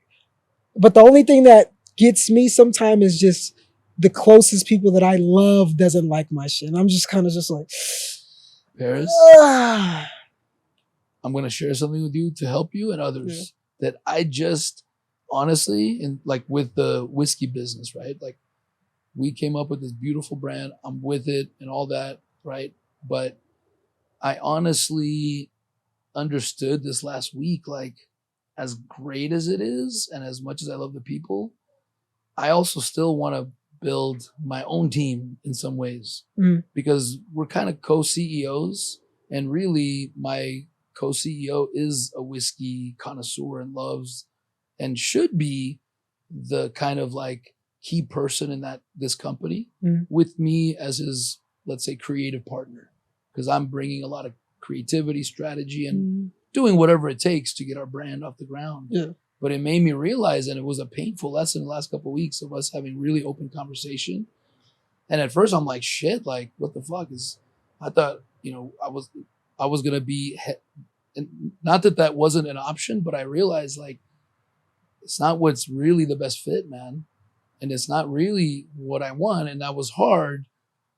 but the only thing that gets me sometimes is just the closest people that I love doesn't like my shit. And I'm just kind of just like, Paris, I'm going to share something with you to help you and others that I just honestly, and like with the whiskey business, right? Like we came up with this beautiful brand. I'm with it and all that, right? But I honestly understood this last week, like as great as it is and as much as I love the people, I also still want to build my own team in some ways because we're kind of co-CEOs, and really my co-CEO is a whiskey connoisseur and loves and should be the kind of like key person in this company with me as his, let's say, creative partner, because I'm bringing a lot of creativity, strategy, and doing whatever it takes to get our brand off the ground. Yeah. But it made me realize, and it was a painful lesson the last couple of weeks of us having really open conversation. And at first I'm like, shit, like what the fuck I thought, I was going to be and not that that wasn't an option, but I realized like it's not what's really the best fit, man. And it's not really what I want. And that was hard.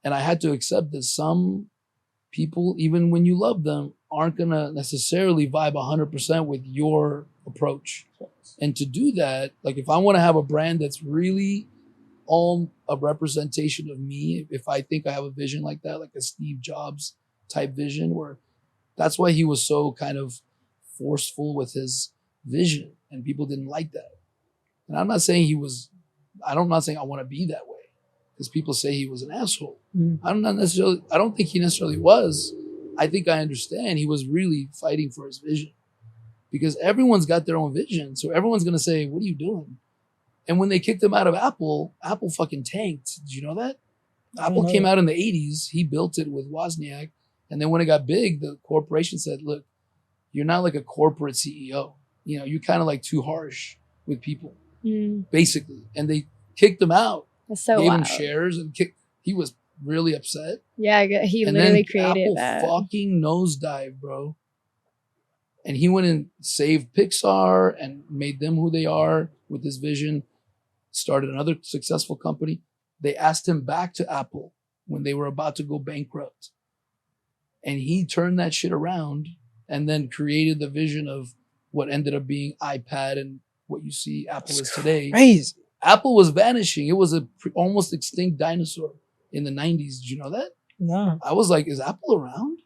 And I had to accept that some people, even when you love them, aren't going to necessarily vibe 100% with your approach. And to do that, like if I want to have a brand that's really all a representation of me, if I think I have a vision like that, like a Steve Jobs type vision, where that's why he was so kind of forceful with his vision and people didn't like that. And I'm not saying I don't want to be that way because people say he was an asshole. I don't think he necessarily was. I think I understand he was really fighting for his vision because everyone's got their own vision. So everyone's going to say, what are you doing? And when they kicked him out of Apple, Apple fucking tanked. Did you know that? Apple came out in the 80s. He built it with Wozniak. And then when it got big, the corporation said, look, you're not like a corporate CEO. You know, you're kind of like too harsh with people, basically. And they kicked him out. That's so gave wild. him shares and he was really upset. Yeah, he And literally then created Apple that. fucking nosedive, bro. And he went and saved Pixar and made them who they are with his vision, started another successful company. They asked him back to Apple when they were about to go bankrupt. And he turned that shit around and then created the vision of what ended up being iPad and what you see Apple is today. Crazy. Apple was vanishing. It was a almost extinct dinosaur in the 90s. Did you know that? No. I was like, is Apple around?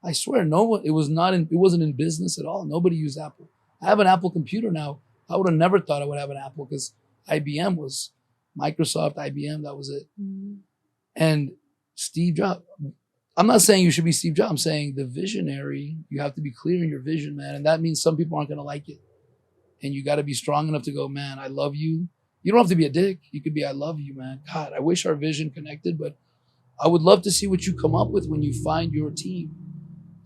I swear, no one. It wasn't in business at all. Nobody used Apple. I have an Apple computer now. I would have never thought I would have an Apple because IBM was Microsoft, IBM. That was it. And Steve Jobs. I'm not saying you should be Steve Jobs. I'm saying the visionary. You have to be clear in your vision, man. And that means some people aren't going to like it. And you got to be strong enough to go, man, I love you. You don't have to be a dick. You could be, I love you, man. God, I wish our vision connected, but I would love to see what you come up with when you find your team.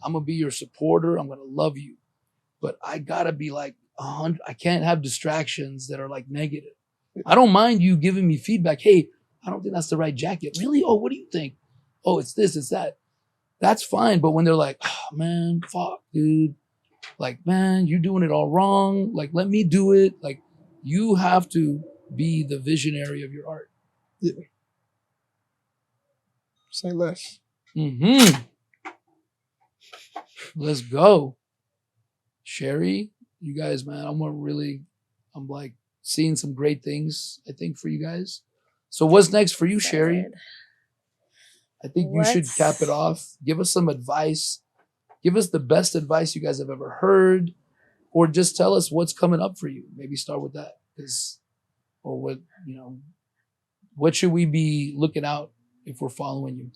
I'm going to be your supporter. I'm going to love you. But I got to be like 100. I can't have distractions that are like negative. I don't mind you giving me feedback. Hey, I don't think that's the right jacket. Really? Oh, what do you think? Oh, it's this, it's that. That's fine. But when they're like, oh, man, fuck, dude. Like, man, you're doing it all wrong. Like, let me do it. Like, you have to be the visionary of your art. Yeah. Say less. Let's go. Sherri, you guys, man, I'm like seeing some great things, I think, for you guys. So what's next for you, Sherri? I think you should cap it off. Give us some advice. Give us the best advice you guys have ever heard, or just tell us what's coming up for you. Maybe start with that. Or what should we be looking out if we're following you?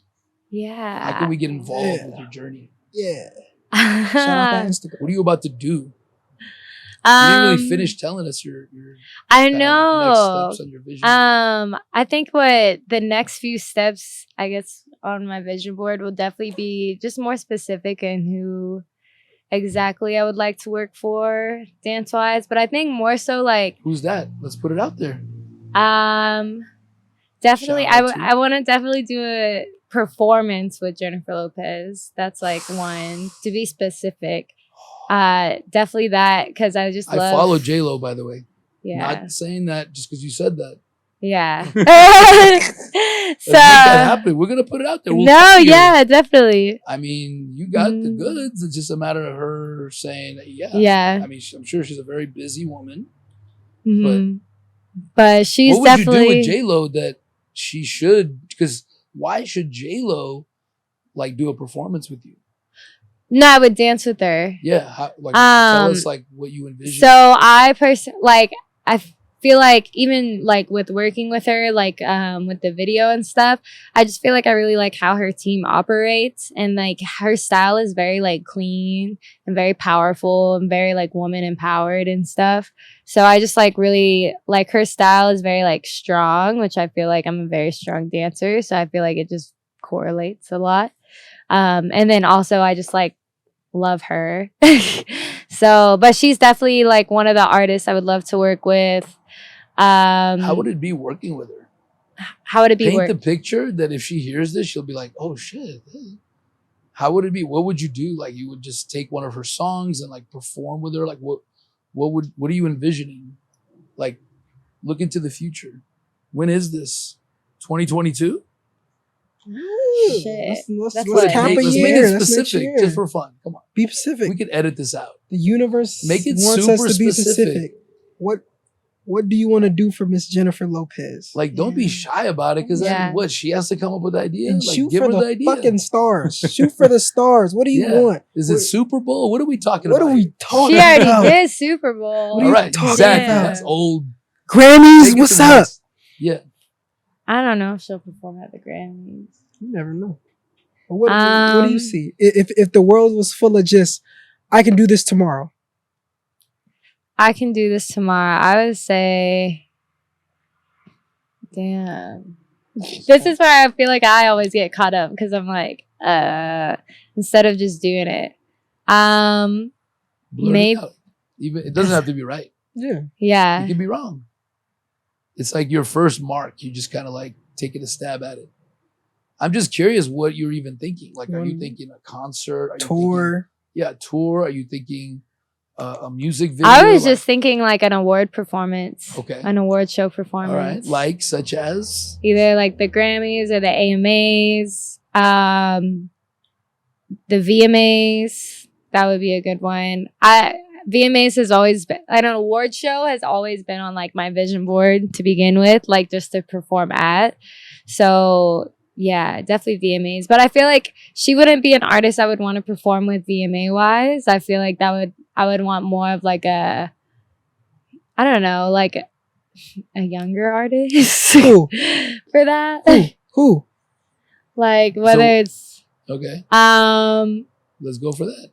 Yeah. How can we get involved with your journey? Yeah. Shout out that Instagram. What are you about to do? You didn't really finish telling us your I know. next steps on your vision. I think what the next few steps, I guess, on my vision board will definitely be just more specific in who exactly I would like to work for dance wise. But I think more so like Who's that? Let's put it out there. Definitely Shout out to- I want to definitely do a performance with Jennifer Lopez. That's like one, to be specific. Definitely that, because I just love. I follow J-Lo, by the way. Yeah. Not saying that just because you said that. Yeah. Let's make that happen. We're gonna put it out there. We'll no, see her. yeah, definitely. I mean, you got the goods. It's just a matter of her saying that. Yeah. Yeah. I mean, I'm sure she's a very busy woman. But she's what would definitely. you do with J-Lo that she should? Because why should J-Lo like do a performance with you? No, I would dance with her. Yeah, tell us like what you envision. So I feel like even like with working with her, like with the video and stuff, I just feel like I really like how her team operates, and like her style is very like clean and very powerful and very like woman empowered and stuff. So I just like really like her style is very like strong, which I feel like I'm a very strong dancer. So I feel like it just correlates a lot. And then also I just like love her. So, but she's definitely like one of the artists I would love to work with. How would it be working with her? How would it be? Paint the picture that if she hears this, she'll be like, "Oh shit, How would it be? What would you do? Like you would just take one of her songs and like perform with her? Like what are you envisioning? Like look into the future. When is this? 2022? Shit. Let's That's cap a Let's year. make it That's next specific year. just for fun. Come on. Be specific. We could edit this out. The universe Make it wants super us to be specific. specific. What do you want to do for Miss Jennifer Lopez? Like, don't be shy about it, because Yeah. then what? She has to come up with the idea. And Like, shoot give for her the the idea. fucking stars. Shoot for the stars. What do you Yeah. want? Is it What- Super Bowl? What are we talking What about? are we talking She already about? did Super Bowl. What are All you right, talking exactly. about? That's old. Grammys, Take it to what's the up? next- Yeah. I don't know if she'll perform at the Grammys. You never know. But what do you Um, see? If the world was full of just, I can do this tomorrow. I can do this tomorrow. I would say, damn. This is where I feel like I always get caught up because I'm like, instead of just doing it. Blurt Maybe- it out. Even it doesn't have to be right. Yeah. Yeah. You could be wrong. It's like your first mark. You just kind of like taking a stab at it. I'm just curious what you're even thinking. Like, are you thinking a concert? Are you Tour. thinking, tour. Are you thinking a music video? I was Like- just thinking like an award performance. Okay. An award show All performance. right. Like such as? Either like the Grammys or the AMAs, the VMAs. That would be a good one. VMAs has always been, an award show has always been on like my vision board to begin with, like just to perform at. So yeah, definitely VMAs. But I feel like she wouldn't be an artist I would want to perform with VMA wise. I feel like I would want more of like I don't know, like a younger artist Who? for that. Who? Like whether So- it's Okay. Let's go for that.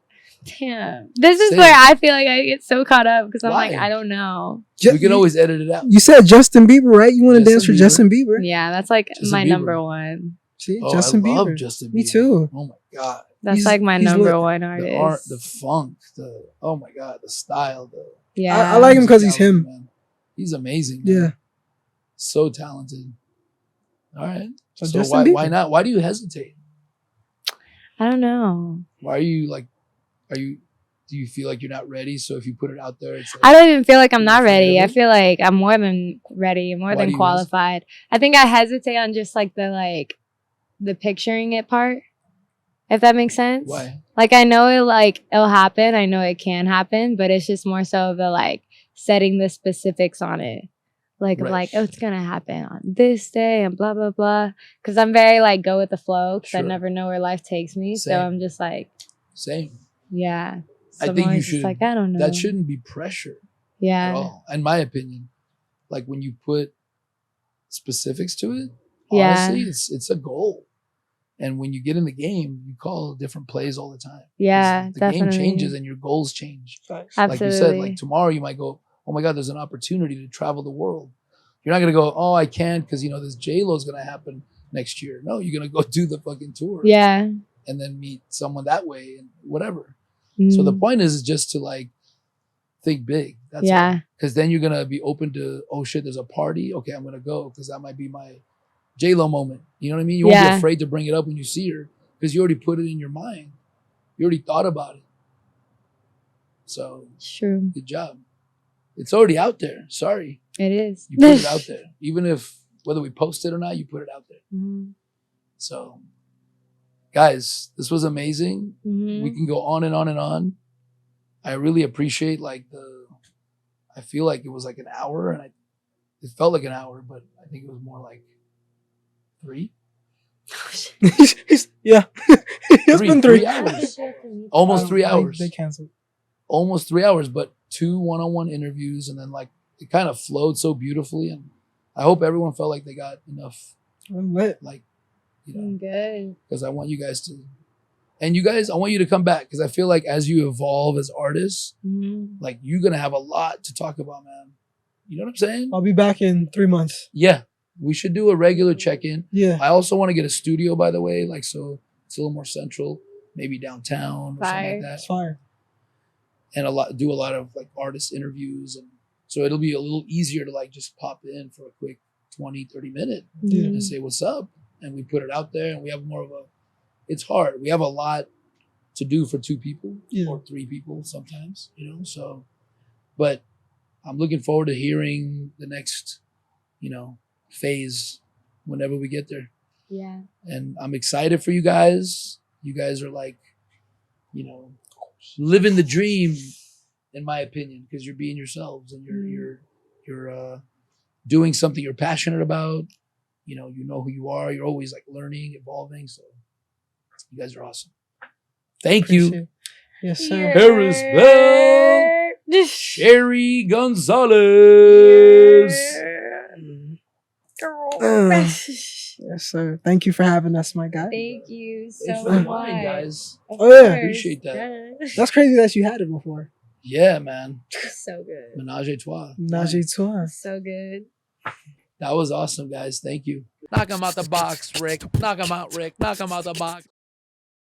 damn. This is Say where it. I feel like I get so caught up because I'm Why? like, I don't know. We can always edit it out. You said Justin Bieber, right? You want to Justin dance for Bieber. Justin Bieber? Yeah, that's like Justin my Bieber. number one. See, Oh, Justin I Bieber. love Justin Bieber. Me too. Oh my God. That's He's- like my he's number lit. one The artist. art, the funk, oh my God, the style. yeah. I like him 'cause he's him. Man. He's amazing. Man. Yeah. So talented. All right. So So Justin why Bieber. not? Why do you hesitate? I don't know. Why are you like, do you feel like you're not ready? So if you put it out there, it's like, I don't even feel like I'm You're not afraid ready. of I it? feel like I'm more than ready, more Why do than you qualified. I think I hesitate on just like the picturing it part. If that makes sense. why? Like I know it'll happen. I know it can happen, but it's just more so the like setting the specifics on it. Like Right. like, oh, it's gonna happen on this day and blah blah blah. Cause I'm very like go with the flow because I Sure. never know where life takes me. So Same. I'm just like, Same. yeah. I So I'm think you always just should- like, I don't know. That shouldn't be pressure at Yeah. all, in my opinion. Like when you put specifics to it, Yeah. honestly, it's a goal. And when you get in the game, you call different plays all the time. 'Cause Yeah, the game definitely. changes and your goals change. Absolutely. Like you said, like tomorrow you might go, oh my God, there's an opportunity to travel the world. You're not gonna go, oh, I can't because this J-Lo is gonna happen next year. No, you're gonna go do the fucking tour. Yeah. And then meet someone that way and whatever. So the Mm. point is just to like think big. That's Yeah. Because then you're gonna be open to, oh shit, there's a party. Okay, I'm gonna go because that might be my J-Lo moment. You know what I mean? You won't Yeah. be afraid to bring it up when you see her because you already put it in your mind. You already thought about it. So It's true. good job. It's already out there. Sorry. It is. You put it out there. Even if whether we post it or not, you put it out there. Mhm. So guys, this was amazing. Mhm. We can go on and on and on. I really appreciate I feel like it was like an hour and it felt like an hour, but I think it was more like 3. Yeah. It's been 3 hours. Almost 3 hours. They canceled. Almost 3 hours, but 2 one-on-one interviews, and then like it kind of flowed so beautifully, and I hope everyone felt like they got enough, I'm lit. like, you know, Good. because I want you guys to, and you guys, I want you to come back because I feel like as you evolve as artists, Mhm. like you're gonna have a lot to talk about, man. You know what I'm saying? I'll be back in 3 months. Yeah, we should do a regular check-in. Yeah. I also want to get a studio, by the way, like so it's a little more central, maybe downtown or something Fire. like that. It's fire. And do a lot of like artist interviews, and so it'll be a little easier to like just pop in for a quick 20-30 minute Yeah. and say what's up, and we put it out there, and we have more of a, it's hard, we have a lot to do for 2 people Yeah. or 3 people sometimes, you know. So, but I'm looking forward to hearing the next, you know, phase whenever we get there. Yeah. And I'm excited for you guys. You guys are like, you know, living the dream, in my opinion, because you're being yourselves and you're doing something you're passionate about. You know who you are. You're always like learning, evolving. So you guys are awesome. Thank you. Appreciate it. Yes, sir. Paris Bell, Sherri Gonzalez. Yes, sir. Thank you for having us, my guy. Thank you It's so really much. mine, guys. Of Oh, yeah. course. Appreciate that. That's crazy that you had it before. Yeah, man. So good. Menage a trois. Najee Tour. So good. That was awesome, guys. Thank you. Knock him out the box, Rick. Knock him out, Rick. Knock him out the box.